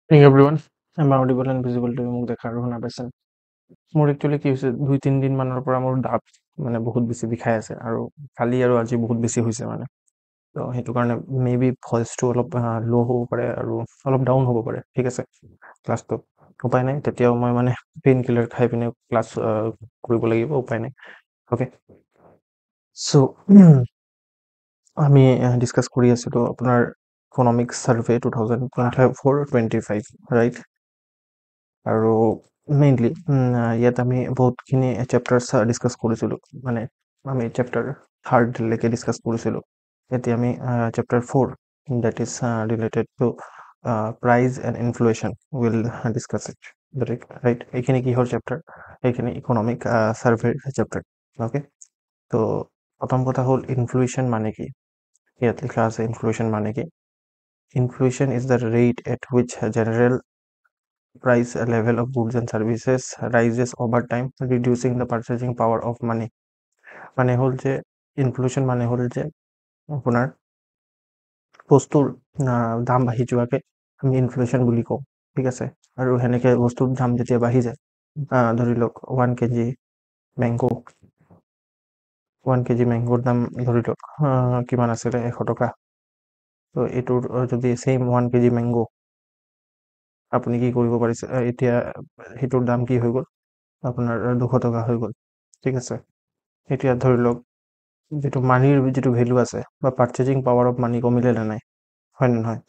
Hey everyone, I'm audible and visible to মোক দেখাৰ শুনা পাইছেন। মোৰ একচুৱেলি কি হৈছে 2-3 দিন মানৰ পৰা মোৰ দাঁত মানে বহুত বেছি বিষাই আছে আৰু কালি আৰু আজি বহুত বেছি হৈছে মানে। তো সেইটো কাৰণে মেবি ভইচটো অলপ ল' হ'ব পাৰে আৰু অলপ ডাউন হ'ব পাৰে, ঠিক আছে ক্লাছটো। উপায় নাই, তেতিয়াও মই মানে পেইন কিলাৰ খাই পিনে ক্লাছ কৰিব লাগিব, উপায় নাই। অ'কে, চ' আমি ডিছকাছ কৰি আছিলোঁ আপোনাৰ ইকনমিক্স ছাৰ্ভে 2024-25, ৰাইট? আৰু মেইনলি ইয়াত আমি বহুতখিনি চেপ্টাৰ্ছ ডিছকাছ কৰিছিলোঁ, মানে আমি চেপ্টাৰ 3লৈকে ডিছকাছ কৰিছিলোঁ। এতিয়া আমি chapter 4 that is related to price and inflation will discuss it, right? এইখিনি কিহৰ চেপ্টাৰ? এইখিনি ইকনমিক ছাৰ্ভেৰ চেপ্টাৰ। অ'কে, তো প্ৰথম কথা হ'ল ইনফ্লেশ্যন মানে কি? ইয়াত লিখা আছে ইনফ্লেশ্যন মানে কি? Inflation is the rate at which general price level of goods and services rises over time, reducing the purchasing power of money. মানে হ'ল যে ইনফ্লেশ্যন মানে হ'ল যে আপোনাৰ বস্তুৰ দাম বাঢ়ি যোৱাকে আমি ইনফ্লেশ্যন বুলি কওঁ, ঠিক আছে? আৰু সেনেকৈ বস্তুৰ দাম যেতিয়া বাঢ়ি যায়, ধৰি লওক 1 কেজি মেংগোৰ দাম ধৰি লওক কিমান আছিলে, 100 টকা। তো এইটোৰ যদি ছেইম 1 কেজি মেংগো আপুনি কি কৰিব পাৰিছে, এতিয়া সেইটোৰ দাম কি হৈ গ'ল আপোনাৰ 200 টকা হৈ গ'ল, ঠিক আছে? এতিয়া ধৰি লওক যিটো মানিৰ যিটো ভেলু আছে বা পাৰ্চেজিং পাৱাৰ অফ মানি কমিলে নে নাই, হয় নে নহয়?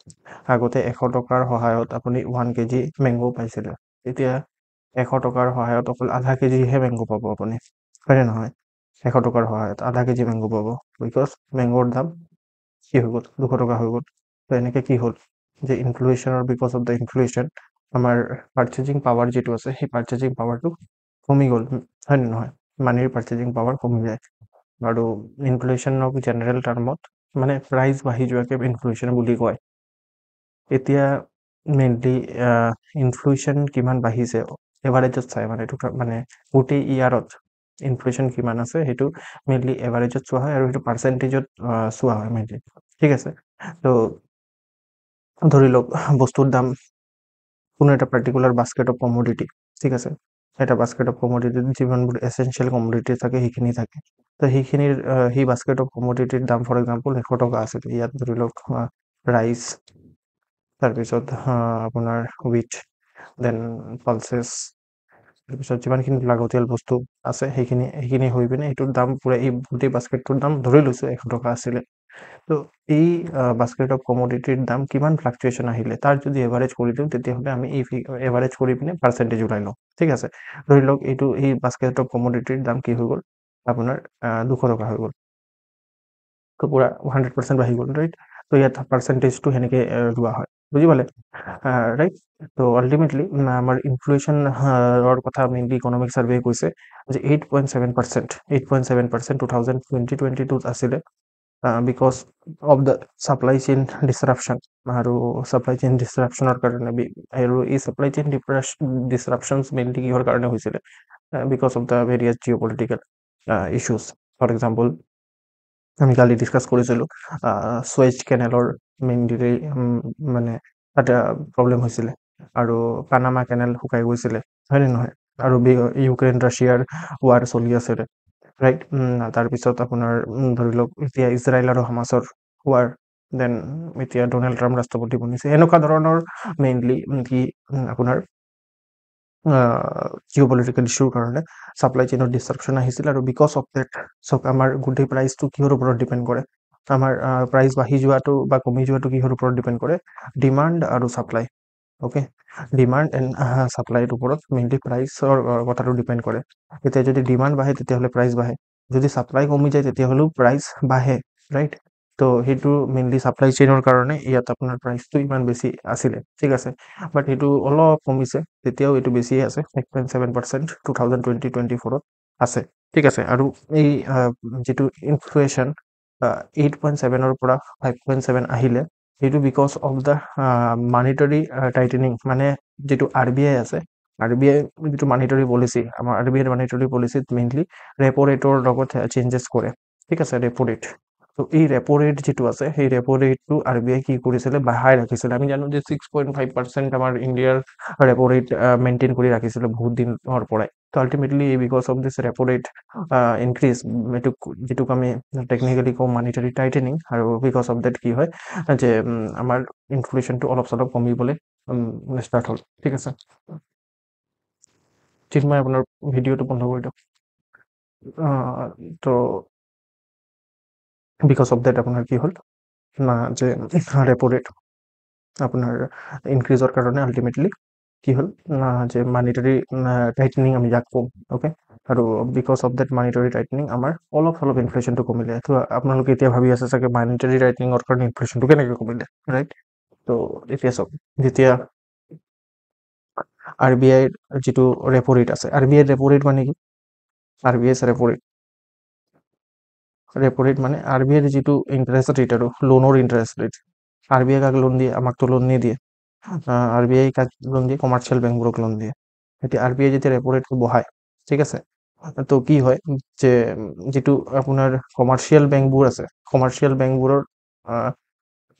আগতে 100 টকাৰ সহায়ত আপুনি 1 কেজি মেংগো পাইছিলে, এতিয়া 100 টকাৰ সহায়ত অকল আধা কেজিহে মেংগো পাব আপুনি, হয় নে নহয়? 100 টকাৰ সহায়ত আধা কেজি মেংগো পাব, বিকজ মেংগোৰ দাম কি হৈ গ'ল, 200 টকা হৈ গ'ল। তো এনেকৈ কি হ'ল যে ইনফ্লেশ্যনৰ বিকজ অফ দ্য ইনফ্লেশ্যন আমাৰ পাৰ্চেজিং পাৱাৰ যিটো আছে সেই পাৰ্চেজিং পাৱাৰটো কমি গ'ল, হয় নে নহয়? মানিৰ পাৰ্চেজিং পাৱাৰ কমি যায়। আৰু ইনফ্লেশ্যনক জেনেৰেল টাৰ্মত মানে প্ৰাইচ বাঢ়ি যোৱাকে ইনফ্লেশ্যন বুলি কয়। এতিয়া মেইনলি ইনফ্লেশ্যন কিমান বাঢ়িছে এভাৰেজত চাই, মানে এইটো মানে গোটেই ইয়াৰত ইনফ্লেশ্যন কিমান আছে সেইটো মেইনলি এভাৰেজত চোৱা হয় আৰু সেইটো পাৰ্চেণ্টেজত চোৱা হয় মেইনলি, ঠিক আছে? তো ধৰি লওক বস্তুৰ দাম কোনো এটা পাৰ্টিকুলাৰ বাস্কেট অফ কমোডিটি, ঠিক আছে? এটা বাস্কেট অফ কমোডিটিত যিমানবোৰ এচেঞ্চিয়েল কমোডিটি থাকে সেইখিনি থাকে। তো সেইখিনিৰ সেই বাস্কেট অফ কমোডিটিৰ দাম ফৰ এক্সাম্পল 100 টকা আছিল, ইয়াত ধৰি লওক ৰাইচ, তাৰপিছত আপোনাৰ হুইট, দেন পালচেছ, তাৰপিছত যিমানখিনি লাগতিয়াল বস্তু আছে সেইখিনি হৈ পিনে সেইটোৰ দাম পূৰা এই গোটেই বাস্কেটটোৰ দাম ধৰি লৈছোঁ 100 টকা আছিলে। তো এই বাস্কেট অফ কমোডিটিৰ দাম কিমান ফ্লাকচুৱেশ্যন আহিলে তাৰ যদি এভাৰেজ কৰি দিওঁ তেতিয়াহ'লে আমি এই এভাৰেজ কৰি পিনে পাৰ্চেণ্টেজ ওলাই লওঁ, ঠিক আছে? ধৰি লওক এই বাস্কেট অফ কমোডিটিৰ দাম কি হৈ গ'ল আপোনাৰ 200 টকা হৈ গ'ল, তো পূৰা 100% বাঢ়ি গ'ল, ৰাইট? তো ইয়াত পাৰ্চেণ্টেজটো সেনেকৈ লোৱা হয়, বুজি পালে, ৰাইট? তো আল্টিমেটলি আমাৰ ইনফ্লেশ্যনৰ কথা মেইনলি ইকনমিক ছাৰ্ভে কৈছে যে 8.7% 2022 আছিলে, because of the supply chain disruption. আৰু ছাপ্লাই চেইন ডিছৰাপশ্যনৰ কাৰণে আৰু এই ছাপ্লাই চেইন ডিছৰাপশ্যনছ মেইনলি কিহৰ কাৰণে হৈছিলে, because of the various geopolitical issues. For example আমি কালি ডিছকাছ কৰিছিলোঁ ছুৱেজ কেনেলৰ মেইনলি মানে তাতে প্ৰব্লেম হৈছিলে, আৰু পানামা কেনেল শুকাই গৈছিলে, হয়নে নহয়? আৰু ইউক্ৰেইন ৰাছিয়াৰ ৱাৰ চলি আছিলে, ৰাইট? তাৰপিছত আপোনাৰ ধৰি লওক এতিয়া ইজৰাইল আৰু হামাছৰ ৱাৰ, দেন এতিয়া ডনাল্ড ট্ৰাম্প ৰাষ্ট্ৰপতি বনিছে, এনেকুৱা ধৰণৰ মেইনলি কি আপোনাৰ জিঅ' পলিটিকেল ইছ্যুৰ কাৰণে ছাপ্লাই চেইনত ডিষ্ট্ৰাকশ্যন আহিছিল। আৰু বিকজ অফ ডেট চক আমাৰ গোটেই প্ৰাইচটো কিহৰ ওপৰত ডিপেণ্ড কৰে, আমাৰ প্ৰাইচ বাঢ়ি যোৱাটো বা কমি যোৱাটো কিহৰ ওপৰত ডিপেণ্ড কৰে, ডিমাণ্ড আৰু ছাপ্লাই। অ'কে, ডিমাণ্ড এণ্ড ছাপ্লাইৰ ওপৰত মেইনলি প্ৰাইচৰ কথাটো ডিপেণ্ড কৰে। এতিয়া যদি ডিমাণ্ড বাঢ়ে তেতিয়াহ'লে প্ৰাইচ বাঢ়ে, যদি ছাপ্লাই কমি যায় তেতিয়াহ'লেও প্ৰাইচ বাঢ়ে, ৰাইট? তো সেইটো মেইনলি ছাপ্লাই চেইনৰ কাৰণে ইয়াত আপোনাৰ প্ৰাইচটো ইমান বেছি আছিলে, ঠিক আছে? বাট সেইটো অলপ কমিছে, তেতিয়াও এইটো বেছিয়ে আছে, 8.7% 2024 আছে, ঠিক আছে? আৰু এই যিটো ইনফ্লেশ্যন 8.7ৰ পৰা 5.7 আহিলে, সেইটো because of the monetary tightening, মানে যিটো RBI আছে, RBI যিটো মানিটাৰী পলিচি, আমাৰ RBIৰ মানিটাৰী পলিচিত মেইনলি ৰেপ' ৰেটৰ লগত চেঞ্জেছ কৰে, ঠিক আছে? ৰেপ' ৰেট তো এই ৰেপ ৰেট যিটো আছে সেই ৰেপ ৰেটটো RBI কি কৰিছিলে বঢ়াই ৰাখিছিলে। আমি জানো যে 6.5% আমাৰ ইণ্ডিয়াৰ ৰেপ ৰেট মেইনটেইন কৰি ৰাখিছিলে বহুত দিনৰ পৰাই। তো ultimately because of this rap rate increase, যিটোক আমি টেকনিকেলি কওঁ মানিটাৰী টাইটেনিং, আৰু বিকজ অফ দেট কি হয় যে আমাৰ ইনফ্লেশ্যনটো অলপ চলপ কমিবলৈ ষ্টাৰ্ট হ'ল। ঠিক আছে, ঠিক মই আপোনাৰ ভিডিঅ'টো বন্ধ কৰি দিওঁ। তো বিকজ অফ দেট আপোনাৰ কি হ'ল না যে ৰেপ ৰেট আপোনাৰ ইনক্ৰিজৰ কাৰণে আল্টিমেটলি কি হ'ল না যে মানিটাৰী টাইটেনিং আমি যাক কওঁ। অ'কে, আৰু বিকজ অফ দেট মানিটাৰী টাইটেনিং আমাৰ অলপ চলপ ইনফ্লেশ্যনটো কমিলে। তো আপোনালোকে এতিয়া ভাবি আছে চাগে মানিটাৰী টাইটেনিঙৰ কাৰণে ইনফ্লেশ্যনটো কেনেকৈ কমিলে, ৰাইট? তো এতিয়া চাওক, যেতিয়া RBIৰ যিটো ৰেপ ৰেট আছে, RBIৰ ৰেপ ৰেট মানে কি? RBI's ৰেপ ৰেট মানে RBIৰ যিটো ইণ্টাৰেষ্ট ৰেট আৰু লোনৰ ইণ্টাৰেষ্ট ৰেট। RBI কাক লোন দিয়ে? আমাকতো লোন নিদিয়ে। RBI কাক লোন দিয়ে? কমাৰ্চিয়েল বেংকবোৰক লোন দিয়ে। এতিয়া RBI যেতিয়া ৰেপ ৰেটটো বঢ়ায়, ঠিক আছে, তো কি হয় যে যিটো আপোনাৰ কমাৰ্চিয়েল বেংকবোৰ আছে, কমাৰ্চিয়েল বেংকবোৰৰ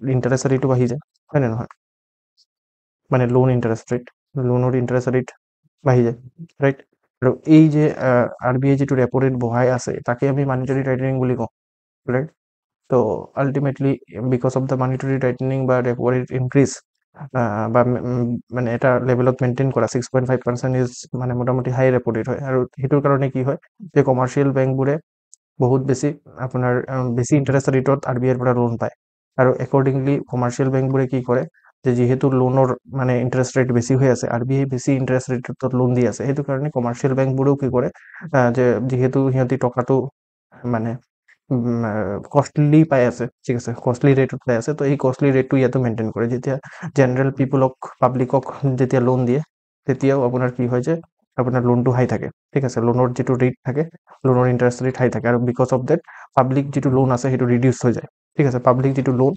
ইণ্টাৰেষ্ট ৰেটটো বাঢ়ি যায়, হয় নে নহয়? মানে লোনৰ ইণ্টাৰেষ্ট ৰেট বাঢ়ি যায়, ৰাইট? আৰু এই যে RBI যিটো ৰেপ ৰেট বঢ়াই আছে তাকে আমি মানিটাৰী টাইটেনিং বুলি কওঁ, ৰাইট? তো ultimately because of the monetary tightening বা ৰেপ ৰেট ইনক্ৰিজ বা মানে এটা লেভেলত মেইনটেইন কৰা 6.5% ইজ মানে মোটামুটি হাই ৰেপ ৰেট হয়। আৰু সেইটোৰ কাৰণে কি হয় যে কমাৰ্চিয়েল বেংকবোৰে বহুত বেছি আপোনাৰ বেছি ইণ্টাৰেষ্ট ৰেটত RBIৰ পৰা লোন পায়। আৰু একৰ্ডিংলি কমাৰ্চিয়েল বেংকবোৰে কি কৰে যে যিহেতু লোনৰ মানে ইণ্টাৰেষ্ট ৰেট বেছি হৈ আছে, RBI বেছি ইণ্টাৰেষ্ট ৰেটত লোন দি আছে, সেইটো কাৰণে কমাৰ্চিয়েল বেংকবোৰেও কি কৰে যে যিহেতু সিহঁতি টকাটো মানে কষ্টলি পাই আছে, ঠিক আছে, কষ্টলি ৰেটত পাই আছে, তো এই কষ্টলি ৰেটটো ইয়াতো মেইনটেইন কৰে। যেতিয়া জেনেৰেল পাব্লিকক যেতিয়া লোন দিয়ে তেতিয়াও আপোনাৰ কি হয় যে আপোনাৰ লোনটো হাই থাকে, ঠিক আছে, লোনৰ যিটো ৰেট থাকে, লোনৰ ইণ্টাৰেষ্ট ৰেট হাই থাকে, আৰু বিকজ অফ দেট পাব্লিক যিটো লোন আছে সেইটো ৰিডিউচ হৈ যায়, ঠিক আছে, পাব্লিক যিটো লোন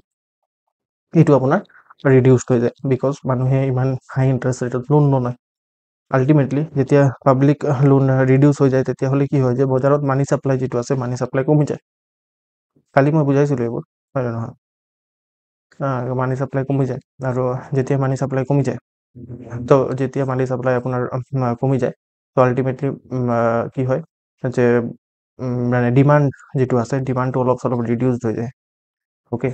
সেইটো আপোনাৰ ৰিডিউচ হৈ যায়, বিকজ মানুহে ইমান হাই ইণ্টাৰেষ্ট ৰেটত লোন নলয়। আল্টিমেটলি যেতিয়া পাব্লিক লোন ৰিডিউচ হৈ যায় তেতিয়াহ'লে কি হয় যে বজাৰত মানি চাপ্লাই যিটো আছে, মানি চাপ্লাই কমি যায়। কালি মই বুজাইছিলোঁ এইবোৰ, হয় নে নহয়? মানি চাপ্লাই কমি যায়, আৰু যেতিয়া মানি চাপ্লাই কমি যায়, তো যেতিয়া মানি চাপ্লাই আপোনাৰ কমি যায়, তো আল্টিমেটলি কি হয় যে মানে ডিমাণ্ড যিটো আছে, ডিমাণ্ডটো অলপ চলপ ৰিডিউচ হৈ যায়। অ'কে,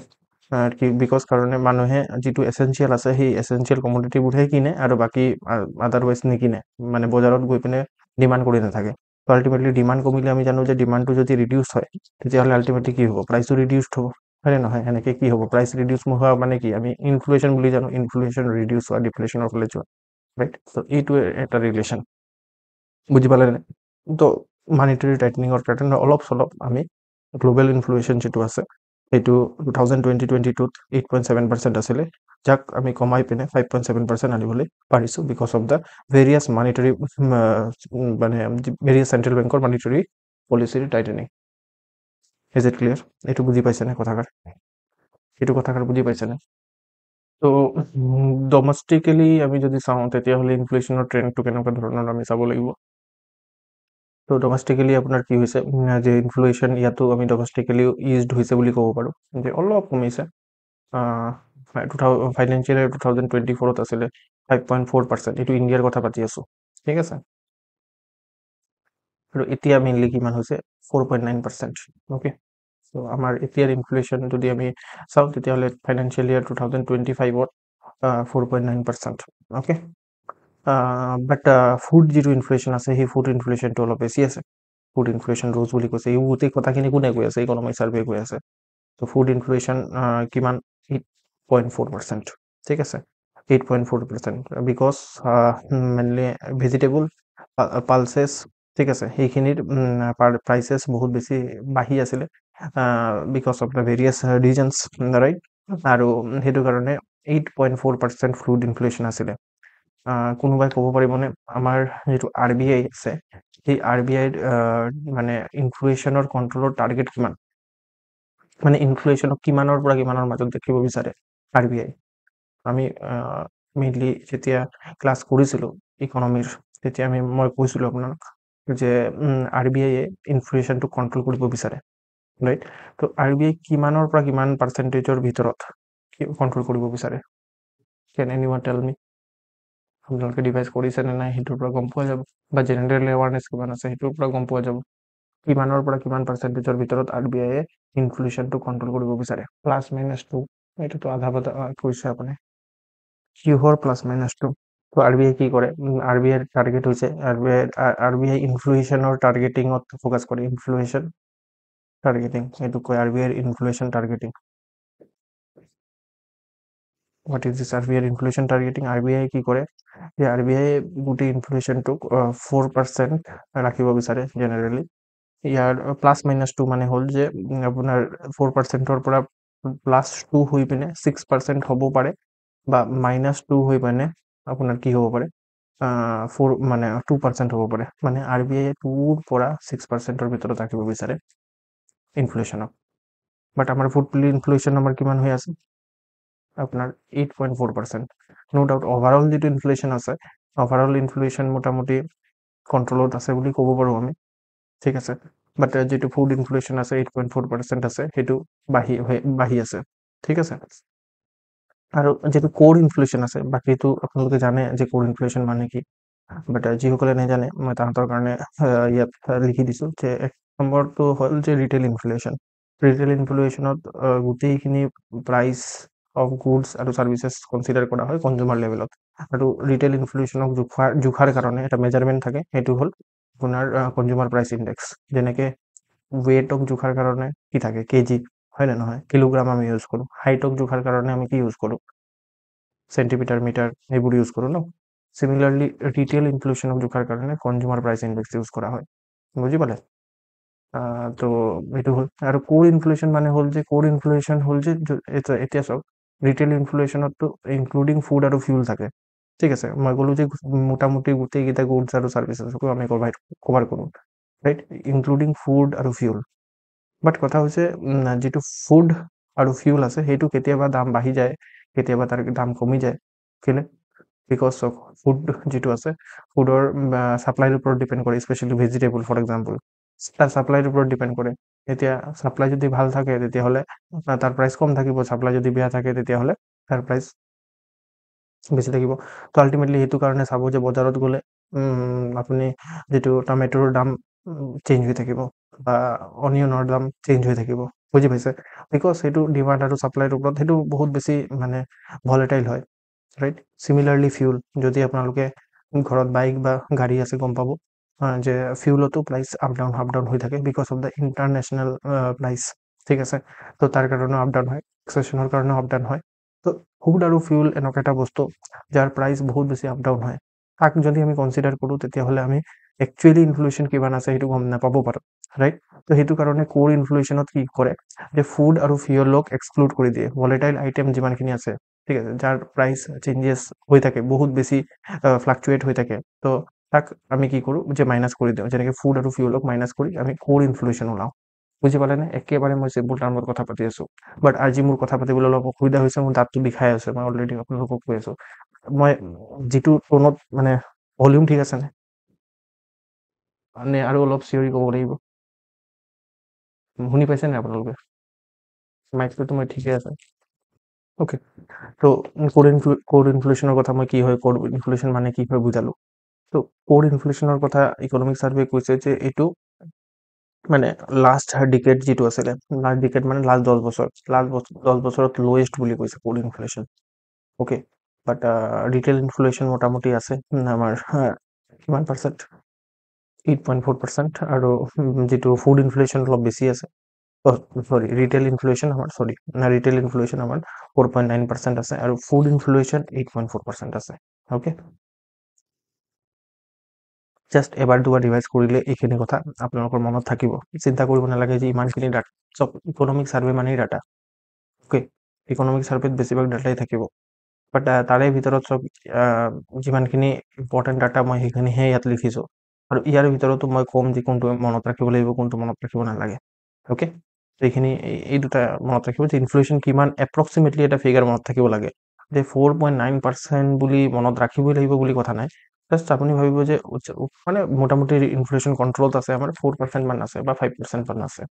কি বিকজ কাৰণে মানুহে যিটো এচেঞ্চিয়েল আছে সেই এচেঞ্চিয়েল কমোডিটিবোৰহে কিনে, আৰু বাকী আদাৰৱাইজ নিকিনে, মানে বজাৰত গৈ পিনে ডিমাণ্ড কৰি নাথাকে। তো আল্টিমেটলি ডিমাণ্ড কমিলে আমি জানো যে ডিমাণ্ডটো যদি ৰিডিউচ হয় তেতিয়াহ'লে আল্টিমেটলি কি হ'ব? প্ৰাইচটো ৰিডিউচ হ'ব, হয় নে নহয়? এনেকৈ কি হ'ব? প্ৰাইচ ৰিডিউচ হোৱা মানে কি? আমি ইনফ্লেশ্যন বুলি জানো, ইনফ্লেশ্যন ৰিডিউচ হোৱা, ডিফ্লেশ্যনৰ ফালে যোৱা, ৰাইট? তো এইটোৱে এটা ৰিলেশ্যন, বুজি পালে নে? তো মানিটাৰী টাইটেনিঙৰ কাৰণে অলপ চলপ আমি গ্ল'বেল ইনফ্লেশ্যন যিটো আছে সেইটো 2022-23 8.7% আছিলে, যাক আমি কমাই পিনে 5.7% আনিবলৈ পাৰিছোঁ বিকজ অফ দ্য ভেৰিয়াছ মানিটাৰী মানে ভেৰিয়াছ চেণ্ট্ৰেল বেংকৰ মানিটাৰী পলিচিৰ টাইটেনিং। Is it clear? এইটো বুজি পাইছেনে কথাষাৰ? এইটো কথাষাৰ বুজি পাইছেনে? তো ডমেষ্টিকেলি আমি যদি চাওঁ তেতিয়াহ'লে ইনফ্লেশ্যনৰ ট্ৰেণ্ডটো কেনেকুৱা ধৰণৰ আমি চাব লাগিব। তো ডমেষ্টিকেলি আপোনাৰ কি হৈছে যে ইনফ্লেশ্যন ইয়াতো আমি ডমেষ্টিকেলি ইউজড হৈছে বুলি ক'ব পাৰোঁ, যে অলপ কমিছে। ফাইনেন্সিয়েল ইয়েৰ 2024 আছিলে 5.4%, এইটো ইণ্ডিয়াৰ কথা পাতি আছোঁ, ঠিক আছে, আৰু এতিয়া মেইনলি কিমান হৈছে 4.9%। অ'কে, চ' আমাৰ এতিয়াৰ ইনফ্লেশ্যন যদি আমি চাওঁ তেতিয়াহ'লে ফাইনেন্সিয়েল ইয়েৰ 2025-ত 4.9%। অ'কে, বাট ফুড যিটো ইনফ্লেশ্যন আছে সেই ফুড ইনফ্লেশ্যনটো অলপ বেছি আছে। ফুড ইনফ্লেশ্যন ৰ'জ বুলি কৈছে, এই গোটেই কথাখিনি কোনে কৈ আছে? ইকনমিক ছাৰ্ভে কৈ আছে। তো ফুড ইনফ্লেশ্যন কিমান? 8.4%, ঠিক আছে, 8.4%, বিকজ মেইনলি ভেজিটেবল, পালচেছ, ঠিক আছে, সেইখিনিৰ প্ৰাইচেছ বহুত বেছি বাঢ়ি আছিলে because of the various reasons, right? আৰু সেইটো কাৰণে 8.4% ফুড ইনফ্লেশ্যন আছিলে। কোনোবাই ক'ব পাৰিবনে আমাৰ যিটো RBI আছে সেই RBIৰ মানে ইনফ্লেশ্যনৰ কণ্ট্ৰলৰ টাৰ্গেট কিমান? মানে ইনফ্লেশ্যনক কিমানৰ পৰা কিমানৰ মাজত দেখিব বিচাৰে RBI? আমি মেইনলি যেতিয়া ক্লাছ কৰিছিলোঁ ইকনমিৰ, তেতিয়া মই কৈছিলোঁ আপোনাক যে RBIয়ে ইনফ্লেশ্যনটো কণ্ট্ৰল কৰিব বিচাৰে। ৰাইট? তো RBI কিমানৰ পৰা কিমান পাৰ্চেণ্টেজৰ ভিতৰত কণ্ট্ৰল কৰিব বিচাৰে? কেন এনিৱান টেল মি? আপোনালোকে ডিভাইচ কৰিছে নে নাই সেইটোৰ পৰা গম পোৱা যাব, বা জেনেৰেল এৱাৰনেছ কিমান আছে সেইটোৰ পৰা গম পোৱা যাব। কিমানৰ পৰা কিমান পাৰ্চেণ্টেজৰ ভিতৰত RBI ইনফ্লেশ্যনটো কণ্ট্ৰল কৰিব বিচাৰে। +-2 এইটোতো আধা বজা কৈছে আপুনি। কিহৰ +-2? তো RBI কি কৰে? RBIৰ টাৰ্গেট হৈছে RBI ইনফ্লেশ্যনৰ টাৰ্গেটিঙত ফ'কাছ কৰে। ইনফ্লেশ্যন টাৰ্গেটিং এইটো কয় RBIৰ inflation targeting. What is this RBIৰ ইনফ্লেশ্যন টাৰ্গেটিং? RBI কি কৰে যে RBI গোটেই ইনফ্লেশ্যনটোক 4% ৰাখিব বিচাৰে জেনেৰেলি। ইয়াৰ +-2 মানে হ'ল যে আপোনাৰ 4%ৰ পৰা +2 হৈ পিনে 6% হ'ব পাৰে, বা -2 হৈ পিনে আপোনাৰ কি হ'ব পাৰে 2% হ'ব পাৰে। মানে RBI 2ৰ পৰা 6%ৰ ভিতৰত ৰাখিব বিচাৰে ইনফ্লেশ্যনক। বাট আমাৰ ফুডলি ইনফ্লেশ্যন আমাৰ কিমান হৈ আছে? আপোনাৰ 8.4%। নো ডাউট অভাৰঅল যিটো ইনফ্লেশ্যন আছে, অভাৰঅল ইনফ্লেশ্যন মোটামুটি কণ্ট্ৰলত আছে বুলি ক'ব পাৰোঁ আমি, ঠিক আছে। বাট যিটো ফুড ইনফ্লেশ্যন আছে 8.4% আছে, সেইটো বাঢ়ি আছে, ঠিক আছে। আৰু যিটো ক'ৰ ইনফ্লেশ্যন আছে, বাকীটো আপোনালোকে জানে যে ক'ৰ ইনফ্লেশ্যন মানে কি। বাট যিসকলে নাজানে মই তাহাঁতৰ কাৰণে ইয়াত লিখি দিছোঁ যে 1 নম্বৰটো হ'ল যে ৰিটেইল ইনফ্লেশ্যন। ৰিটেইল ইনফ্লেশ্যনত গোটেইখিনি প্ৰাইচ অফ গুডছ আৰু ছাৰ্ভিচেছ কনচিডাৰ কৰা হয় কনজিউমাৰ লেভেলত। আৰু ৰিটেইল ইনফ্লেশ্যনক জোখাৰ কাৰণে এটা মেজাৰমেণ্ট থাকে, সেইটো হ'ল আপোনাৰ কনজিউমাৰ প্ৰাইচ ইণ্ডেক্স। যেনেকৈ ৱেইটক জোখাৰ কাৰণে কি থাকে? কেজি, হয় নে নহয়? কিলোগ্ৰাম আমি ইউজ কৰোঁ। হাইটক জোখাৰ কাৰণে আমি কি ইউজ কৰোঁ? চেণ্টিমিটাৰ, মিটাৰ এইবোৰ ইউজ কৰোঁ ন। চিমিলাৰলি ৰিটেইল ইনফ্লেশ্যনক জোখাৰ কাৰণে কনজিউমাৰ প্ৰাইচ ইণ্ডেক্স ইউজ কৰা হয়। বুজি পালে? তো এইটো হ'ল। আৰু ক'ৰ ইনফ্লেশ্যন মানে হ'ল যে এতিয়া চাওক, ৰিটেইল ইনফ্লেশ্যনততো ইনক্লুডিং ফুড আৰু ফিউল থাকে, ঠিক আছে। মই ক'লোঁ যে মোটামুটি গোটেইকেইটা গুডছ আৰু ছাৰ্ভিচেছকো আমি কভাৰ কৰোঁ, ৰাইট, ইনক্লুডিং ফুড আৰু ফিউল। বাট কথা হৈছে যিটো ফুড আৰু ফিউল আছে সেইটো কেতিয়াবা দাম বাঢ়ি যায়, কেতিয়াবা তাৰ দাম কমি যায়। কেলে? বিকজ অফ ফুড যিটো আছে, ফুডৰ ছাপ্লাইৰ ওপৰত ডিপেণ্ড কৰে, স্পেচিয়েলি ভেজিটেবল ফৰ এক্সাম্পল। তাৰ ছাপ্লাইৰ ওপৰত ডিপেণ্ড কৰে। এতিয়া ছাপ্লাই যদি ভাল থাকে তেতিয়াহ'লে তাৰ প্ৰাইচ কম থাকিব, ছাপ্লাই যদি বেয়া থাকে তেতিয়াহ'লে তাৰ প্ৰাইচ বেছি থাকিব। তো আল্টিমেটলি সেইটো কাৰণে চাব যে বজাৰত গ'লে আপুনি যিটো টমেট'ৰ দাম চেঞ্জ হৈ থাকিব, বা অনিয়নৰ দাম চেঞ্জ হৈ থাকিব, বুজি পাইছে? বিকজ সেইটো ডিমাণ্ড আৰু ছাপ্লাইৰ ওপৰত সেইটো বহুত বেছি মানে ভলেটাইল হয়, ৰাইট। চিমিলাৰলি ফিউল, যদি আপোনালোকে ঘৰত বাইক বা গাড়ী আছে গম পাব যে ফিউলতো প্ৰাইচ আপ ডাউন হৈ থাকে, because of the international price, ঠিক আছে। তো তাৰ কাৰণেও আপ ডাউন হয়, এক্সেশ্যনৰ কাৰণেও আপ ডাউন হয়। তো ফুড আৰু ফিউল এনেকুৱা এটা বস্তু যাৰ প্ৰাইচ বহুত বেছি আপ ডাউন হয়। তাক যদি আমি কনচিডাৰ কৰোঁ তেতিয়াহ'লে আমি একচুৱেলি ইনফ্লেশ্যন কিমান আছে সেইটো গম নাপাব পাৰোঁ, ৰাইট। তো সেইটো কাৰণে ক'ৰ ইনফ্লেশ্যনত কি কৰে যে ফুড আৰু ফিউলক এক্সক্লুড কৰি দিয়ে। ভলেটাইল আইটেম যিমানখিনি আছে, ঠিক আছে, যাৰ প্ৰাইচ চেঞ্জেছ হৈ থাকে, বহুত বেছি ফ্লাকচুৱেট হৈ থাকে, তো তাক আমি কি কৰোঁ যে মাইনাছ কৰি দিওঁ। যেনেকৈ ফুড আৰু ফিউলক মাইনাছ কৰি আমি ক'ৰ ইনফ্লেশ্যন ওলাওঁ। বুজি পালেনে? একেবাৰে মই চিম্পুল টাৰ্মত কথা পাতি আছোঁ। বাট আজি মোৰ কথা পাতিবলৈ অলপ অসুবিধা হৈছে, মোৰ দাঁতটো বিষাই আছে, মই অলৰেডি আপোনালোকক কৈ আছোঁ। মই যিটো টোনত মানে ভলিউম ঠিক আছেনে? নে আৰু অলপ চিঞৰি ক'ব লাগিব? শুনি পাইছে নাই আপোনালোকে? মাইকটোতো মই ঠিকে আছে। অ'কে। তো ক'ৰ ইনফ্লেশ্যনৰ কথা মই কি হয়, ক'ৰ ইনফ্লেশ্যন মানে কি হয় বুজালোঁ। তো ক'ৰ ইনফ্লেশ্যনৰ কথা ইকনমিক ছাৰ্ভে কৈছে যে এইটো মানে লাষ্ট ডিকেড যিটো আছিলে, লাষ্ট ডিকেড মানে লাষ্ট 10 বছৰ, লাষ্ট 10 বছৰত লৱেষ্ট বুলি কৈছে ক'ৰ ইনফ্লেশ্যন। অ'কে। বাট ৰিটেইল ইনফ্লেশ্যন মোটামুটি আছে আমাৰ কিমান পাৰ্চেণ্ট? 8.4%। আৰু যিটো ফুড ইনফ্লেশ্যন অলপ বেছি আছে, ৰিটেইল ইনফ্লেশ্যন আমাৰ 4.9% আছে, আৰু ফুড ইনফ্লেশ্যন 8.4% আছে। অ'কে। জাষ্ট এবাৰ দুবাৰ ৰিভাইজ কৰিলে এইখিনি কথা আপোনালোকৰ মনত থাকিব। চিন্তা কৰিব নালাগে যে ইমানখিনি ডাটা, চব ইকনমিক ছাৰ্ভে মানেই ডাটা। অ'কে। ইকনমিক ছাৰ্ভেত বেছিভাগ ডাটাই থাকিব। বাট তাৰে ভিতৰত চব যিমানখিনি ইম্পৰ্টেণ্ট ডাটা মই সেইখিনিহে ইয়াত লিখিছোঁ। আৰু ইয়াৰ ভিতৰতো মই ক'ম যে কোনটো মনত ৰাখিব লাগিব, কোনটো মনত ৰাখিব নালাগে। অ'কে। এইখিনি এই দুটা মনত ৰাখিব যে ইনফ্লেশ্যন কিমান এপ্ৰক্সিমেটলি এটা ফিগাৰ মনত থাকিব লাগে। যে 4.9% বুলি মনত ৰাখিবই লাগিব বুলি কথা নাই। জাষ্ট আপুনি ভাবিব যে মানে মোটামুটি ইনফ্লেশ্যন কণ্ট্ৰলত আছে, আমাৰ 4% মান আছে বা 5% মান আছে,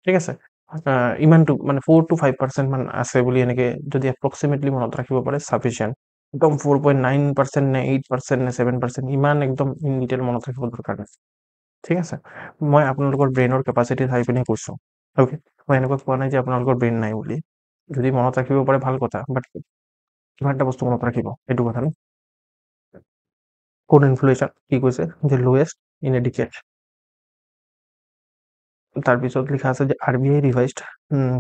ঠিক আছে। ইমানটো মানে 4 to 5% মান আছে বুলি এনেকে যদি এপ্ৰক্সিমেটলি মনত ৰাখিব পাৰে চাফিচিয়েণ্ট। একদম 4.9% নে 8% নে 7% ইমান একদম ইন ডিটেইল মনত ৰাখিব দৰকাৰ নাই। ঠিক আছে? মই আপোনালোকৰ ব্ৰেইনৰ কেপাচিটি চাই পিনে কৈছোঁ। অ'কে? মই এনেকুৱা কোৱা নাই যে আপোনালোকৰ ব্ৰেইন নাই বুলি। যদি মনত ৰাখিব পাৰে ভাল কথা, বাট কিমান এটা বস্তু মনত ৰাখিব সেইটো কথা ন? কোন ইনফ্লেশ্যন কি কৈছে যে লোৱেষ্ট ইন এ ডিকেড। তাৰপিছত লিখা আছে যে RBI revised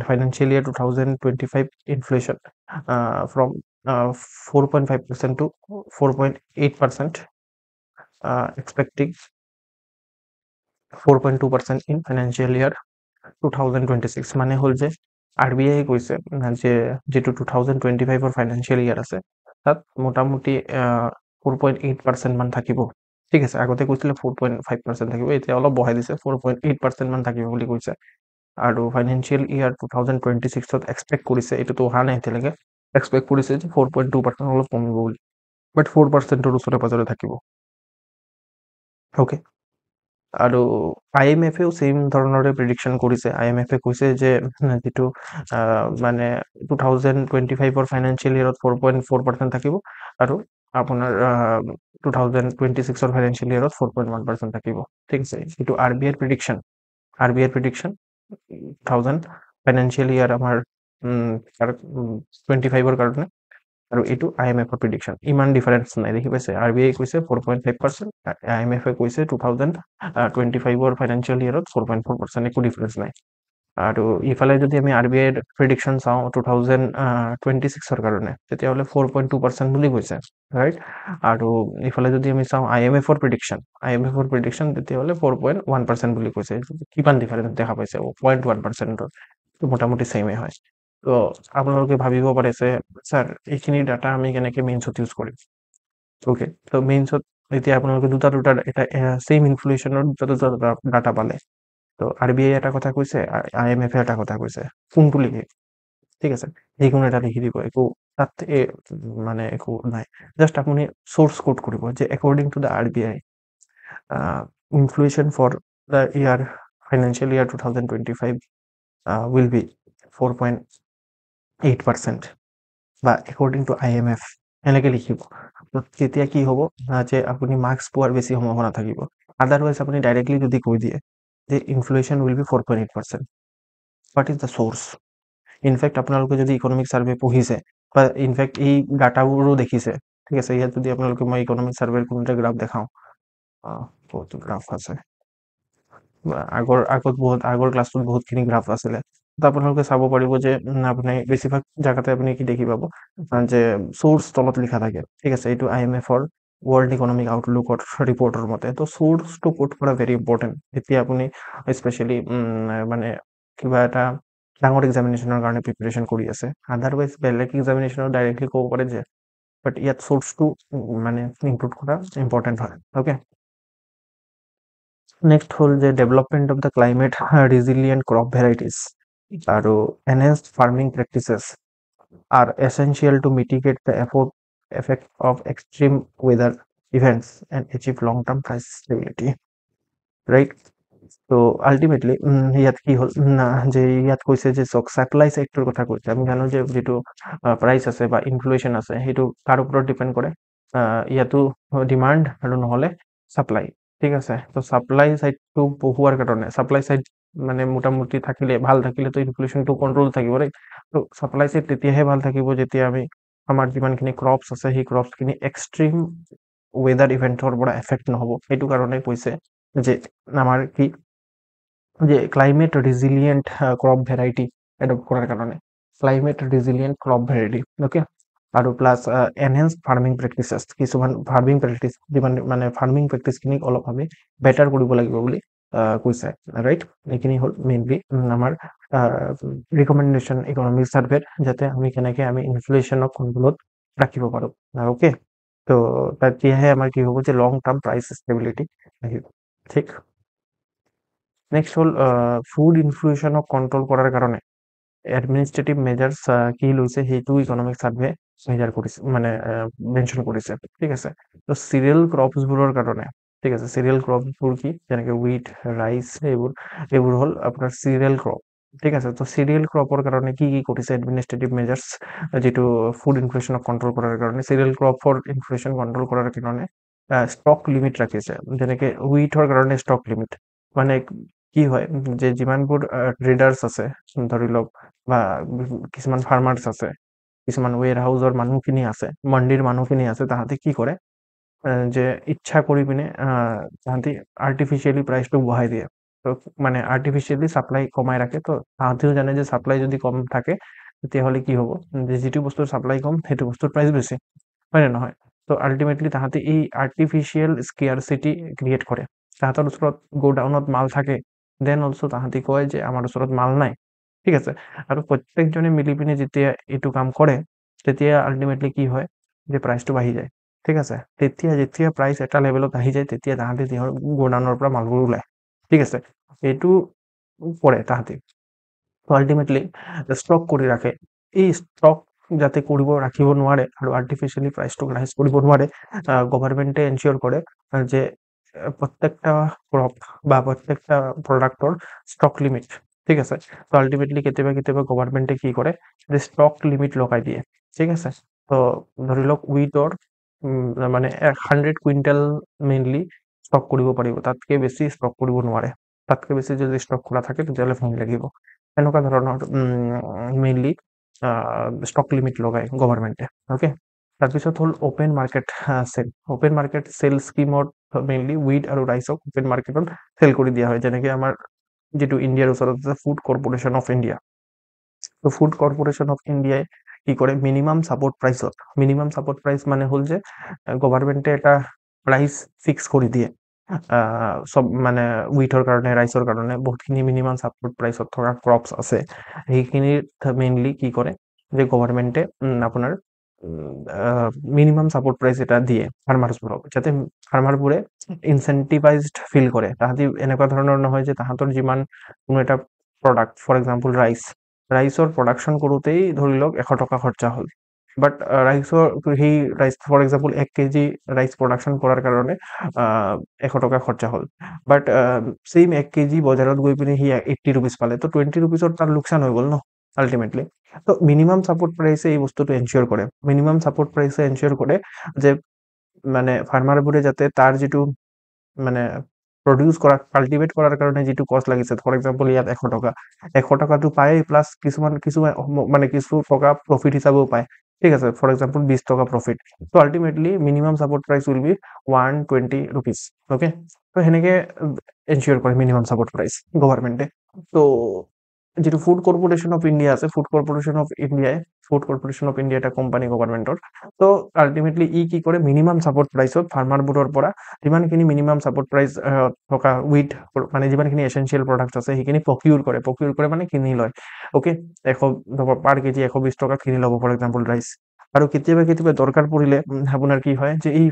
financial year 2025 inflation from 4.5% to 4.8%, expecting 4.2% in financial year 2026। মানে হ'ল যে RBI কৈছে যে যিটো 2025 ফাইনেন্সিয়েল ইয়াৰ আছে তাত মোটামুটি 4.8% মান থাকিব। ঠিক আছে, আগতে কৈছিলে 4.5% থাকিব, এতিয়া অলপ বঢ়াই দিছে 4.8% মান থাকিব বুলি কৈছে। আৰু ফাইনেন্সিয়েল ইয়াৰ 2026ত এক্সপেক্ট কৰিছে, এইটোতো অহা নাই এতিয়ালৈকে, এক্সপেক্ট কৰিছে যে 4.2% অলপ কমিব বুলি, বাট 4%ৰ ওচৰে পাজৰে থাকিব। অ'কে, আৰু IMF-এও ছেইম ধৰণৰে প্ৰিডিকশ্যন কৰিছে। IMF-এ কৈছে যে যিটো মানে 2025 ফাইনেন্সিয়েল ইয়াৰত 4.4% থাকিব আৰু আপোনাৰ 2026 ফাইনেন্সিয়েল ইয়াৰত 4.1% থাকিব। ঠিক আছে, এইটো RBI প্ৰিডিকশ্যন। RBI প্ৰিডিকশ্যন 2000 ফাইনেন্সিয়েল ইয়াৰ আমাৰ 25ৰ কাৰণে, আৰু এইটো IMF-ৰ প্ৰিডিকশ্যন। ইমান ডিফাৰেঞ্চ নাই, দেখি পাইছে? RBI কৈছে 4.5%, IMF-এ কৈছে 2025 ফাইনেন্সিয়েল ইয়াৰত 4.4%, একো ডিফাৰেঞ্চ নাই। আৰু ইফালে যদি আমি RBIৰ প্ৰিডিকশ্যন চাওঁ 2026ৰ কাৰণে, তেতিয়াহ'লে 4.2% বুলি কৈছে, ৰাইট? আৰু ইফালে যদি আমি চাওঁ IMF-ৰ প্ৰিডিকশ্যন তেতিয়াহ'লে 4.1% বুলি কৈছে। কিমান ডিফাৰেঞ্চ দেখা পাইছে? 0.1%। মোটামুটি ছেইমে হয়। তো আপোনালোকে ভাবিব পাৰে যে স্যাৰ এইখিনি ডাটা আমি কেনেকে মেইনছত ইউজ কৰিম? অ'কে, তো মেইনছত এতিয়া আপোনালোকে দুটা এটা ছেইম ইনফ্লেশ্যনৰ দুটা ডাটা পালে। তো RBI এটা কথা কৈছে, IMF-এ এটা কথা কৈছে, কোনটো লিখে? ঠিক আছে, যিকোনো এটা লিখি দিব, একো তাত মানে একো নাই। জাষ্ট আপুনি চ'ৰ্চ কোড কৰিব যে according to the RBI, inflation for the year financial year 2025 will be 4.8%, বা according to IMF এনেকে লিখিব। তো তেতিয়া কি হ'ব যে আপুনি মাৰ্কছ পোৱাৰ বেছি সম্ভাৱনা থাকিব। আদাৰৱাইজ আপুনি ডাইৰেক্টলি যদি কৈ দিয়ে যে inflation will be 4.8%, what is the source? In fact আপোনালোকে যদি ইকনমিক ছাৰ্ভে পঢ়িছে বা ইনফেক্ট এই ডাটাবোৰো দেখিছে, ঠিক আছে, ইয়াত যদি আপোনালোকে মই ইকনমিক ছাৰ্ভেৰ কোনো এটা গ্ৰাফ দেখাওঁ, বহুত গ্ৰাফ আছে, আগৰ ক্লাছটোত বহুতখিনি গ্ৰাফ আছিলে। তো আপোনালোকে চাব পাৰিব যে আপুনি বেছিভাগ জেগাতে আপুনি কি দেখি পাব যে চ'ৰ্চ তলত লিখা থাকে। ঠিক আছে, এইটো IMF-ৰ ৱৰ্ল্ড ইকনমিক আউটলুকৰ ৰিপৰ্টৰ মতে। তো চ'ৰ্চটো কোড কৰা ভেৰি ইম্পৰ্টেণ্ট যেতিয়া আপুনি স্পেচিয়েলি মানে কিবা এটা ডাঙৰ এক্সামিনেশ্যনৰ কাৰণে প্ৰিপেৰেশ্যন কৰি আছে। আদাৰৱাইজ বেলেগ এক্সামিনেশ্যনত ডাইৰেক্টলি ক'ব পাৰে যে, বাট ইয়াত চ'ৰ্চটো মানে ইনক্লুড কৰা ইম্পৰ্টেণ্ট হয়। অ'কে, নেক্সট হ'ল যে development of the climate resilient crop varieties আৰু enhanced farming practices are essential to mitigate the effect of extreme weather events and achieve long-term price stability, right? তো আল্টিমেটলি ইয়াত কি হ'ল যে ইয়াত কৈছে যে চাওক ছাপ্লাই চাইডটোৰ কথা কৈছে। আমি জানো যে যিটো প্ৰাইচ আছে বা ইনফ্লেশ্যন আছে সেইটো কাৰ ওপৰত ডিপেণ্ড কৰে? ইয়াতো ডিমাণ্ড আৰু নহ'লে ছাপ্লাই। ঠিক আছে, তো ছাপ্লাই চাইডটো বঢ়োৱাৰ কাৰণে ছাপ্লাই চাইড মানে মোটামুটি থাকিলে ভাল থাকিলেতো ইনফ্লেশ্যনটো কণ্ট্ৰল থাকিব, ৰাইট? তো ছাপ্লাই চাইড তেতিয়াহে ভাল থাকিব যেতিয়া আমাৰ যিমানখিনি ক্ৰপছ আছে সেই ক্ৰপছখিনি এক্সট্ৰিম ৱেডাৰ ইভেণ্টৰ পৰা এফেক্ট নহ'ব। সেইটো কাৰণে কৈছে যে আমাৰ কি যে climate resilient crop variety adopt কৰাৰ কাৰণে, climate resilient crop variety. Okay, আৰু প্লাছ এনহেঞ্চ ফাৰ্মিং প্ৰেক্টিচেছ, কিছুমান ফাৰ্মিং প্ৰেক্টিচ যিমান মানে ফাৰ্মিং প্ৰেক্টিচখিনিক অলপ আমি বেটাৰ কৰিব লাগিব বুলি কৈছে, ৰাইট? এইখিনি হ'ল মেইনলি আমাৰ ৰিকমেণ্ডেশ্যন ইকনমিক ছাৰ্ভেত, যাতে আমি কেনেকৈ আমি ইনফ্লেশ্যনক কণ্ট্ৰলত ৰাখিব পাৰোঁ। অ'কে, তো তেতিয়াহে আমাৰ কি হ'ব যে লং টাৰ্ম প্ৰাইচ ষ্টেবিলিটি আহিব। ঠিক, নেক্সট হ'ল ফুড ইনফ্লেশ্যনক কণ্ট্ৰল কৰাৰ কাৰণে এডমিনিষ্ট্ৰেটিভ মেজাৰ্ছ কি লৈছে সেইটো ইকনমিক ছাৰ্ভে মেজাৰ কৰিছে, মানে মেনশ্যন কৰিছে। ঠিক আছে, তো চিৰিয়েল ক্ৰপছবোৰৰ কাৰণে, ঠিক আছে, চিৰিয়েল ক্ৰপছবোৰ কি, যেনেকৈ হুইট, ৰাইচ, এইবোৰ হ'ল আপোনাৰ চিৰিয়েল ক্ৰপ। ঠিক আছে? তো সিৰিয়েল ক্ৰপৰ কাৰণে কি কৰিছে এডমিনিষ্ট্ৰেটিভ মেজাৰ্ছ, যিটো ফুড ইনফ্লেশ্যনক কণ্ট্ৰল কৰাৰ কাৰণে, চিৰিয়েল ক্ৰপৰ ইনফ্লেশ্যন কণ্ট্ৰল কৰাৰ কাৰণে ষ্টক লিমিট ৰাখিছে। যেনেকে হুইটৰ কাৰণে ষ্টক লিমিট। মানে কি হয় যে যিমানবোৰ ট্ৰেডাৰ্ছ আছে, ধৰি লওক, বা কিছুমান ফাৰ্মাৰ্ছ আছে, কিছুমান ৱেৰ হাউচৰ মানুহখিনি আছে, মণ্ডিৰ মানুহখিনি আছে, তাহাঁতে কি কৰে যে ইচ্ছা কৰি পিনে তাহাঁতি আৰ্টিফিচিয়েলি প্ৰাইচটো বঢ়াই দিয়ে। তো মানে আৰ্টিফিচিয়েলি ছাপ্লাই কমাই ৰাখে। তো তাহাঁতিও জানে যে ছাপ্লাই যদি কম থাকে তেতিয়াহ'লে কি হ'ব, যে যিটো বস্তুৰ ছাপ্লাই কম সেইটো বস্তুৰ প্ৰাইচ বেছি, হয় নে নহয়? তো আল্টিমেটলি তাহাঁতি এই আৰ্টিফিচিয়েল স্কেয়াৰচিটি ক্ৰিয়েট কৰে। তাহাঁতৰ ওচৰত গ'ডাউনত মাল থাকে, দেন অলছ' তাহাঁতি কয় যে আমাৰ ওচৰত মাল নাই, ঠিক আছে? আৰু প্ৰত্যেকজনে মিলি পিনে যেতিয়া এইটো কাম কৰে, তেতিয়া আল্টিমেটলি কি হয় যে প্ৰাইচটো বাঢ়ি যায়, ঠিক আছে? যেতিয়া প্ৰাইচ এটা লেভেলত আহি যায়, তেতিয়া তাহাঁতি গোডাউনৰ পৰা মালবোৰ ওলায়, ঠিক আছে? এইটো কৰে তাহাঁতি। তো আল্টিমেটলি ষ্টক কৰি ৰাখে। এই ষ্টক যাতে ৰাখিব নোৱাৰে আৰু আৰ্টিফিচিয়েলি প্ৰাইচটো ৰাইজ কৰিব নোৱাৰে, গভৰ্ণমেণ্টে এনচিয়ৰ কৰে যে প্ৰত্যেকটা ক্ৰপ বা প্ৰত্যেকটা প্ৰডাক্টৰ ষ্টক লিমিট, ঠিক আছে? তো আল্টিমেটলি কেতিয়াবা গভৰ্ণমেণ্টে কি কৰে যে ষ্টক লিমিট লগাই দিয়ে, ঠিক আছে? তো ধৰি লওক উইটৰ মানে 100 কুইণ্টেল মেইনলি ষ্টক কৰিব পাৰিব, তাতকৈ বেছি ষ্টক কৰিব নোৱাৰে। তাতকৈ বেছি যদি ষ্টক কৰা থাকে তেতিয়াহ'লে ফাইন লাগিব। এনেকুৱা ধৰণৰ মেইনলি ষ্টক লিমিট লগায় গভৰ্ণমেণ্টে, অ'কে? তাৰপিছত হ'ল open market sale. Open market sale স্কিমত মেইনলি হুইট আৰু ৰাইচক অ'পেন মাৰ্কেটত চেল কৰি দিয়া হয়। যেনেকৈ আমাৰ যিটো ইণ্ডিয়াৰ ওচৰত আছে ফুড কৰ্পোৰেশ্যন অফ ইণ্ডিয়া। তো ফুড কৰ্পোৰেশ্যন অফ ইণ্ডিয়াই কি কৰে, মিনিমাম ছাপৰ্ট প্ৰাইচ মানে হ'ল যে গভৰ্ণমেণ্টে এটা প্ৰাইচ ফিক্স কৰি দিয়ে চব, মানে হুইটৰ কাৰণে, ৰাইচৰ কাৰণে বহুতখিনি মিনিমাম ছাপৰ্ট প্ৰাইচত থকা ক্ৰপছ আছে। সেইখিনিত মেইনলি কি কৰে যে গভৰ্ণমেণ্টে আপোনাৰ মিনিমাম ছাপৰ্ট প্ৰাইচ এটা দিয়ে ফাৰ্মাৰ্ছবোৰক, যাতে ফাৰ্মাৰবোৰে ইনচেণ্টিভাইজড ফিল কৰে। তাহাঁতি এনেকুৱা ধৰণৰ নহয় যে তাহাঁতৰ যিমান কোনো এটা প্ৰডাক্ট, ফৰ এক্সাম্পল ৰাইচৰ প্ৰডাকশ্যন কৰোঁতেই ধৰি লওক 100 টকা খৰচা হ'ল, বাট সেই rice for example 1 KG rice production কৰাৰ কাৰণে 100 টকা খৰচা হ'ল, বাট ছেইম 1 কেজি বজাৰত গৈ পিনে সি 80 ৰুপিজ পালে, তো 20 ৰুপিজত তাৰ লোকচান হৈ গ'ল ন আল্টিমেটলি। তো মিনিমাম ছাপৰ্ট প্ৰাইচে এই বস্তুটো এনচিয়ৰ কৰে। মিনিমাম ছাপৰ্ট প্ৰাইচে এনচিয়ৰ কৰে যে মানে ফাৰ্মাৰবোৰে যাতে তাৰ যিটো মানে প্ৰডিউচ কৰা, কাল্টিভেট কৰাৰ কাৰণে যিটো কষ্ট লাগিছে, ফৰ এক্সাম্পল ইয়াত 100 টকা, 100 টকাটো পায়েই, প্লাছ কিছুমান মানে কিছু টকা প্ৰফিট হিচাপেও পায়, ঠিক আছে? ফৰ এক্সাম্পল 20 টকা প্ৰফিট। তো ultimately minimum support price will be 120 rupees, okay? তো সেনেকৈ এনচিয়ৰ কৰে মিনিমাম ছাপৰ্ট প্ৰাইচ গভৰ্ণমেণ্টে। তো যিটো ফুড কৰ্পোৰেশ্যন অফ ইণ্ডিয়া আছে, ফুড কৰ্পোৰেশ্যন অফ ইণ্ডিয়া এটা কোম্পানী গভৰ্ণমেণ্টৰ। তো আল্টিমেটলি ই কি কৰে, মিনিমাম ছাপৰ্ট প্ৰাইচত ফাৰ্মাৰবোৰৰ পৰা যিমানখিনি মিনিমাম ছাপৰ্ট প্ৰাইচ থকা উইথ মানে যিমানখিনি এচেঞ্চিয়েল প্ৰডাক্ট আছে সেইখিনি প্ৰকিউৰ কৰে মানে কিনি লয়, অ'কে? 100 পাৰ কেজি 120 টকাত কিনি ল'ব ফৰ এক্সাম্পল ৰাইচ। আৰু কেতিয়াবা দৰকাৰ পৰিলে আপোনাৰ কি হয় যে এই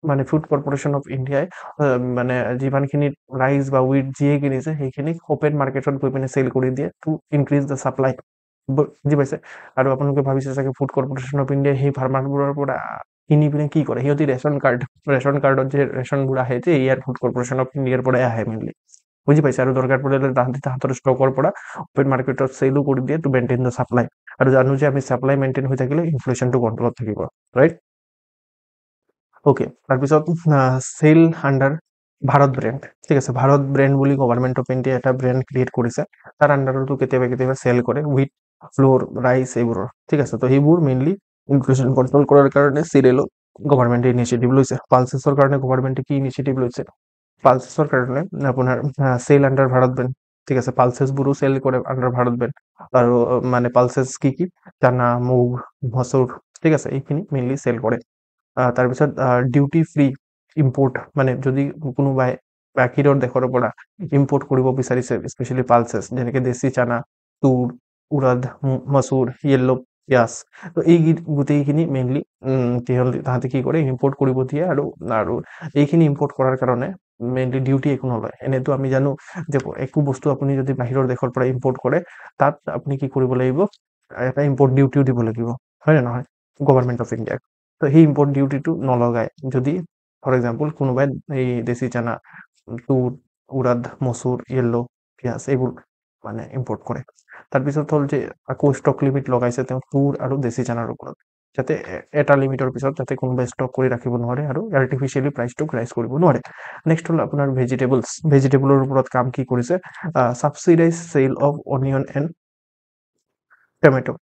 মানে ফুড কৰ্পোৰেশ্যন অফ ইণ্ডিয়াই মানে যিমানখিনি ৰাইচ বা উইট যিয়ে কিনিছে সেইখিনি অ'পেন মাৰ্কেটত গৈ পিনে চেল কৰি দিয়ে টু ইনক্ৰিজ দ্য ছাপ্লাই, বুজি পাইছে? আৰু আপোনালোকে ভাবিছে চাগে ফুড কৰ্পোৰেশ্যন অফ ইণ্ডিয়াই সেই ফাৰ্মাৰবোৰৰ পৰা কিনি পিনে কি কৰে, সিহঁতি ৰেচন কাৰ্ডত যে ৰেচনবোৰ আহে যে ইয়াৰ ফুড কৰ্পোৰেশ্যন অফ ইণ্ডিয়াৰ পৰাই আহে মেইনলি, বুজি পাইছে? আৰু দৰকাৰ পৰিলে তাহাঁতৰ ষ্টকৰ পৰা অ'পেন মাৰ্কেটত চেলো কৰি দিয়ে টু মেইনটেইন দ্য ছাপ্লাই। আৰু জানো যে আমি ছাপ্লাই মেইনটেইন হৈ থাকিলে ইনফ্লেশ্যনটো কণ্ট্ৰলত থাকিব, ৰাইট? অ'কে, তাৰপিছত চেল আণ্ডাৰ ভাৰত ব্ৰেণ্ড, ঠিক আছে? ভাৰত ব্ৰেণ্ড বুলি গভৰ্ণমেণ্ট অফ ইণ্ডিয়া এটা ব্ৰেণ্ড ক্ৰিয়েট কৰিছে, তাৰ আণ্ডাৰতো কেতিয়াবা চেল কৰে উইথ ফ্ল'ৰ, ৰাইচ এইবোৰৰ, ঠিক আছে? তো সেইবোৰ মেইনলি ইনফ্লেশ্যন কণ্ট্ৰল কৰাৰ কাৰণে চিৰিয়েলত গভৰ্ণমেণ্টে ইনিচিয়েটিভ লৈছে। পালচেছৰ কাৰণে গভৰ্ণমেণ্টে কি ইনিচিয়েটিভ লৈছে? পালচেছৰ কাৰণে আপোনাৰ চেল আণ্ডাৰ ভাৰত ব্ৰেণ্ড, ঠিক আছে? পালচেছবোৰো চেল কৰে আণ্ডাৰ ভাৰত ব্ৰেণ্ড। আৰু মানে পালচেছ কি চানা, মুগ, মচুৰ, ঠিক আছে? এইখিনি মেইনলি চেল কৰে। তাৰপিছত ডিউটি ফ্ৰী ইম্পৰ্ট, মানে যদি কোনোবাই বাহিৰৰ দেশৰ পৰা ইম্পৰ্ট কৰিব বিচাৰিছে, স্পেচিয়েলি পালচেছ, যেনেকৈ দেশী চানা, তুৰ, উৰদ, মচুৰ, য়েল্লো পিঁয়াজ, তো এই গোটেইখিনি মেইনলি তাহাঁতে কি কৰে, ইম্পৰ্ট কৰিব দিয়ে। আৰু এইখিনি ইম্পৰ্ট কৰাৰ কাৰণে মেইনলি ডিউটি একো নলয়। এনেতো আমি জানো যে একো বস্তু আপুনি যদি বাহিৰৰ দেশৰ পৰা ইম্পৰ্ট কৰে, তাত আপুনি কি কৰিব লাগিব, এটা ইম্পৰ্ট ডিউটিও দিব লাগিব, হয় নে নহয়, গভৰ্ণমেণ্ট অফ ইণ্ডিয়াক? তো সেই ইম্পৰ্ট ডিউটিটো নলগায় যদি ফৰ এক্সাম্পল কোনোবাই এই দেশী চানা, তুৰ, উৰদ, মচুৰ, য়েল্লো পিঁয়াজ এইবোৰ মানে ইম্পৰ্ট কৰে। তাৰপিছত হ'ল যে আকৌ ষ্টক লিমিট লগাইছে তেওঁ তুৰ আৰু দেশী চানাৰ ওপৰত, যাতে এটা লিমিটৰ পিছত যাতে কোনোবাই ষ্টক কৰি ৰাখিব নোৱাৰে আৰু আৰ্টিফিচিয়েলি প্ৰাইচটোক ৰাইজ কৰিব নোৱাৰে। নেক্সট হ'ল আপোনাৰ ভেজিটেবলৰ ওপৰত কাম কি কৰিছে, subsidise sale of onion and tomato,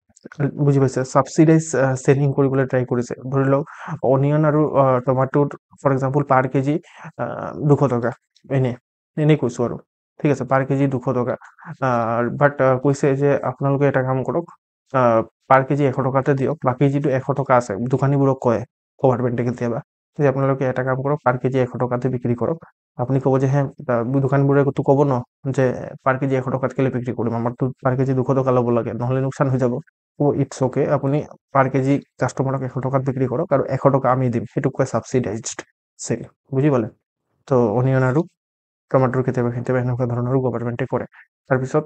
বুজি পাইছে, ছাবচিডাইজ চেলিং কৰিবলৈ ট্ৰাই কৰিছে। ধৰি লওক অনিয়ন আৰু টমাটোত ফৰ এক্সাম্পল পাৰ কেজি 200 টকা, এনেই কৈছোঁ আৰু, ঠিক আছে, পাৰ কেজি 200 টকা। বাট কৈছে যে আপোনালোকে এটা কাম কৰক, পাৰ কেজি 100 টকাতে দিয়ক, বাকী যিটো 100 টকা আছে, দোকানীবোৰক কয় গভাৰ্ণমেণ্টে কেতিয়াবা যে আপোনালোকে এটা কাম কৰক, পাৰ কেজি 100 টকাতে বিক্ৰী কৰক। আপুনি ক'ব যে হে, দোকানবোৰেতো ক'ব ন যে পাৰ কেজি 100 টকাত কেলে বিক্ৰী কৰিম, আমাৰতো পাৰ কেজি 200 টকা ল'ব লাগে, নহ'লে লোকচান হৈ যাব। ইটছ অ'কে, আপুনি পাৰ কেজি কাষ্টমাৰক 100 টকাত বিক্ৰী কৰক আৰু 100 টকা আমি দিম, সেইটোক কয় ছাবচিডাইজড চেল, বুজি পালে। তো অনিয়ন আৰু টমাটোৰ কেতিয়াবা কেতিয়াবা এনেকুৱা ধৰণৰো গভাৰ্ণমেণ্টে কৰে। তাৰপিছত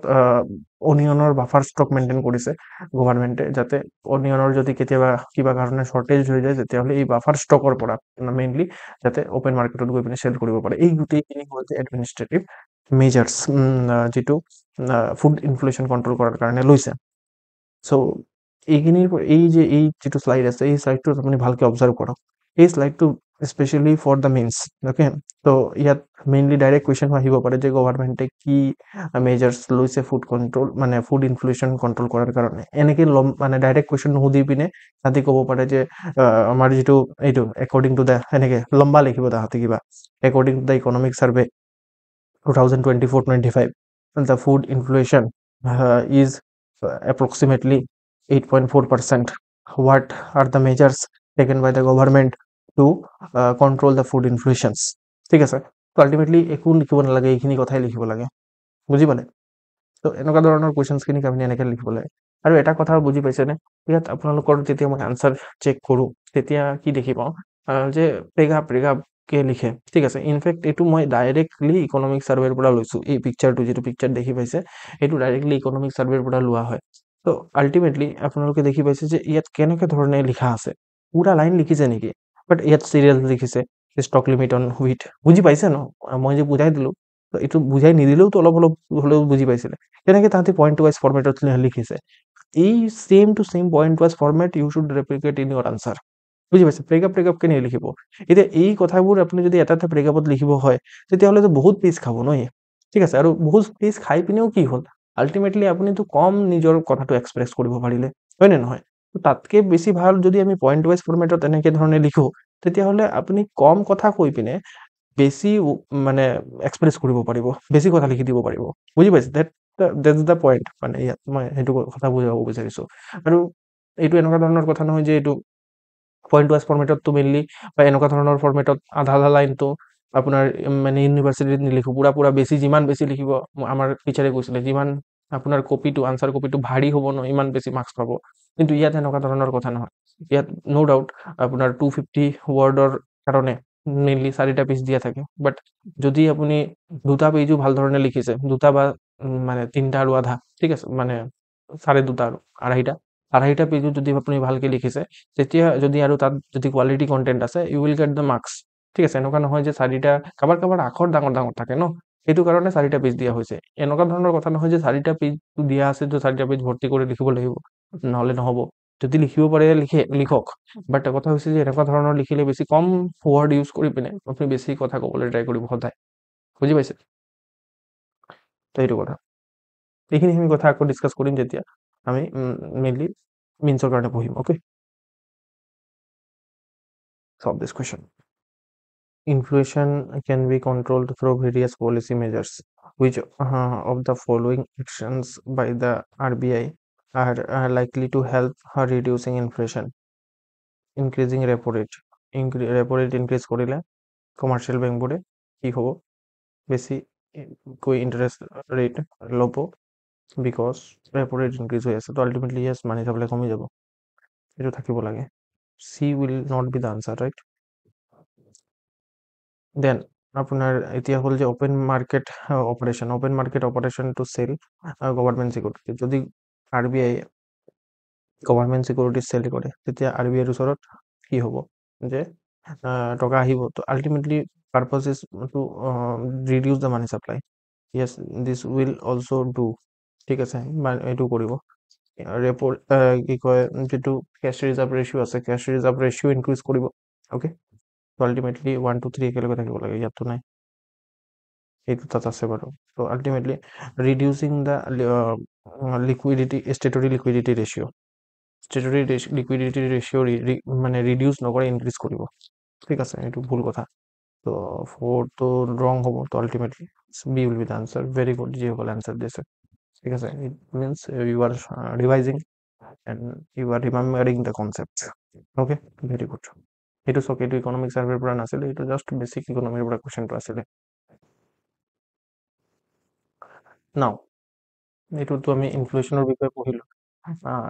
অনিয়নৰ বাফাৰ ষ্টক মেইনটেইন কৰিছে গভাৰ্ণমেণ্টে, যাতে অনিয়নৰ যদি কেতিয়াবা কিবা কাৰণে শ্বৰ্টেজ হৈ যায়, তেতিয়াহ'লে এই বাফাৰ ষ্টকৰ পৰা মেইনলি যাতে অ'পেন মাৰ্কেটত গৈ পিনে চেল কৰিব পাৰে। এই গোটেইখিনি হ'ল যে এডমিনিষ্ট্ৰেটিভ মেজাৰ্ছ, যিটো ফুড ইনফ্লেশ্যন কণ্ট্ৰল কৰাৰ কাৰণে লৈছে। চ' এই যিটো শ্লাইড আছে, এই শ্লাইডটোত আপুনি ভালকে অবজাৰ্ভ কৰক। এই শ্লাইডটো specially for the mains, okay. তো ইয়াত মেইনলি ডাইৰেক্ট কুৱেশ্যন আহিব পাৰে যে গভাৰ্ণমেণ্টে কি মেজাৰ্ছ লৈছে ফুড ইনফ্লেশ্যন কণ্ট্ৰল কৰাৰ কাৰণে। এনেকে মানে ডাইৰেক্ট কুৱেশ্যন নুসুধি পিনে তাহাঁতি ক'ব পাৰে যে আমাৰ যিটো এইটো একৰ্ডিং টু দ্য, এনেকে লম্বা লিখিব তাহাঁতি কিবা, according to the economic survey 2024-25, the food inflation is approximately 8.4%. What are the measures taken by the government to control the food inflations? ঠিক আছে, তো আল্টিমেটলি একো লিখিব নালাগে, এইখিনি কথাই লিখিব লাগে, বুজি পালে। তো এনেকুৱা ধৰণৰ কুৱেশ্যনছখিনিক আপুনি এনেকৈ লিখিব লাগে। আৰু এটা কথা বুজি পাইছেনে, ইয়াত আপোনালোকৰ যেতিয়া মই আনচাৰ চেক কৰোঁ তেতিয়া কি দেখি পাওঁ যে প্ৰেগাপকে লিখে, ঠিক আছে। ইনফেক্ট এইটো মই ডাইৰেক্টলি ইকনমিক চাৰ্ভেৰ পৰা লৈছোঁ। এই পিকচাৰটো যিটো পিকচাৰ দেখি পাইছে, এইটো ডাইৰেক্টলি ইকনমিক চাৰ্ভেৰ পৰা লোৱা হয়। তো আল্টিমেটলি আপোনালোকে দেখি পাইছে যে ইয়াত কেনেকৈ ধৰণে লিখা আছে, পুৰা লাইন লিখিছে নেকি, বাট ইয়াত চিৰিয়েল লিখিছে, ষ্টক লিমিট অন হুইট, বুজি পাইছে ন, মই যে বুজাই দিলোঁ, তো এইটো বুজাই নিদিলেওতো অলপ অলপ হ'লেও বুজি পাইছিলে। তেনেকৈ তাহাঁতি পইণ্ট ৱাইজ ফৰ্মেটত লিখিছে। এই same to same point wise format you should replicate in your answer, বুজি পাইছে। ব্ৰেকআপকে নিলিখিব। এতিয়া এই কথাবোৰ আপুনি যদি এটা এটা ব্ৰেকআপত লিখিব হয়, তেতিয়াহ'লেতো বহুত পেজ খাব ন, ঠিক আছে। আৰু বহুত পেজ খাই পিনেও কি হ'ল, আল্টিমেটলি আপুনিতো কম নিজৰ কথাটো এক্সপ্ৰেছ কৰিব পাৰিলে, হয়নে নহয়। তাতকৈ বেছি ভাল যদি আমি পইণ্ট ৱাইজ ফৰ্মেটত এনেকৈ ধৰণে লিখোঁ, তেতিয়াহ'লে আপুনি কম কথা কৈ পিনে বেছি মানে এক্সপ্ৰেছ কৰিব পাৰিব, বেছি কথা লিখি দিব পাৰিব, বুজি পাইছে। দেটছ দ্য পইণ্ট, মানে ইয়াত মই সেইটো কথা বুজাব বিচাৰিছোঁ। আৰু এইটো এনেকুৱা ধৰণৰ কথা নহয় যে এইটো পইণ্ট ৱাইজ ফৰ্মেটতটো মেইনলি, বা এনেকুৱা ধৰণৰ ফৰ্মেটত আধা আধা লাইনটো আপোনাৰ মানে ইউনিভাৰ্চিটিত নিলিখোঁ, পুৰা বেছি, যিমান বেছি লিখিব, আমাৰ টিচাৰে কৈছিলে যিমান আপোনাৰ কপিটো, আনচাৰ কপিটো ভাৰী হ'ব ন, ইমান বেছি মাৰ্কছ পাব। কিন্তু ইয়াত এনেকুৱা ধৰণৰ কথা নহয়। ইয়াত ন' ডাউট আপোনাৰ 250 ৱৰ্ডৰ কাৰণে মেইনলি 4টা পেজ দিয়া থাকে, বাট যদি আপুনি 2টা পেজো ভাল ধৰণে লিখিছে, 2টা বা মানে 3টা আৰু আধা, ঠিক আছে, মানে 2.5 আৰু 2.5টা পেজো যদি আপুনি ভালকৈ লিখিছে, তেতিয়া যদি আৰু তাত যদি কোৱালিটি কণ্টেণ্ট আছে, you will get the marks, ঠিক আছে। এনেকুৱা নহয় যে 4টা, কাৰোবাৰ আখৰ ডাঙৰ ডাঙৰ থাকে ন, সেইটো কাৰণে 4টা পেজ দিয়া হৈছে। এনেকুৱা ধৰণৰ কথা নহয় যে 4টা পেজ দিয়া আছে, তো 4টা পেজ ভৰ্তি কৰি লিখিব লাগিব, নহ'লে নহ'ব। যদি লিখিব পাৰে লিখক, বাট কথা হৈছে যে এনেকুৱা ধৰণৰ লিখিলে বেছি কম ৱৰ্ড ইউজ কৰি পিনে আপুনি বেছি কথা ক'বলৈ ট্ৰাই কৰিব সদায়, বুজি পাইছে। তো সেইটো কথা, এইখিনি কথা আকৌ ডিছকাছ কৰিম যেতিয়া আমি মেইনলি মিনছৰ কাৰণে পঢ়িম, okay. Solve this question. Inflation can be controlled through various policy measures. Which of the following actions by the RBI are likely to help reducing inflation? Increasing repo rate. Repo rate increase করিলে commercial ব্যাংকবোৰে কি হ'ব, বেছি কৈ interest rate ল'ব, because repo rate increase হৈ আছে। তো ultimately ইয়াছ মানি supply কমি যাব, এইটো থাকিব লাগে। C will not be the answer, right. Then আপোনাৰ এতিয়া হ'ল যে open market operation to sell government security. যদি RBI গভৰ্ণমেণ্ট চিকিউৰিটি চেল কৰে, তেতিয়া RBIৰ ওচৰত কি হ'ব, যে টকা আহিব। So ultimately purpose is to reduce the money supply. Yes, this will also do ঠিক আছে, এইটো কৰিব। ৰেপৰ কি কয় যিটো কেছ ৰিজাৰ্ভ ৰেচিঅ' আছে, কেছ ৰিজাৰ্ভ ৰেচিঅ' ইনক্ৰিজ কৰিব। অ'কে, আল্টিমেটলি 1 2 3 একেলগে থাকিব লাগে, ইয়াততো নাই, এইটো তাত আছে বাৰু। ত' ultimately reducing the liquidity, statutory liquidity ratio', statutory liquidity ratio' মানে ৰিডিউচ নকৰে, ইনক্ৰিজ কৰিব। ঠিক আছে, এইটো ভুল কথা। তো ফ'ৰটো ৰং হ'ব। তো ultimately be will be the answer. Very good, যিসকলে আনচাৰ দিছে। ঠিক আছে, it means you are revising and you are remembering the concept. Okay, very good. এইটো চাওক, এইটো ইকনমিক ছাৰ্ভেৰ পৰা নাছিলে, এইটো জাষ্ট বেছিক ইকনমিৰ পৰা কুৱেশ্যনটো আছিলে। নাও এইটোতো আমি ইনফ্লেশ্যনৰ বিষয়ে পঢ়িলোঁ।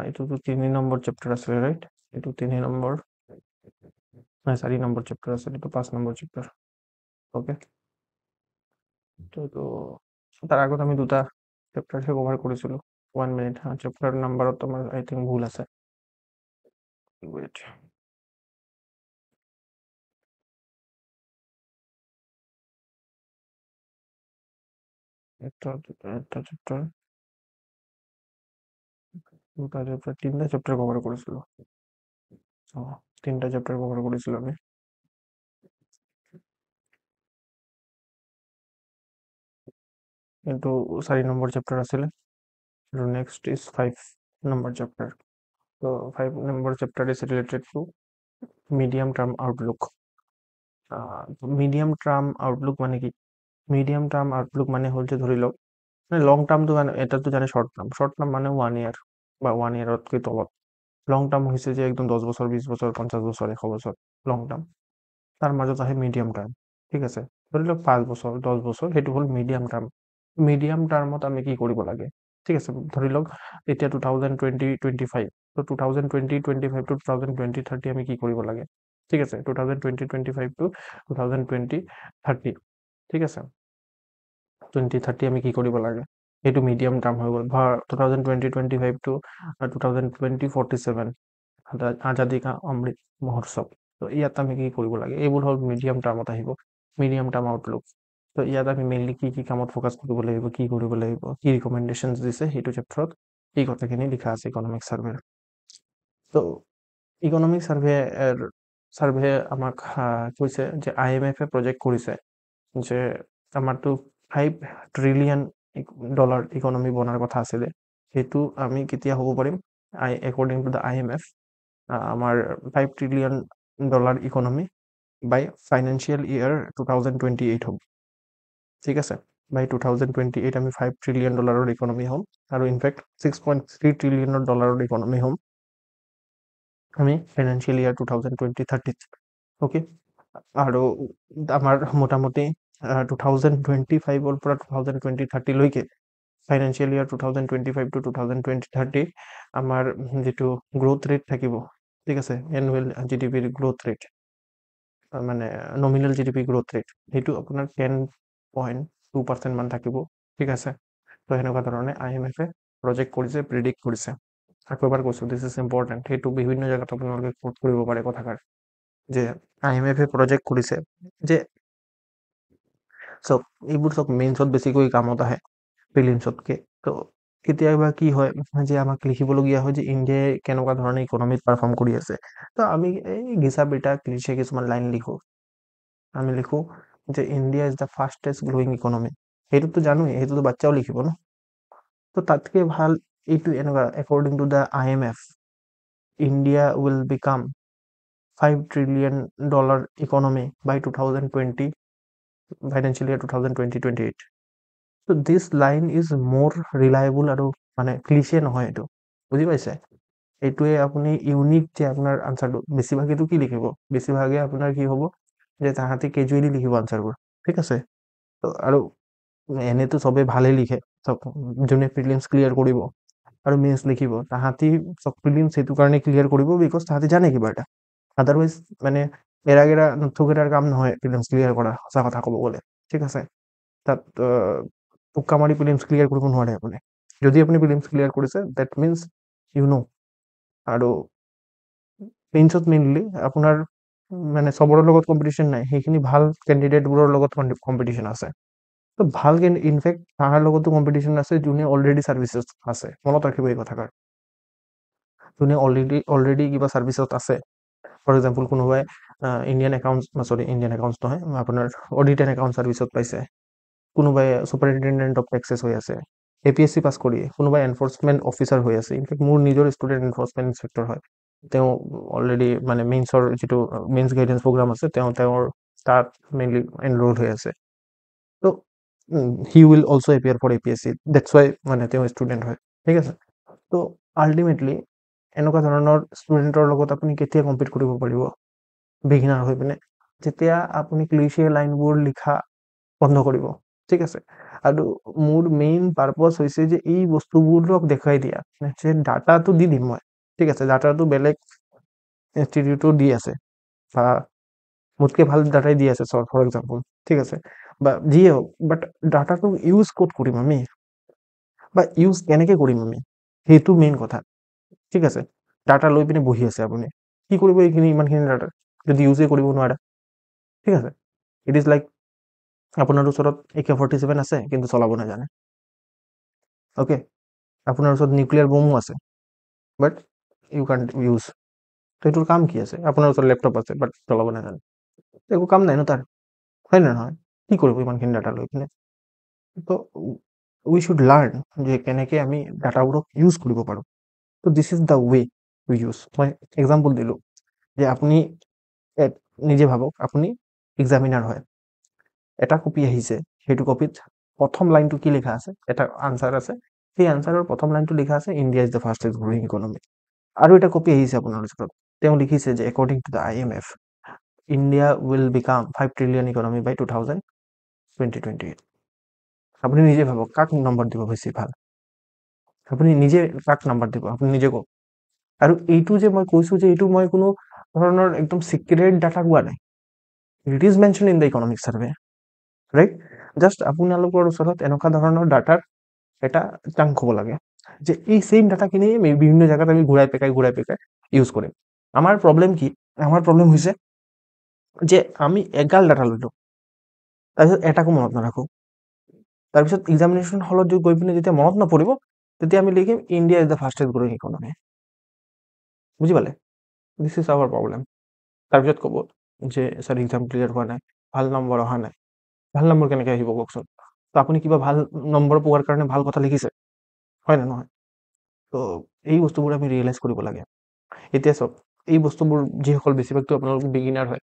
এইটোতো 3 নম্বৰ চেপ্টাৰ আছিলে, ৰাইট? এইটো 3 নম্বৰ, নাই 4 নম্বৰ চেপ্টাৰ আছিলে, এইটো 5 নম্বৰ চেপ্টাৰ। অ'কে, তো তাৰ আগত আমি দুটা চেপ্টাৰহে কভাৰ কৰিছিলোঁ। 1 মিনিট, চেপ্টাৰ নাম্বাৰত আমাৰ আই থিংক ভুল আছে। ৱেইট, এটা চেপ্টাৰ, দুটা চেপ্টাৰ, 3টা চেপ্টাৰ কভাৰ কৰিছিলোঁ। অঁ, 3টা চেপ্টাৰ কভাৰ কৰিছিলোঁ আমি। কিন্তু 4 নম্বৰ চেপ্টাৰ আছিলে, আৰু নেক্সট ইজ 5 নম্বৰ চেপ্টাৰ। তো 5 number chapter is related to medium term Outlook. Medium term Outlook মানে কি? মিডিয়াম টাৰ্ম আউটলুক মানে হ'ল যে ধৰি লওক, মানে লং টাৰ্মটো মানে এটাতো জানে শ্বৰ্ট টাৰ্ম। শ্বৰ্ট টাৰ্ম মানে 1 ইয়াৰ বা 1 ইয়াৰতকৈ তলত। লং টাৰ্ম হৈছে যে একদম 10 বছৰ, 20 বছৰ, 50 বছৰ, 100 বছৰ লং টাৰ্ম। তাৰ মাজত আহে মিডিয়াম টাৰ্ম। ঠিক আছে, ধৰি লওক 5 বছৰ, 10 বছৰ, সেইটো হ'ল মিডিয়াম টাৰ্ম। মিডিয়াম টাৰ্মত আমি কি কৰিব লাগে? ঠিক আছে, ধৰি লওক এতিয়া 2020-25, তো 2020-25 টু 2020-30 আমি কি কৰিব লাগে? ঠিক আছে, 2020-25 টু 2020-30, ঠিক আছে, 2030 আমি কি কৰিব লাগে? সেইটো মিডিয়াম টাৰ্ম হৈ গ'ল। বা 2020-25 টু 2020-47 আজাদী কা অমৃত মহোৎসৱ। তো ইয়াত আমি কি কৰিব লাগে? এইবোৰ হ'ল মিডিয়াম টাৰ্মত আহিব, মিডিয়াম টাৰ্ম আউটলুক। তো ইয়াত আমি মেইনলি কি কি কামত ফ'কাছ কৰিব লাগিব, কি কৰিব লাগিব, কি ৰিকমেণ্ডেশ্যনছ দিছে, সেইটো চেপ্টাৰত এই কথাখিনি লিখা আছে ইকনমিক ছাৰ্ভেৰ। তো ইকনমিক ছাৰ্ভে আমাক কৈছে যে IMF এ প্ৰজেক্ট কৰিছে যে আমাৰতো $5 ট্ৰিলিয়ন ইকনমি বনাৰ কথা আছিলে। সেইটো আমি কেতিয়া হ'ব পাৰিম? একৰ্ডিং টু দ্য IMF, আমাৰ $5 ট্ৰিলিয়ন ইকনমি বাই ফাইনেন্সিয়েল ইয়াৰ 2028 হ'ব। ঠিক আছে, বাই 2028 আমি $5 ট্ৰিলিয়ন ইকনমি হ'ম, আৰু ইনফেক্ট $6.3 ট্ৰিলিয়ন ইকনমি হ'ম আমি ফাইনেন্সিয়েল ইয়াৰ 2020-30। অ'কে, আৰু আমাৰ মোটামুটি 2025ৰ পৰা 2020-30লৈকে, ফাইনেন্সিয়েল ইয়াৰ 2025 টু 2020-30 আমাৰ যিটো গ্ৰ'থ ৰেট থাকিব, ঠিক আছে, এনুৱেল GDPৰ গ্ৰ'থ ৰেট, মানে নমিনেল GDP গ্ৰ'থ ৰেট, সেইটো আপোনাৰ 10.2% মান থাকিব। ঠিক আছে, তো সেনেকুৱা ধৰণে IMF এ প্ৰজেক্ট কৰিছে, প্ৰিডিক্ট কৰিছে। আকৌ এবাৰ কৈছোঁ, দিছ ইজ ইম্পৰ্টেণ্ট। সেইটো বিভিন্ন জেগাত আপোনালোকে কোট কৰিব পাৰে কথাষাৰ, যে IMF এ প্ৰজেক্ট কৰিছে যে চব এইবোৰ চব মেইনছত বেছিকৈ কামত আহে প্ৰিলিমছতকে। তো কেতিয়াবা কি হয় যে আমাক লিখিবলগীয়া হয় যে ইণ্ডিয়াই কেনেকুৱা ধৰণে ইকনমিত পাৰফৰ্ম কৰি আছে। তো আমি এই ঘিচা পিটা ক্লিচে কিছুমান লাইন লিখোঁ। আমি লিখোঁ যে India is the fastest growing economy. সেইটোতো জানোৱেই, সেইটোতো বাচ্চাও লিখিব ন। তো তাতকৈ ভাল এইটো এনেকুৱা, according to the IMF, India will become $5 trillion economy by 2020, financial year 2020-28। তো দিছ লাইন ইজ মোৰ ৰিলায়েবল, আৰু মানে ক্লিচে নহয় এইটো, বুজি পাইছে? এইটোৱে আপুনি ইউনিক যে আপোনাৰ আনচাৰটো, বেছিভাগেতো কি লিখিব? বেছিভাগে আপোনাৰ কি হ'ব যে তাহাঁতি কেজুৱেলি লিখিব আনচাৰবোৰ। ঠিক আছে, তো আৰু এনেতো চবেই ভালেই লিখে, চব যোনে প্ৰিলিমছ ক্লিয়াৰ কৰিব আৰু মেইনছ লিখিব, তাহাঁতি চব প্ৰিলিমছ সেইটো কাৰণে ক্লিয়াৰ কৰিব বিকজ তাহাঁতি জানে কিবা এটা। আদাৰৱাইজ মানে এৰাগেৰা নথুকেৰাৰ কাম নহয় প্ৰিলিমছ ক্লিয়াৰ কৰা, সঁচা কথা ক'ব গ'লে। ঠিক আছে, তাত টোক্কা মাৰি প্ৰিলিমছ ক্লিয়াৰ কৰিব নোৱাৰে আপুনি। যদি আপুনি প্ৰিলিমছ ক্লিয়াৰ কৰিছে, ডেট মিনছ ইউ নো। আৰু মেইনছত মেইনলি আপোনাৰ মানে চবৰে লগত কম্পিটিশ্যন নাই, সেইখিনি ভাল কেণ্ডিডেটবোৰৰ লগত কম্পিটিশ্যন আছে। তো ভাল ইনফেক্ট তাৰ লগতো কম্পিটিশ্যন আছে যোনে অলৰেডি ছাৰ্ভিচেছ আছে, মনত ৰাখিব এই কথাষাৰ, যোনে অলৰেডি কিবা ছাৰ্ভিচত আছে। ফৰ এক্সাম্পল কোনোবাই ইণ্ডিয়ান একাউণ্টছ নহয়, আপোনাৰ অডিট এণ্ড একাউণ্ট ছাৰ্ভিচত পাইছে, কোনোবাই ছুপাৰিনটেণ্ডেণ্ট অফ টেক্সেছ হৈ আছে, APSC পাছ কৰি, কোনোবাই এনফৰ্চমেণ্ট অফিচাৰ হৈ আছে। ইনফেক্ট মোৰ নিজৰ ষ্টুডেণ্ট এনফৰ্চমেণ্ট ইনস্পেক্টৰ হয়, তেওঁ অলৰেডি মানে মেইনছৰ যিটো মেইনছ গাইডেন্স প্ৰগ্ৰাম আছে তেওঁৰ তাত মেইনলি এনৰোল হৈ আছে। So he will also' appear for APSC, that's why মানে তেওঁ ষ্টুডেণ্ট হয়, ঠিক আছে। তো আল্টিমেটলি এনেকুৱা ধৰণৰ ষ্টুডেণ্টৰ লগত আপুনি কেতিয়া কম্পিট কৰিব পাৰিব বিগিনাৰ হৈ পিনে, যেতিয়া আপুনি ক্লিচিয়ে লাইনবোৰ লিখা বন্ধ কৰিব, ঠিক আছে। আৰু মোৰ মেইন পাৰ্পজ হৈছে যে এই বস্তুবোৰক দেখুৱাই দিয়া যে ডাটাটো দি দিম মই, ঠিক আছে, ডাটাটো বেলেগ ইনষ্টিটিউটো দি আছে বা মোতকে ভাল ডাটাই দি আছে ফৰ এক্সাম্পল, ঠিক আছে, বা যিয়ে হওক, বাট ডাটাটো ইউজ ক'ত কৰিম আমি বা ইউজ কেনেকে কৰিম আমি, সেইটো মেইন কথা, ঠিক আছে। ডাটা লৈ পিনে বহি আছে আপুনি, কি কৰিব এইখিনি ইমানখিনি ডাটা যদি ইউজে কৰিব নোৱাৰা, ঠিক আছে। ইট ইজ লাইক আপোনাৰ ওচৰত AK-47 আছে কিন্তু চলাব নাজানে, অ'কে। আপোনাৰ ওচৰত নিউক্লিয়াৰ বমো আছে বাট ইউ কাণ্ট ইউজ, তো এইটোৰ কাম কি আছে? আপোনাৰ ওচৰত লেপটপ আছে বাট চলাব নাজানে, একো কাম নাই ন তাৰ, হয় নে নহয়? কি কৰিব ইমানখিনি ডাটা লৈ পিনে? তো উই শুড লাৰ্ণ যে কেনেকৈ আমি ডাটাবোৰক ইউজ কৰিব পাৰোঁ। So this is the way to use. মই এক্সাম্পল দিলোঁ যে আপুনি নিজে ভাবক, আপুনি এক্সামিনাৰ হয়, এটা কপি আহিছে, সেইটো কপিত প্ৰথম লাইনটো কি লিখা আছে, এটা আনচাৰ আছে, সেই আনচাৰৰ প্ৰথম লাইনটো লিখা আছে India is the fastest growing economy. আৰু এটা কপি আহিছে আপোনাৰ ওচৰত, তেওঁ লিখিছে যে according to the IMF India will become 5 trillion economy by 2028। আপুনি নিজে ভাবক কাক নম্বৰ দিব বেছি ভাল, আপুনি নিজে কাক নম্বৰ দিব, আপুনি নিজে কওক। আৰু এইটো যে মই কৈছোঁ যে এইটো মই কোনো ধৰণৰ একদম চিক্ৰেট ডাটা কোৱা নাই, it is mention in the economic survey, right. Just আপোনালোকৰ ওচৰত এনেকুৱা ধৰণৰ ডাটাৰ এটা চাংক হ'ব লাগে যে এই ছেইম ডাটাখিনি বিভিন্ন জেগাত আমি ঘূৰাই পেকাই ইউজ কৰিম। আমাৰ প্ৰব্লেম কি? আমাৰ প্ৰব্লেম হৈছে যে আমি এগাল ডাটা লৈ লওঁ, তাৰপিছত এটাকো মনত নাৰাখোঁ, তাৰপিছত এক্সামিনেশ্যন হলত গৈ পিনে যেতিয়া মনত নপৰিব তেতিয়া আমি লিখিম India is the fastest growing economy, বুজি পালে? This is our problem. তাৰপিছত ক'ব যে ছাৰ এক্সাম ক্লিয়াৰ হোৱা নাই, ভাল নম্বৰ অহা নাই। ভাল নম্বৰ কেনেকৈ আহিব কওকচোন? তো আপুনি কিবা ভাল নম্বৰ পোৱাৰ কাৰণে ভাল কথা লিখিছে, হয় নে নহয়? তো এই বস্তুবোৰ আমি ৰিয়েলাইজ কৰিব লাগে। এতিয়া চাওক, এই বস্তুবোৰ যিসকল বেছিভাগতো আপোনালোক বিগিনাৰ হয়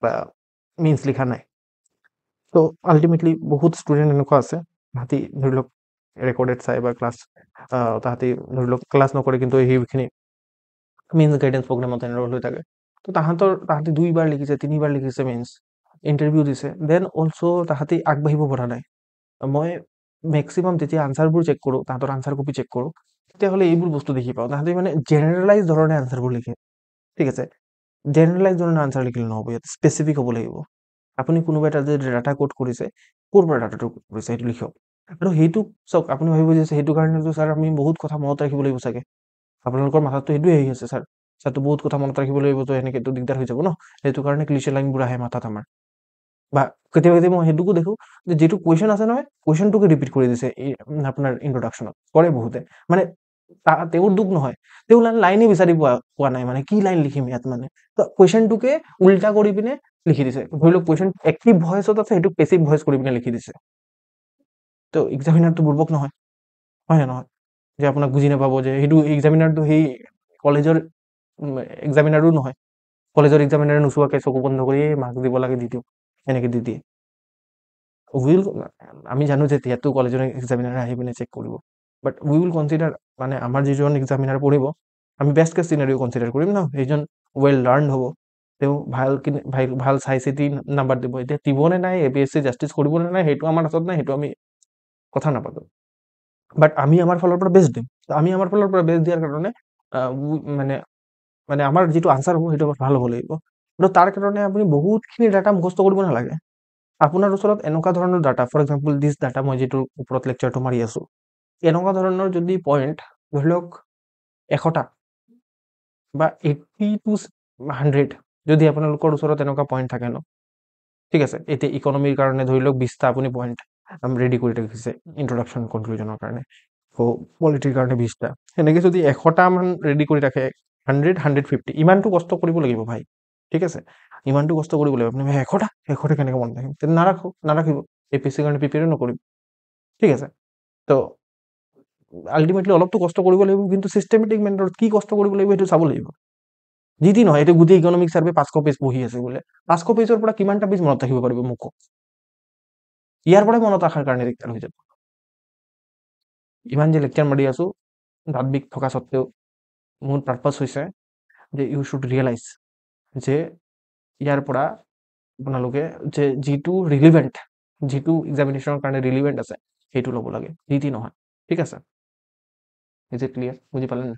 বা মেইনছ লিখা নাই, তো আল্টিমেটলি বহুত ষ্টুডেণ্ট এনেকুৱা আছে, তাহাঁতি ধৰি লওক ৰেকৰ্ডেড চাই বা তাহাঁতি ধৰি লওক ক্লাছ নকৰে কিন্তু সেইখিনি মেইনছ গাইডেন্স প্ৰগ্ৰামত এনৰোল হৈ থাকে। তো তাহাঁতি 2 বাৰ লিখিছে, 3 বাৰ লিখিছে মেইনছ, ইণ্টাৰভিউ দিছে, দেন অলছ' তাহাঁতি আগবাঢ়িব পৰা নাই। মই মেক্সিমাম যেতিয়া আনচাৰবোৰ চেক কৰোঁ, তাহাঁতৰ আনচাৰ কপি চেক কৰোঁ, তেতিয়াহ'লে এইবোৰ বস্তু দেখি পাওঁ, তাহাঁতি মানে জেনেৰেলাইজ ধৰণে আনচাৰবোৰ লিখে, ঠিক আছে। জেনেৰেলাইজ ধৰণে আনচাৰ লিখিলে নহ'ব, ইয়াত স্পেচিফিক হ'ব লাগিব। আপুনি কোনোবা এটা যদি ডাটা কোড কৰিছে, ক'ৰ পৰা ডাটাটো কোড কৰিছে সেইটো লিখক। আৰু সেইটো চাওক, আপুনি ভাবিব যে সেইটো কাৰণেতো ছাৰ আমি বহুত কথা মনত ৰাখিব লাগিব চাগে, আপোনালোকৰ মাথাততো সেইটোৱে আহি আছে, ছাৰতো বহুত কথা মনত ৰাখিব লাগিব, তো এনেকৈতো দিগদাৰ হৈ যাব ন, সেইটো কাৰণে ক্লিচে লাইনবোৰ আহে মাথাত আমাৰ। বা কেতিয়াবা মই সেইটোকো দেখোঁ যে যিটো কুৱেশ্যন আছে নহয়, কুৱেশ্যনটোকে ৰিপিট কৰি দিছে আপোনাৰ ইন্ট্ৰডাকশ্যনত, কৰে বহুতে। মানে তেওঁৰ দুখ নহয়, তেওঁ লাইনে বিচাৰি পোৱা নাই, মানে কি লাইন লিখিম ইয়াত, মানে তো কুৱেশ্যনটোকে উল্টা কৰি পিনে লিখি দিছে। ধৰি লওক কুৱেশ্যন এক্টিভ ভইচত আছে, সেইটো পেচিভ ভইচ কৰি পিনে লিখি দিছে। তো এক্সামিনাৰটো বুৰ্বক নহয়, হয় নে নহয়? যে আপোনাক বুজি নাপাব, যে সেইটো এক্সামিনাৰটো সেই কলেজৰ এক্সামিনাৰো নহয়, কলেজৰ এক্সামিনাৰে নোচোৱাকৈ চকু বন্ধ কৰি মাৰ্কছ দিব লাগে, দি দিওঁ, এনেকৈ দি দিয়ে। আমি জানো যে ইয়াতো কলেজৰ এক্সামিনাৰে আহি পিনে চেক কৰিব, বাট উই উইল কনচিডাৰ, মানে আমাৰ যিজন এক্সামিনাৰ পঢ়িব, আমি বেষ্ট কেছ চিনাৰিও কনচিডাৰ কৰিম ন, সেইজন ৱেল লাৰ্ণ হ'ব, তেওঁ ভাল চাই চিতি নাম্বাৰ দিব। এতিয়া দিবনে নাই, APSC জাষ্টিছ কৰিবনে নাই, সেইটো আমাৰ হাতত নাই, সেইটো আমি কথা নাপাতোঁ, বাট আমি আমাৰ ফালৰ পৰা বেষ্ট দিম। আমি আমাৰ ফালৰ পৰা বেষ্ট দিয়াৰ কাৰণে মানে আমাৰ যিটো আনচাৰ হ'ব সেইটো ভাল হ'ব লাগিব। কিন্তু তাৰ কাৰণে আপুনি বহুতখিনি ডাটা মুখস্থ কৰিব নালাগে। আপোনাৰ ওচৰত এনেকুৱা ধৰণৰ data, for example this data, মই যিটোৰ ওপৰত লেকচাৰটো মাৰি আছোঁ, এনেকুৱা ধৰণৰ যদি পইণ্ট ধৰি লওক 100টা বা 80 to 100 যদি আপোনালোকৰ ওচৰত এনেকুৱা পইণ্ট থাকে ন, ঠিক আছে, এতিয়া ইকনমিৰ কাৰণে ধৰি লওক 20টা আপুনি পইণ্ট ৰেডি কৰি ৰাখিছে ইন্ট্ৰডাকশ্যন কনক্লুজনৰ কাৰণে, পলিটিৰ কাৰণে 20টা, সেনেকে যদি 100টা মান ৰেডি কৰি ৰাখে 100-150 ইমানটো কষ্ট কৰিব লাগিব ভাই, ঠিক আছে, ইমানটো কষ্ট কৰিব লাগিব। আপুনি 100টা কেনেকে মনত ৰাখিম, তেন্তে নাৰাখিব, APSCৰ কাৰণে প্ৰিপেয়াৰো নকৰিব, ঠিক আছে। তো আল্টিমেটলি অলপতো কষ্ট কৰিব লাগিব, কিন্তু চিষ্টেমেটিক মেথডত কি কষ্ট কৰিব লাগিব সেইটো চাব লাগিব। যি টি নহয়, এইটো গোটেই ইকনমিক চাৰ্ভে 500 পেজ বহি আছে বোলে, 500 পেজৰ পৰা কিমানটা পেজ মনত ৰাখিব পাৰিব মোক কওক। ইয়াৰ পৰাই মনত ৰখাৰ কাৰণে দিগদাৰ হৈ যাব। ইমান যে লেকচাৰ মাৰি আছো, দাঁত বিষ থকা স্বত্বেও মোৰ পাৰ্পাছ হৈছে যে ইউ শ্বুড ৰিয়েলাইজ যে ইয়াৰ পৰা আপোনালোকে যে যিটো ৰিলিভেণ্ট, যিটো এক্সামিনেশ্যনৰ কাৰণে ৰিলিভেণ্ট আছে সেইটো ল'ব লাগে, যি টি নহয়, ঠিক আছে। Is it clear? বুজি পালে না?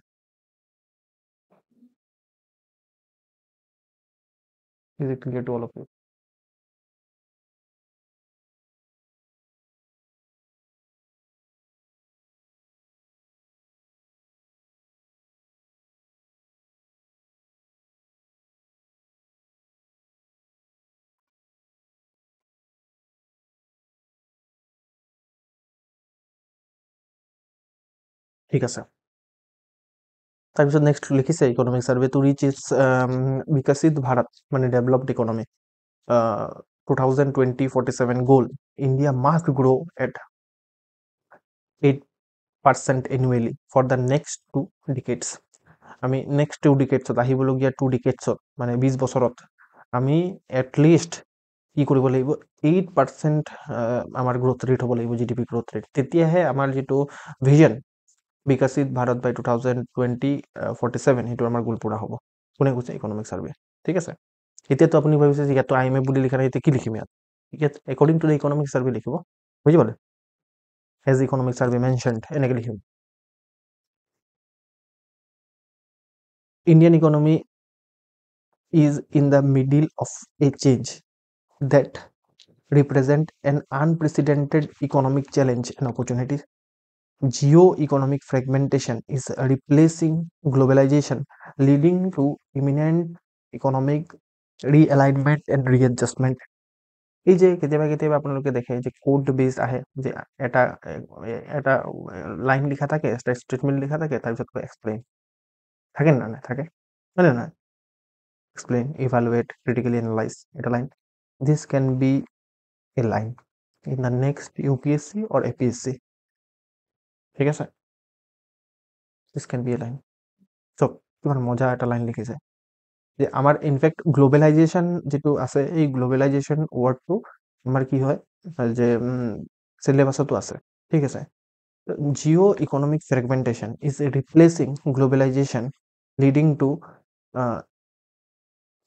Is it clear to all of you? ঠিক আছে। তাৰপিছত নেক্সট লিখিছে economic survey to reach is Viksit Bharat মানে developed economy 2020-47 goal, India must grow at 8% annually for the next 2 decades. আমি নেক্সট 2 ডিকেডছত আহিবলগীয়া 2 ডিকেডছত মানে 20 বছৰত আমি এটলিষ্ট কি কৰিব লাগিব 8% আমাৰ গ্ৰোথ ৰেট হ'ব লাগিব, GDP গ্ৰোথ ৰেট, তেতিয়াহে আমাৰ যিটো ভিজন বিকশিত ভাৰত বাই 2020-47 সেইটো আমাৰ গোল পূৰা হ'ব। কোনে কৈছে? ইকনমিক চাৰ্ভে, ঠিক আছে। এতিয়াতো আপুনি ভাবিছে যে ইয়াতো IMF বুলি লিখা নাই, এতিয়া কি লিখিম ইয়াত according to the economic survey লিখিব, বুজি পালে? এজ ইকনমিক চাৰ্ভে মেনশ্যনড এনেকে লিখিম। Indian economy is in the middle of a change that represent an unprecedented economic challenge and opportunity. Geo-economic fragmentation is replacing globalization, leading to imminent economic realignment and readjustment. এই যে কেতিয়াবা আপোনালোকে দেখে যে code base আহে, যে এটা line লিখা থাকে, একটা স্টেটমেন্ট লিখা থাকে, তাৰপিছত এক্সপ্লেইন থাকে না থাকে, হয় না? Explain, evaluate, critically analyze, এটা line. This can be a line in the next UPSC or APSC, ঠিক আছে? This can be a line. So কিমান মজা এটা লাইন লিখিছে যে আমাৰ ইনফেক্ট গ্লোবেলাইজেশন যেটো আছে, এই গ্লোবেলাইজেশন ওয়াৰ্ডটো আমাৰ কি হয় যে সিলেবাসতো আছে, ঠিক আছে। Geo economic fragmentation is replacing globalisation, leading to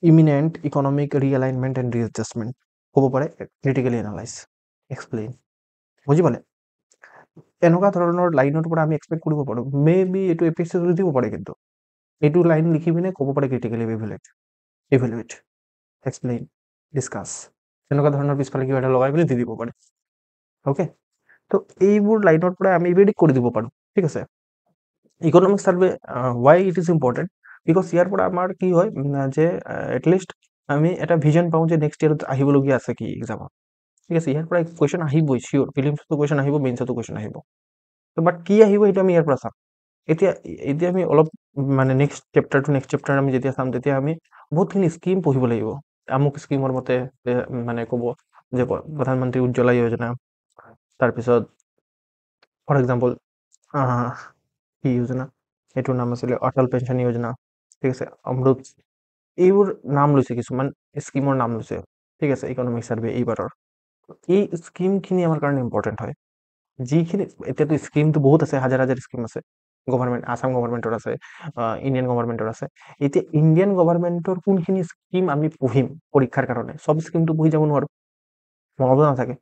imminent economic realignment and readjustment হ'ব পাৰে, ক্ৰিটিক্যালি এনালাইজ, এক্সপ্লেইন, বুজি পালে? এনেকুৱা ধৰণৰ লাইনৰ পৰা আমি এক্সপেক্ট কৰিব পাৰো, মে বি এইটো এপিএসসি দিব পাৰে, কিন্তু এইটো লাইন লিখি পিনে ক'ব পাৰে ক্ৰিটিক্যালি ইভ্যালুয়েট, এক্সপ্লেইন, ডিসকাস, এনেকুৱা ধৰণৰ পিছফালে কিবা এটা লগাই পিনে দি দিব পাৰে, ওকে। তো এইবোৰ লাইনৰ পৰা আমি প্ৰেডিক্ট কৰি দিব পাৰো, ঠিক আছে। Economic survey why it is important, because ইয়াৰ পৰা আমাৰ কি হয় যে এটলিষ্ট আমি এটা ভিজন পাওঁ যে নেক্সট ইয়াৰত আহিবলগীয়া আছে কি এক্সামত, ঠিক আছে। ইয়াৰ পৰা কুৱেশ্যন আহিবই, চিয়'ৰ, ফিলিমছতো কুৱেশ্যন আহিব, মেইনছতো কুৱেশ্যন আহিব। তো বাট কি আহিব সেইটো আমি ইয়াৰ পৰা চাম। এতিয়া আমি অলপ মানে নেক্সট চেপ্টাৰ আমি যেতিয়া চাম, তেতিয়া আমি বহুতখিনি স্কিম পঢ়িব লাগিব। আমুক স্কিমৰ মতে মানে ক'ব যে প্ৰধানমন্ত্ৰী উজ্জ্বলা যোজনা, তাৰপিছত ফৰ এক্সাম্পল কি যোজনা, এইটোৰ নাম আছিলে অটল পেঞ্চন যোজনা, ঠিক আছে, অমৃত, এইবোৰ নাম লৈছে, কিছুমান স্কিমৰ নাম লৈছে, ঠিক আছে, ইকনমিক চাৰ্ভে এইবাৰৰ। এই স্কিমখিনি আমাৰ কাৰণে ইম্পৰ্টেণ্ট হয়। যিখিনি এতিয়াতো স্কিমটো বহুত আছে, হাজাৰ স্কিম আছে, গভৰ্ণমেণ্ট, আসাম গভৰ্ণমেণ্টৰ আছে, ইণ্ডিয়ান গভৰ্ণমেণ্টৰ আছে। এতিয়া ইণ্ডিয়ান গভৰ্ণমেণ্টৰ কোনখিনি স্কিম আমি পঢ়িম পৰীক্ষাৰ কাৰণে, চব স্কিমটো পঢ়ি যাব নোৱাৰো, মনত নাথাকে।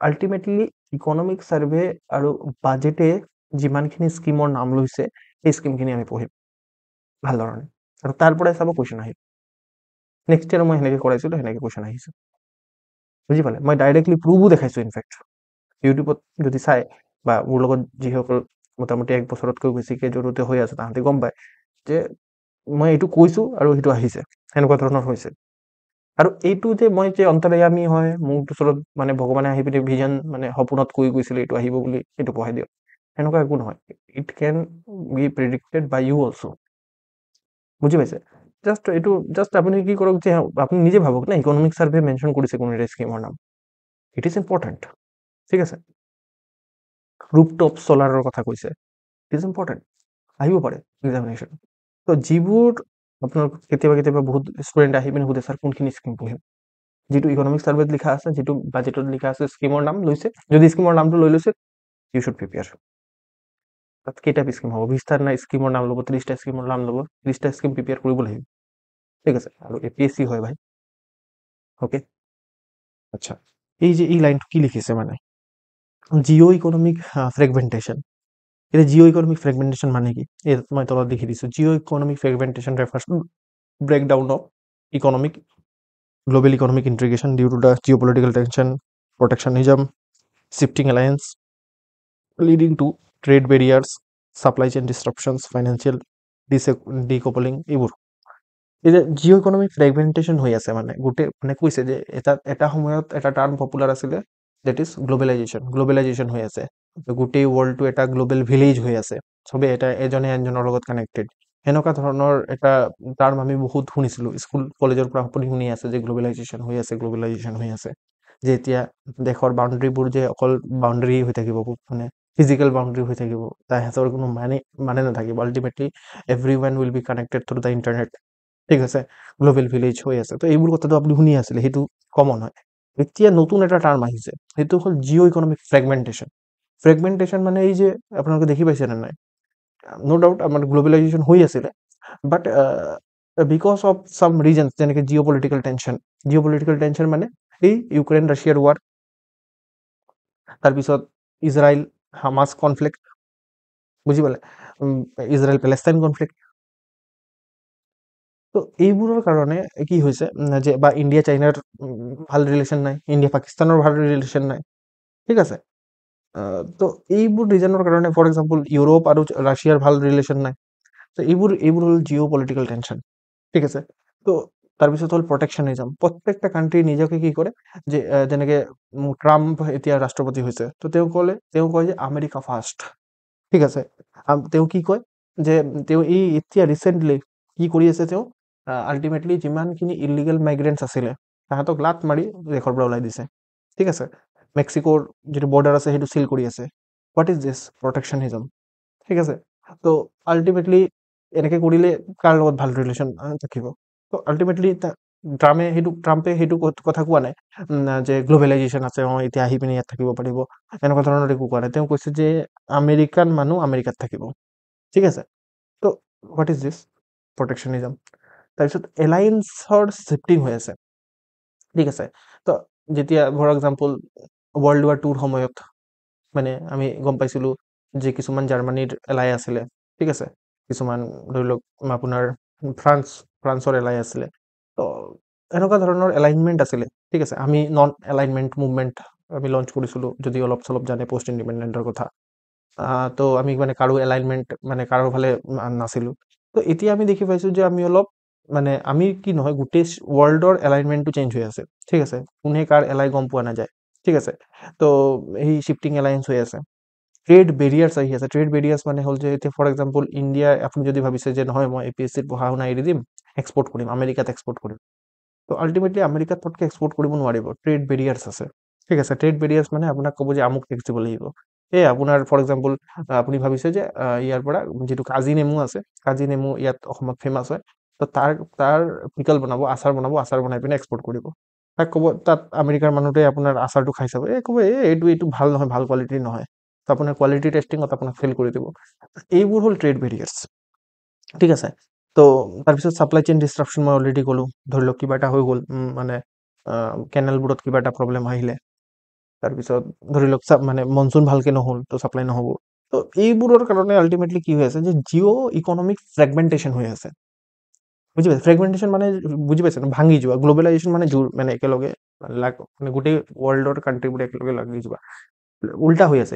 আল্টিমেটলি ইকনমিক চাৰ্ভে আৰু বাজেটে যিমানখিনি স্কিমৰ নাম লৈছে, সেই স্কিমখিনি আমি পঢ়িম ভাল ধৰণে, আৰু তাৰ পৰাই চাব কুৱেশ্যন আহিব। নেক্সট ইয়াৰ মই সেনেকৈ কৰাইছিলোঁ, সেনেকৈ কুৱেশ্যন আহিছে, বুজি পালে? মই ডাইৰেক্টলি প্ৰুভো দেখাইছোঁ, ইনফেক্ট ইউটিউবত যদি চাই, বা মোৰ লগত যিসকল মোটামুটি 1 বছৰতকৈ বেছিকৈ জড়িত হৈ আছে, তাহাঁতে গম পায় যে মই এইটো কৈছোঁ আৰু সেইটো আহিছে, সেনেকুৱা ধৰণৰ হৈছে। আৰু এইটো যে মই যে অন্তৰ্যামী হয় মোৰ ওচৰত মানে ভগৱানে আহি পিনে ভিজন মানে সপোনত কৈ গৈছিলে এইটো আহিব বুলি সেইটো পঢ়াই দিয়ক এনেকুৱা একো নহয় it can be predicted by you also বুজি পাইছে জাষ্ট এইটো জাষ্ট আপুনি কি কৰক যে আপুনি নিজে ভাবক না ইকনমিক সাৰ্ভে মেনশন কৰিছে কোন এটা স্কিমৰ নাম ইট ইজ ইম্পৰ্টেণ্ট ঠিক আছে ৰুপটপ সোলাৰৰ কথা কৈছে ইট ইজ ইম্পৰ্টেণ্ট আহিব পাৰে এক্সামিনেশ্যন তো যিবোৰ আপোনাৰ কেতিয়াবা কেতিয়াবা বহুত ষ্টুডেণ্ট আহি পিনে সুধে ছাৰ কোনখিনি স্কিম পঢ়িম যিটো ইকনমিক সাৰ্ভেত লিখা আছে যিটো বাজেটত লিখা আছে স্কিমৰ নাম লৈছে যদি স্কিমৰ নামটো লৈ লৈছে ইউ শুড প্ৰিপেয়াৰ তাত কেইটা স্কিম হ'ব 20টা না স্কিমৰ নাম ল'ব 30টা স্কিমৰ নাম ল'ব 30টা স্কিম প্ৰিপেয়াৰ কৰিব লাগিব ঠিক আছে আৰু এপিএসসি হয় ভাই ওকে আচ্ছা এই যে এই লাইনটো কি লিখিছে মানে জিঅ' ইকনমিক ফ্ৰেগমেণ্টেশ্যন এতিয়া জিঅ' ইকনমিক ফ্ৰেগমেণ্টেশ্যন মানে কি এই মই তলত লিখি দিছোঁ geo' economic fragmentation refers to breakdown of economic global economic integration due to the geopolitical tension, protectionism, shifting alliance, leading to trade barriers, supply chain disruptions, financial decoupling এইবোৰ এই যে জিঅ' ইকনমিক ফ্ৰেগমেণ্টেশ্যন হৈ আছে মানে গোটেই মানে কৈছে যে এটা সময়ত এটা টাৰ্ম পপুলাৰ আছিলে ডেট ইজ গ্ল'বেলাইজেশ্যন হৈ আছে গোটেই ৱৰ্ল্ডটো এটা গ্ল'বেল ভিলেজ হৈ আছে চবেই এটা এজনে আনজনৰ লগত কানেক্টেড সেনেকুৱা ধৰণৰ এটা টাৰ্ম আমি বহুত শুনিছিলোঁ স্কুল কলেজৰ পৰা আপুনি শুনি আছে যে গ্ল'বেলাইজেশ্যন হৈ আছে যে এতিয়া দেশৰ বাউণ্ডেৰীবোৰ যে অকল বাউণ্ডেৰী হৈ থাকিব মানে ফিজিকেল বাউণ্ডেৰী হৈ থাকিব তাহাঁতৰ কোনো মানে নাথাকিব ultimately every one will be connected through the internet ঠিক আছে গ্ল'বেল ভিলেজ হৈ আছে তো এইবোৰ কথাটো আপুনি শুনি আছিলে সেইটো কমন হয় এতিয়া নতুন এটা টাৰ্ম আহিছে সেইটো হ'ল জিঅ' ইকনমিক ফ্ৰেগমেণ্টেশ্যন মানে এই যে আপোনালোকে দেখি পাইছে নে নাই নো ডাউট আমাৰ গ্ল'বেলাইজেশ্যন হৈ আছিলে বাট বিকজ অফ চাম ৰিজনছ যেনেকৈ জিঅ' পলিটিকেল টেনশ্যন মানে এই ইউক্ৰেইন ৰাছিয়াৰ ৱাৰ তাৰপিছত ইজৰাইল হামাছ কনফ্লিক্ট বুজি পালে ইজৰাইল পেলেষ্টাইন কনফ্লিক্ট তো এইবোৰৰ কাৰণে কি হৈছে যে বা ইণ্ডিয়া চাইনাৰ ভাল ৰিলেশ্যন নাই ইণ্ডিয়া পাকিস্তানৰ ভাল ৰিলেশ্যন নাই ঠিক আছে তো এইবোৰ ৰিজনৰ কাৰণে ফৰ এক্সাম্পল ইউৰোপ আৰু ৰাছিয়াৰ ভাল ৰিলেশ্যন নাই তো এইবোৰ হ'ল জিঅ' পলিটিকেল টেনশ্যন ঠিক আছে তো তাৰপিছত হ'ল প্ৰটেকশ্যনিজম প্ৰত্যেকটা কাণ্ট্ৰি নিজকে কি কৰে যে যেনেকৈ ট্ৰাম্প এতিয়া ৰাষ্ট্ৰপতি হৈছে তো তেওঁ কয় যে আমেৰিকা ফাৰ্ষ্ট ঠিক আছে তেওঁ কি কয় যে তেওঁ এই এতিয়া ৰিচেণ্টলি কি কৰি আছে তেওঁ আল্টিমেটলি যিমানখিনি ইলিগেল মাইগ্ৰেণ্টছ আছিলে তাহাঁতক লাট মাৰি দেশৰ পৰা ওলাই দিছে ঠিক আছে মেক্সিকোৰ যিটো বৰ্ডাৰ আছে সেইটো চিল কৰি আছে হোৱাট ইজ দিছ প্ৰটেকশ্যনিজম ঠিক আছে তো আল্টিমেটলি এনেকৈ কৰিলে কাৰ লগত ভাল ৰিলেশ্যন থাকিব তো আল্টিমেটলি ট্ৰাম্পে সেইটো কথা কোৱা নাই যে গ্ল'বেলাইজেশ্যন আছে এতিয়া আহি পিনে ইয়াত থাকিব পাৰিব এনেকুৱা ধৰণৰ একো কোৱা নাই তেওঁ কৈছে যে আমেৰিকান মানুহ আমেৰিকাত থাকিব ঠিক আছে তো হোৱাট ইজ দিছ প্ৰটেকশ্যনিজম তাৰপিছত এলায়েন্সৰ শ্বিফটিং হৈ আছে ঠিক আছে তো যেতিয়া ফৰ এক্সাম্পল ৱৰ্ল্ড ৱাৰ টুৰ সময়ত মানে আমি গম পাইছিলোঁ যে কিছুমান জাৰ্মানীৰ এলাই আছিলে ঠিক আছে কিছুমান ধৰি লওক আপোনাৰ ফ্ৰান্সৰ এলাই আছিলে তো এনেকুৱা ধৰণৰ এলাইনমেণ্ট আছিলে ঠিক আছে আমি নন এলাইনমেণ্ট মুভমেণ্ট আমি লঞ্চ কৰিছিলোঁ যদি অলপ চলপ জানে পষ্ট ইণ্ডিপেণ্ডেণ্টৰ কথা তো আমি মানে কাৰো এলাইনমেণ্ট মানে কাৰো ফালে নাছিলোঁ তো এতিয়া আমি দেখি পাইছোঁ যে আমি অলপ মানে আমি কি নহয় গোটেই ৱৰ্ল্ডৰ এলাইনমেণ্টটো চেঞ্জ হৈ আছে ঠিক আছে কোনে কাৰ এলাই গম পোৱা নাযায় ঠিক আছে তো এই শ্বিফটিং এলায়েন্স হৈ আছে ট্ৰেড বেৰিয়াৰ্ছ আহি আছে ট্ৰেড বেৰিয়াৰ্ছ মানে হ'ল যে এতিয়া ফৰ এক্সাম্পল ইণ্ডিয়া আপুনি যদি ভাবিছে যে নহয় মই APSCত পঢ়া শুনা এৰি দিম এক্সপৰ্ট কৰিম আমেৰিকাত এক্সপৰ্ট কৰিম তো আল্টিমেটলি আমেৰিকাত পটকৈ এক্সপৰ্ট কৰিব নোৱাৰিব ট্ৰেড বেৰিয়াৰ্ছ আছে ঠিক আছে ট্ৰেড বেৰিয়াৰ্ছ মানে আপোনাক ক'ব যে আমুক টেক্স দিব লাগিব এই আপোনাৰ ফৰ এক্সাম্পল আপুনি ভাবিছে যে ইয়াৰ পৰা যিটো কাজি নেমু আছে কাজি নেমু ইয়াত অসমত ফেমাছ হয় তো তাৰ পিকল বনাব আচাৰ বনাই পিনে এক্সপৰ্ট কৰিব তাক ক'ব তাত আমেৰিকাৰ মানুহটোৱে আপোনাৰ আচাৰটো খাই চাব ক'ব এইটো ভাল নহয় ভাল কোৱালিটিৰ নহয় তো আপোনাৰ কোৱালিটি টেষ্টিঙত আপোনাক ফেইল কৰি দিব এইবোৰ হ'ল ট্ৰেড বেৰিয়াৰ্ছ ঠিক আছে তো তাৰপিছত ছাপ্লাই চেইন ডিষ্ট্ৰাকশ্যন মই অলৰেডি ক'লোঁ ধৰি লওক কিবা এটা হৈ গ'ল মানে কেনেলবোৰত কিবা এটা প্ৰব্লেম আহিলে তাৰপিছত ধৰি লওক মানে মনচুন ভালকৈ নহ'ল তো ছাপ্লাই নহ'ব তো এইবোৰৰ কাৰণে আল্টিমেটলি কি হৈ আছে যে জিঅ' ইকনমিক ফ্ৰেগমেণ্টেশ্যন হৈ আছে বুজি পাইছে ফ্ৰেগমেণ্টেশ্যন মানে বুজি পাইছে ন ভাঙি যোৱা গ্ল'বেলাইজেশ্যন মানে জোৰ মানে একেলগে মানে গোটেই ৱৰ্ল্ডৰ কাণ্ট্ৰিবোৰ একেলগে লাগি যোৱা উল্টা হৈ আছে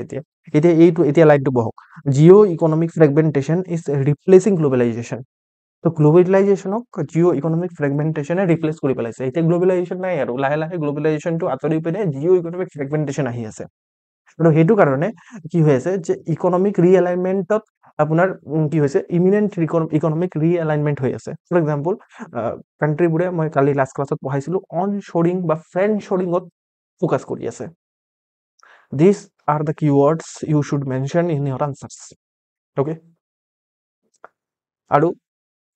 এতিয়া লাইনটো বহক Jio' economic fragmentation is ৰিপ্লেচিং globalisation তো গ্লোবেলাইজেশ্যনক জিঅ' ইকনমিক ফ্ৰেগমেণ্টেশ্যনে ৰিপ্লেচ কৰি পেলাইছে। এতিয়া গ্লোবেলাইজেশ্যন নাই আৰু, লাহে লাহে গ্লোবেলাইজেশ্যনটো আঁতৰি পিনে জিঅ' ইকনমিক ফ্ৰেগমেণ্টেশ্যন আহি আছে। আৰু সেইটো কাৰণে কি হৈ আছে যে ইকনমিক ৰিএলাইনমেণ্টত আপোনাৰ কি হৈছে, ইমিনেণ্ট ইকনমিক ৰিএলাইনমেণ্ট হৈ আছে। ফৰ এক্সাম্পল, কাণ্ট্ৰিবোৰে, মই কালি লাষ্ট ক্লাছত পঢ়াইছিলোঁ, অন শ্বৰিং বা ফ্ৰেণ্ড শ্বৰিঙত ফ'কাছ কৰি আছে। This are the keywords you should mention in your answers. Okay, আৰু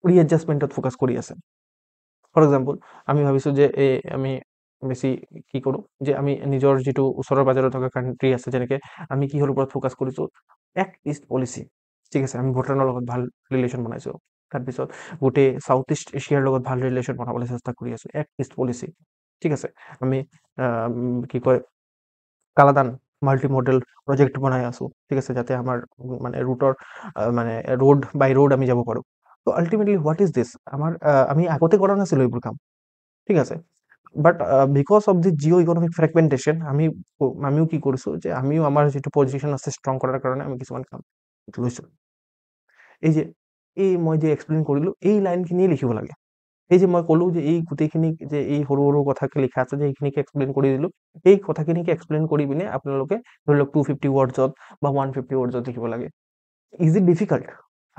ৰিএডজাষ্টমেণ্টত ফ'কাছ কৰি আছে। ফৰ এক্সাম্পল, আমি ভাবিছোঁ যে আমি বেছি কি কৰোঁ যে আমি নিজৰ যিটো ওচৰৰ পাজৰে থকা কাণ্ট্ৰি আছে, যেনেকৈ আমি কিহৰ ওপৰত ফ'কাছ কৰিছোঁ, এক্ট ইষ্ট পলিচি। ঠিক আছে, আমি ভূটানৰ লগত ভাল ৰিলেশ্যন বনাইছোঁ। তাৰপিছত গোটেই চাউথ ইষ্ট এছিয়াৰ লগত ভাল ৰিলেশ্যন বনাবলৈ চেষ্টা কৰি আছোঁ, এক্ট ইষ্ট পলিচি। ঠিক আছে, আমি কি কয়, কালাদান মাল্টি মডেল প্ৰজেক্ট বনাই আছোঁ। ঠিক আছে, যাতে আমাৰ মানে ৰুটৰ মানে ৰোড বাই ৰোড আমি যাব পাৰোঁ। তো আল্টিমেটলি হোৱাট ইজ দিছ, আমি আগতে কৰা নাছিলোঁ এইবোৰ কাম। ঠিক আছে, but because of the geo' economic fragmentation আমিও কি কৰিছোঁ যে আমিও আমাৰ যিটো পজিশ্যন আছে ষ্ট্ৰং কৰাৰ কাৰণে আমি কিছুমান কাম লৈছোঁ। এই যে মই যে এক্সপ্লেইন কৰিলোঁ, এই লাইনখিনিয়ে লিখিব লাগে। এই যে মই ক'লোঁ যে এই গোটেইখিনি যে এই সৰু সৰু কথাকে লিখা আছে, যে এইখিনিকে এক্সপ্লেইন কৰি দিলোঁ, এই কথাখিনিকে এক্সপ্লেইন কৰি পিনে আপোনালোকে ধৰি লওক 250 ৱৰ্ডছত বা 150 ৱৰ্ডছত লিখিব লাগে। Is it difficult?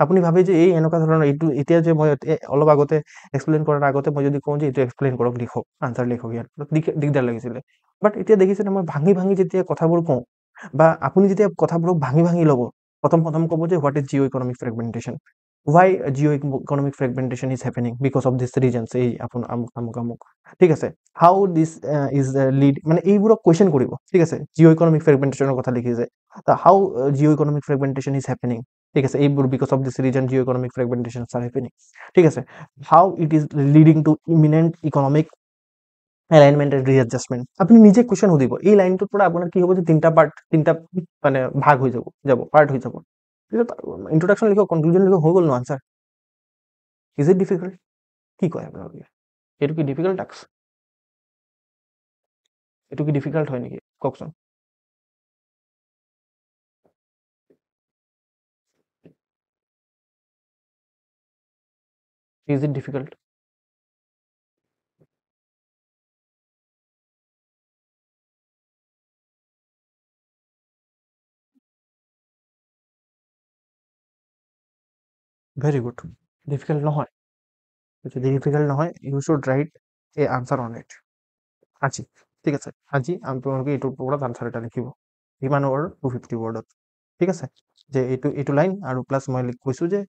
আপুনি ভাবে যে এই এনেকুৱা ধৰণৰ এইটো, এতিয়া যে মই অলপ আগতে এক্সপ্লেইন কৰাৰ আগতে মই যদি কওঁ যে এইটো এক্সপ্লেইন কৰক, লিখক, আনচাৰ লিখক, ইয়াৰ দিগদাৰ লাগিছিলে। বাট এতিয়া দেখিছেনে, মই ভাঙি ভাঙি যেতিয়া কথাবোৰ কওঁ, বা আপুনি যেতিয়া কথাবোৰক ভাঙি ভাঙি ল'ব, প্ৰথম প্ৰথম ক'ব যে what is geo' economic fragmentation, why geo-economic fragmentation is happening because of this regions, এই আপোন আমুক আমুক আমুক। ঠিক আছে, how this is lead, মানে এইবোৰক কুৱেশ্যন কৰিব। ঠিক আছে, জিঅ' ইকনমিক ফ্ৰেগমেণ্টেশ্যনৰ কথা লিখিছে, how geo' economic fragmentation is happening. ঠিক আছে, এইবোৰ because of this reason geo' economic fragmentation are happening. ঠিক আছে, how it is leading to imminent economic alignment and readjustment। আপুনি নিজে কুৱেশ্যন সুধিব, এই লাইনটোৰ পৰা আপোনাৰ কি হ'ব যে তিনিটা মানে ভাগ হৈ যাব পাৰ্ট হৈ যাব। ইন্ট্ৰডাকশ্যন লিখক, কনক্লুজন লিখক, হৈ গ'ল ন আনচাৰ। Is it difficult? কি কয় আপোনালোকে? এইটো কি ডিফিকাল্ট টাস্ক? এইটো কি ডিফিকাল্ট হয় নেকি, কওকচোন? Is it difficult? Very good. Difficult নহয়, যদি ডিফিকাল্ট নহয়, you should write a answer on it আজি। ঠিক আছে, আজি আপোনালোকে এইটোৰ ওপৰত আনচাৰ এটা লিখিব, কিমান ৱৰ্ড, 250 ৱৰ্ডত। ঠিক আছে, যে এইটো লাইন আৰু প্লাছ মই কৈছোঁ যে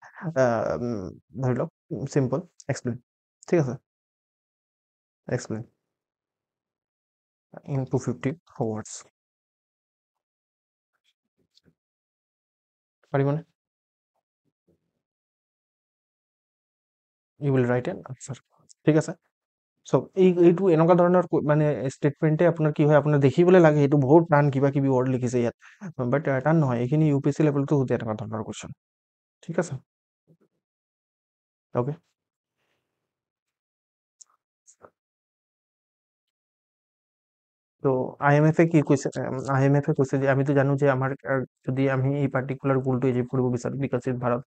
ধৰি লওক চিম্পল এক্সপ্লেইন। ঠিক আছে, এক্সপ্লেইন ইন 250 ৱৰ্ডছ। পাৰিবনে? You will write an answer. ঠিক আছে, চ' এইটো এনেকুৱা ধৰণৰ মানে ষ্টেটমেণ্টে আপোনাৰ কি হয়, আপোনাৰ দেখিবলৈ লাগে সেইটো বহুত টান কিবা কিবি ৱৰ্ড লিখিছে ইয়াত, বাট টান নহয়, এইখিনি ইউ পি এছ চি লেভেলতো সোধে এনেকুৱা ধৰণৰ কুৱেশ্যন। ঠিক আছে, অ'কে। তো IMF কি কৈছে, IMF কৈছে যে আমিতো জানো যে আমাৰ যদি আমি এই পাৰ্টিকুলাৰ গোলটো এচিভ কৰিব বিচাৰোঁ, বিকশিত ভাৰত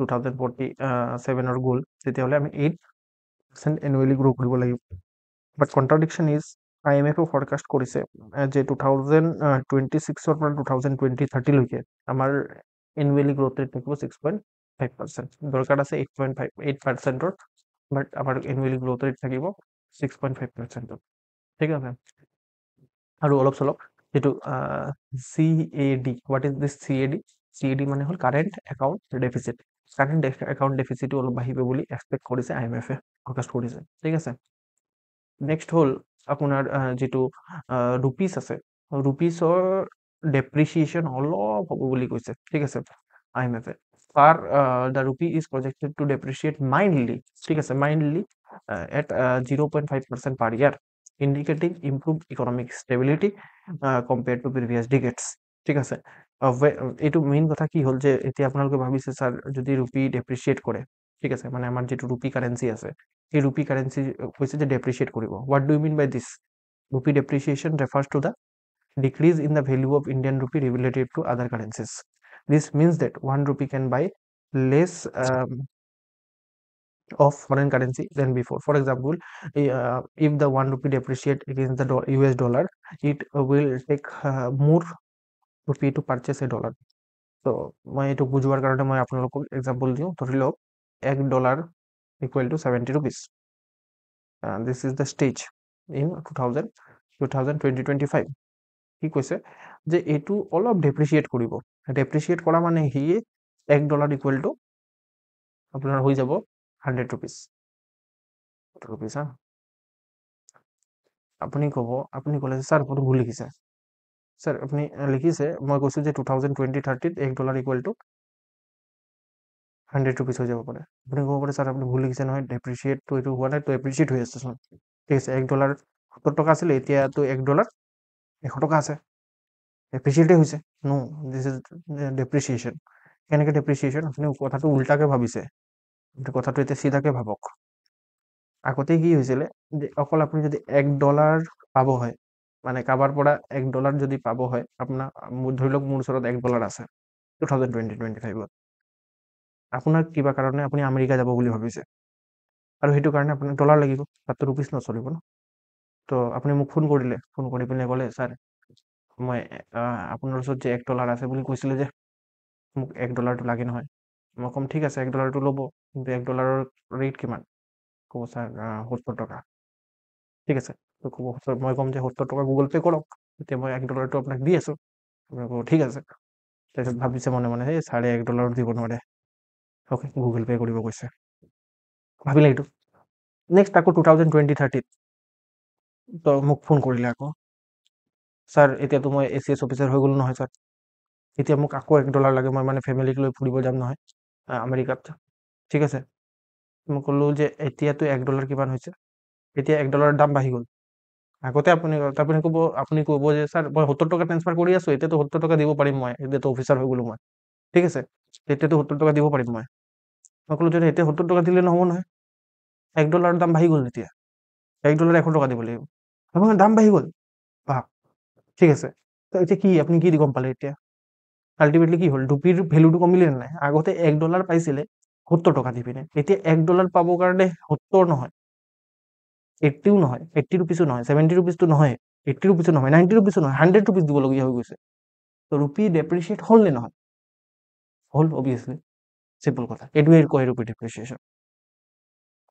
2047 গোল, তেতিয়াহ'লে আমি 8% এনুৱেলি গ্ৰ' কৰিব লাগিব। বাট কণ্ট্ৰাডিকশ্যন ইজ, IMF ফৰকাষ্ট কৰিছে যে 2026 পৰা 2030লৈকে আমাৰ এনুৱেলি গ্ৰ'থ ৰেট থাকিব 6.5%। দৰকাৰ আছে 8.58%, বাট আমাৰ এনুৱেলি গ্ৰ'থ ৰেট থাকিব 6.5%। ঠিক আছে, আৰু অলপ চলপ যিটো CAD, what is this CAD? CAD মানে হ'ল current account deficit. Current account ডেফিচিটো অলপ বাঢ়িব বুলি এক্সপেক্ট কৰিছে, IMF ফৰকাষ্ট কৰিছে। ঠিক আছে, নেক্সট হ'ল আপোনাৰ যিটো ৰুপিজ আছে, ৰুপিজৰ ডেপ্ৰিচিয়েশ্যন অলপ হ'ব বুলি কৈছে। ঠিক আছে, IMF the rupee is projected to depreciate mildly. ঠিক আছে, mildly at 0.5% per year, indicating improve economic stability compare to previous decades. ঠিক আছে, এইটো মেইন কথা কি হ'ল যে এতিয়া আপোনালোকে ভাবিছে ছাৰ যদি ৰুপি ডেপ্ৰিচিয়েট কৰে, ঠিক আছে, মানে আমাৰ যিটো ৰুপি কাৰেঞ্চি আছে, এই ৰুপি কাৰেঞ্চি কৈছে যে ডেপ্ৰিচিয়েট কৰিব। What do you mean by this? Rupee depreciation refers to the decrease in the value of Indian rupee relative to other currencies. This means that 1 rupee can buy less of foreign currency than before. For example, if the 1 rupee depreciate against the US dollar, it will take more rupee to purchase a dollar. So মই এইটো বুজোৱাৰ কাৰণে মই আপোনালোকক example দিওঁ, ধৰি লওক $1 equal to 70 rupees. This is the stage in 2025. কি কৈছে যে এইটো অলপ ডেপ্ৰিচিয়েট কৰিব, ডেপ্ৰিচিয়েট কৰা মানে সি $1 ইকুৱেল টু আপোনাৰ হৈ যাব 100 rupees. হা, আপুনি ক'ব, আপুনি ক'লে যে ছাৰ আপুনি ভুল লিখিছে। স্যাৰ আপনি লিখিছে, মই কৈছোঁ যে 2020-30 $1 ইকুৱেল টু 100 rupees হৈ যাব পাৰে। আপুনি ক'ব পাৰে স্যাৰ আপুনি ভুল লিখিছে নহয়, ডেপ্ৰিচিয়েটটো এইটো হোৱা নাই, তো এপ্ৰিচিয়েট হৈ আছে চোন। ঠিক আছে, $1 70 টকা আছিলে, এতিয়াতো $1 100 টকা আছে, এপ্ৰিচিয়েটে হৈছে। নো, দিছ ইজ ডেপ্ৰিচিয়েশ্যন। কেনেকৈ ডেপ্ৰিচিয়েশ্যন? আপুনি কথাটো উল্টাকে ভাবিছে, কথাটো এতিয়া চিধাকে ভাবক। আগতে কি হৈছিলে যে অকল আপুনি যদি $1 পাব হয়, মানে কাৰোবাৰ পৰা $1 যদি পাব হয়, আপোনাৰ ধৰি লওক মোৰ ওচৰত $1 আছে 2020-25ত, আপোনাৰ কিবা কাৰণে আপুনি আমেৰিকা যাব বুলি ভাবিছে, আৰু সেইটো কাৰণে আপোনাক ডলাৰ লাগিব, তাততো ৰুপিজ নচলিব ন। তো আপুনি মোক ফোন কৰিলে, ফোন কৰি পিনে ক'লে ছাৰ মই আপোনাৰ ওচৰত যে $1 আছে বুলি কৈছিলে যে, মোক $1টো লাগে নহয়। মই ক'ম ঠিক আছে, $1টো ল'ব, কিন্তু $1ৰ ৰেট কিমান? ক'ব ছাৰ 70 টকা। ঠিক আছে, তো ক'ব মই ক'ম যে 70 টকা গুগল পে' কৰক, এতিয়া মই $1টো আপোনাক দি আছোঁ। আপুনি ক'ব ঠিক আছে। তাৰপিছত ভাবিছে মনে মনে, এই ছাৰে $1 দিব নোৱাৰে, অ'কে গুগল পে' কৰিব কৈছে, ভাবিলে এইটো। নেক্সট আকৌ 2020-30ত তো মোক ফোন কৰিলে আকৌ, ছাৰ এতিয়াতো মই ACS অফিচাৰ হৈ গ'লো নহয় ছাৰ, এতিয়া মোক আকৌ $1 লাগে, মই মানে ফেমিলিক লৈ ফুৰিব যাম নহয় আমেৰিকাত। ঠিক আছে, মই ক'লোঁ যে এতিয়াতো $1 কিমান হৈছে, এতিয়া $1ৰ দাম বাঢ়ি গ'ল। আগতে আপুনি ক'ব যে ছাৰ মই 70 টকা ট্ৰেন্সফাৰ কৰি আছোঁ, এতিয়াতো 70 টকা দিব পাৰিম মই, এতিয়াতো অফিচাৰ হৈ গ'লো মই। ঠিক আছে, এতিয়াতো 70 টকা দিব পাৰিম মই ক'লোঁ যে এতিয়া 70 টকা দিলে নহ'ব নহয়, $1ৰ দাম বাঢ়ি গ'ল, এতিয়া $1 100 টকা দিব লাগিব, আপোনাৰ দাম বাঢ়ি গ'ল। ঠিক আছে, তো এতিয়া কি আপুনি কি গম পালে? এতিয়া আল্টিমেটলি কি হ'ল, ৰুপিৰ ভেলুটো কমিলে নে নাই? আগতে $1 পাইছিলে 70 টকা দি পিনে, এতিয়া $1 পাবৰ কাৰণে 70 নহয়, 80ও নহয়, 80 ৰুপিছো নহয়, 70 ৰুপিছটো নহয়, 80 ৰুপিছো নহয়, 90 ৰুপিছো নহয়, 100 ৰুপিছ দিবলগীয়া হৈ গৈছে। তো ৰুপি ডেপ্ৰিচিয়েট হ'ল নে নহয়? হ'ল, অবভিয়াছলি, চিম্পল কথা। এইটোৱে কয় ৰুপি ডেপ্ৰিচিয়েশ্যন।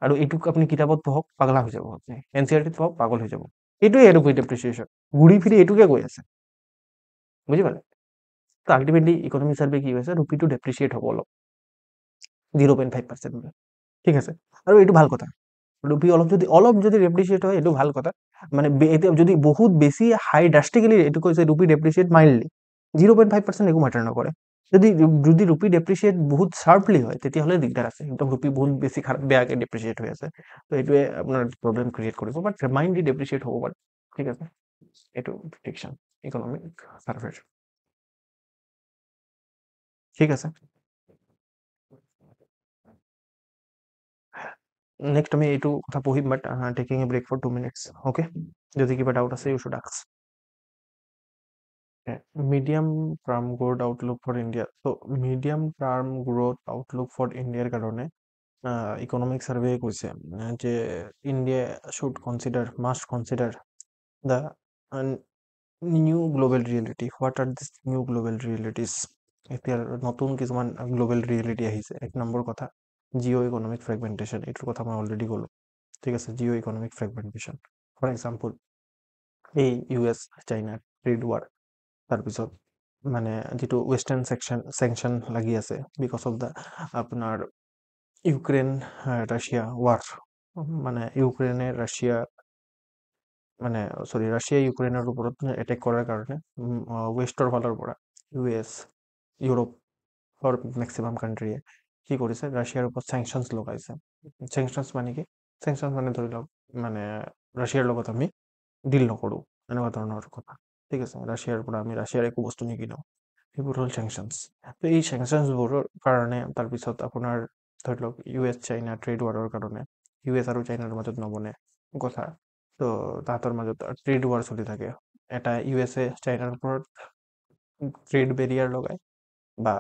আৰু এইটোক আপুনি কিতাপত পঢ়ক, পাগলা হৈ যাব, আপুনি NCERT-ত পঢ়ক, পাগল হৈ যাব। এইটোৱে ৰুপি ডেপ্ৰিচিয়েশ্যন, ঘূৰি ফিৰি এইটোকে কৈ আছে, বুজি পালে? তো আল্টিমেটলি ইকনমিক চাৰ্ভে কি হৈছে, ৰুপিটো ডেপ্ৰিচিয়েট হ'ব অলপ, 0.5%। ঠিক আছে, আৰু এইটো ভাল কথা, ৰুপি অলপ যদি ডেপ্ৰিচিয়েট হয়, এইটো ভাল কথা। মানে এতিয়া যদি বহুত বেছি হাই ড্ৰাষ্টিকেলি এইটো কৈছে ৰুপি ডেপ্ৰিচিয়েট মাইল্ডলি, 0.5% একো মেটাৰ নকৰে। যদি ৰুপি ডেপ্ৰিচিয়েট বহুত শাৰ্পলি হয়, তেতিয়াহ'লে দিগদাৰ আছে, একদম ৰুপি বহুত বেছি বেয়াকৈ ডেপ্ৰিচিয়েট হৈ আছে, তো এইটোৱে আপোনাৰ প্ৰব্লেম ক্ৰিয়েট কৰিব, বাট মাইণ্ডলি ডেপ্ৰিচিয়েট হ'ব পাৰে। ঠিক আছে, এইটো প্ৰেডিকশ্যন ইকনমিক চাৰ্ভেৰ। ঠিক আছে, নেক্সট আমি এইটো কথা পঢ়িম, but taking a break for 2 minutes, okay? যদি কিবা ডাউট আছে, you should ask. Medium term growth outlook for India. তো medium term growth outlook for ইণ্ডিয়াৰ কাৰণে ইকনমিক চাৰ্ভে কৈছে যে India must consider the new global reality. What are this new global realities? এতিয়া নতুন কিছুমান গ্ল'বেল ৰিয়েলিটি আহিছে। 1 number কথা, জিঅ' ইকনমিক ফ্ৰেগমেণ্টেশ্যন, এইটোৰ কথা মই অলৰেডি ক'লোঁ। ঠিক আছে, জিঅ' ইকনমিক ফ্ৰেগমেণ্টেশ্যন, ফৰ এক্সাম্পল এই US চাইনা ট্ৰেড ৱাৰ, তাৰপিছত মানে যিটো ৱেষ্টাৰ্ণ চেংচন লাগি আছে বিকজ অফ দ্য আপোনাৰ ইউক্ৰেইন ৰাছিয়া ৱাৰ, মানে ৰাছিয়াই ইউক্ৰেইনৰ ওপৰত এটেক কৰাৰ কাৰণে ৱেষ্টৰ ফালৰ পৰা US, ইউৰোপৰ মেক্সিমাম কাণ্ট্ৰিয়ে কি কৰিছে, ৰাছিয়াৰ ওপৰত চেংচনছ লগাইছে। চেংচনছ মানে কি? চেংচনছ মানে ধৰি লওক মানে ৰাছিয়াৰ লগত আমি ডিল নকৰোঁ, এনেকুৱা ধৰণৰ কথা। ঠিক আছে, ৰাছিয়াৰ পৰা আমি ৰাছিয়াৰ একো বস্তু নিকিনোঁ, সেইবোৰ হ'ল চেংচনছ। তো এই চেংচনছবোৰৰ কাৰণে তাৰপিছত আপোনাৰ ধৰি লওক US চাইনা ট্ৰেড ৱাৰৰ কাৰণে US আৰু চাইনাৰ মাজত নবনে কথা, তো তাহাঁতৰ মাজত ট্ৰেড ৱাৰ চলি থাকে। এটা USA চাইনাৰ ওপৰত ট্ৰেড বেৰিয়াৰ লগায়, বা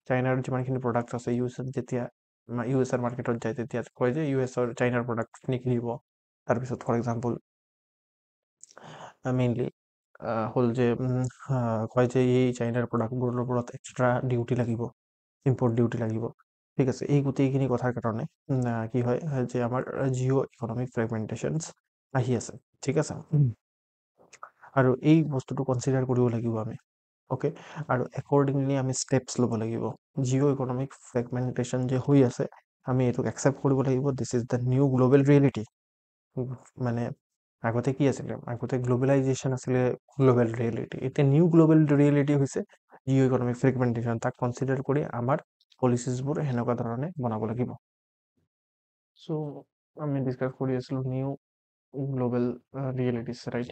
চাইনাৰ যিমানখিনি প্ৰডাক্টছ আছে US যেতিয়া ইউ এছ এৰ মাৰ্কেটত যায় তেতিয়া কয় যে ইউ এছৰ চাইনাৰ প্ৰডাক্ট নিকিনিব। তাৰপিছত ফৰ এক্সাম্পল মেইনলি হ'ল যে কয় যে এই চাইনাৰ প্ৰডাক্টবোৰৰ ওপৰত এক্সট্ৰা ডিউটি লাগিব, ইম্পৰ্ট ডিউটি লাগিব। ঠিক আছে, এই গোটেইখিনি কথাৰ কাৰণে কি হয় যে আমাৰ জিঅ' ইকনমিক ফ্ৰেগমেণ্টেশ্যনছ আহি আছে। ঠিক আছে, আৰু এই বস্তুটো কনচিডাৰ কৰিব লাগিব আমি। অ'কে, আৰু একৰ্ডিংলি আমি ষ্টেপছ ল'ব লাগিব। জিঅ' ইকনমিক ফ্ৰেগমেণ্টেশ্যন যে হৈ আছে, আমি এইটোক একচেপ্ট কৰিব লাগিব। দিছ is the new global reality. মানে আগতে কি আছিলে, আগতে গ্ল'বেলাইজেশ্যন আছিলে গ্ল'বেল ৰিয়েলিটি, এতিয়া নিউ গ্ল'বেল ৰিয়েলিটি হৈছে জিঅ' ইকনমিক ফ্ৰেগমেণ্টেশ্যন। তাক কনচিডাৰ কৰি আমাৰ পলিচিছবোৰ সেনেকুৱা ধৰণে বনাব লাগিব। চ' আমি ডিছকাছ কৰি আছিলোঁ নিউ গ্ল'বেল ৰিয়েলিটিছ, ৰাইট?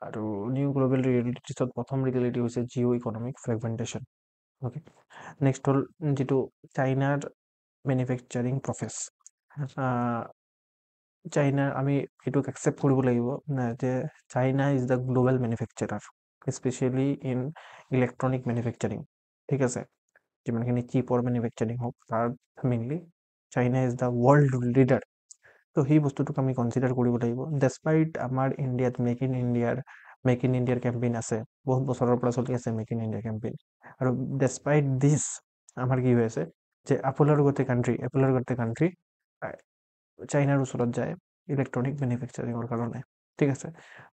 আৰু নিউ গ্ল'বেল ৰিয়েলিটিছত প্ৰথম ৰিয়েলিটি হৈছে জিঅ' ইকনমিক ফ্ৰেগমেণ্টেশ্যন। অ'কে, নেক্সট হ'ল যিটো চাইনাৰ মেনুফেকচাৰিং প্ৰচেছ। চাইনাৰ আমি এইটোক একচেপ্ট কৰিব লাগিব যে China is the global manufacturer, specially in electronic manufacturing. ঠিক আছে, যিমানখিনি চিপৰ মেনুফেকচাৰিং হওক, তাৰ mainly China is the world leader. তো সেই বস্তুটোক আমি কনচিডাৰ কৰিব লাগিব। ডেছপাইট আমাৰ ইণ্ডিয়াত মেক ইন ইণ্ডিয়াৰ কেম্পেইন আছে, বহুত বছৰৰ পৰা চলি আছে মেক ইন ইণ্ডিয়া কেম্পেইন। আৰু ডেছপাইট দিছ আমাৰ কি হৈ আছে যে আপোলাৰ গোটেই কাণ্ট্ৰি চাইনাৰ ওচৰত যায় ইলেক্ট্ৰনিক মেনুফেকচাৰিঙৰ কাৰণে। ঠিক আছে,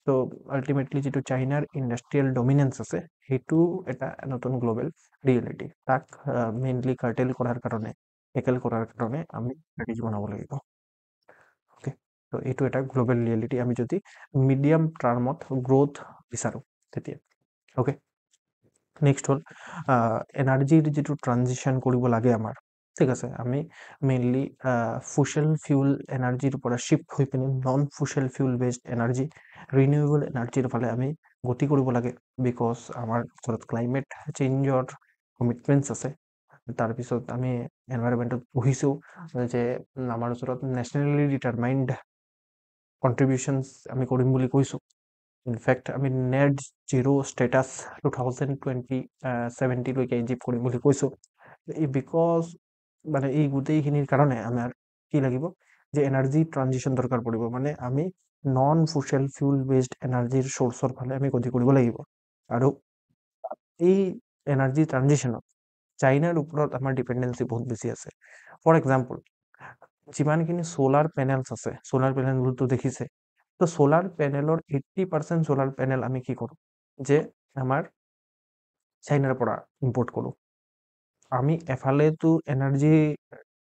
তো আল্টিমেটলি যিটো চাইনাৰ ইণ্ডাষ্ট্ৰিয়েল ডমিনেঞ্চ আছে, সেইটো এটা নতুন গ্ল'বেল ৰিয়েলিটি। তাক মেইনলি কাৰ্টেল কৰাৰ কাৰণে, টেকেল কৰাৰ কাৰণে আমি ষ্ট্ৰেটেজি বনাব লাগিব। অ'কে, তো এইটো এটা গ্ল'বেল ৰিয়েলিটি আমি যদি মিডিয়াম টাৰ্মত গ্ৰ'থ বিচাৰোঁ তেতিয়া। অ'কে, নেক্সট হ'ল এনাৰ্জিৰ যিটো ট্ৰানজিশ্যন কৰিব লাগে আমাৰ। ঠিক আছে, আমি মেইনলি ফচিল ফিউল এনাৰ্জিৰ পৰা শ্বিফ্ট হৈ পিনে non fossil fuel based energy, renewable এনাৰ্জিৰ ফালে আমি গতি কৰিব লাগে। বিকজ আমাৰ ওচৰত ক্লাইমেট চেঞ্জৰ কমিটমেণ্টছ আছে। তাৰপিছত আমি এনভাইৰমেণ্টত পঢ়িছোঁ যে আমাৰ ওচৰত নেশ্যনেলি ডিটাৰমাইণ্ড কণ্ট্ৰিবিউশ্যনছ আমি কৰিম বুলি কৈছোঁ। ইনফেক্ট আমি নেট জিৰ' ষ্টেটাছ 2070লৈকে এচিভ কৰিম বুলি কৈছোঁ। বিকজ মানে এই গোটেইখিনিৰ কাৰণে আমাৰ কি লাগিব যে এনাৰ্জি ট্ৰানজিশ্যন দৰকাৰ পৰিব। মানে আমি নন ফচিল ফিউল বেছড এনাৰ্জিৰ চ'ৰ্চৰ ফালে আমি গতি কৰিব লাগিব। আৰু এই এনাৰ্জি ট্ৰানজিশ্যনত চাইনাৰ ওপৰত আমাৰ ডিপেণ্ডেঞ্চি বহুত বেছি আছে। ফৰ এক্সাম্পল, যিমানখিনি চ'লাৰ পেনেলছ আছে, চ'লাৰ পেনেলবোৰতো দেখিছে, তো চ'লাৰ পেনেলৰ 80% চ'লাৰ পেনেল আমি কি কৰোঁ যে আমাৰ চাইনাৰ পৰা ইম্পৰ্ট কৰোঁ। আমি এফালেতো এনাৰ্জি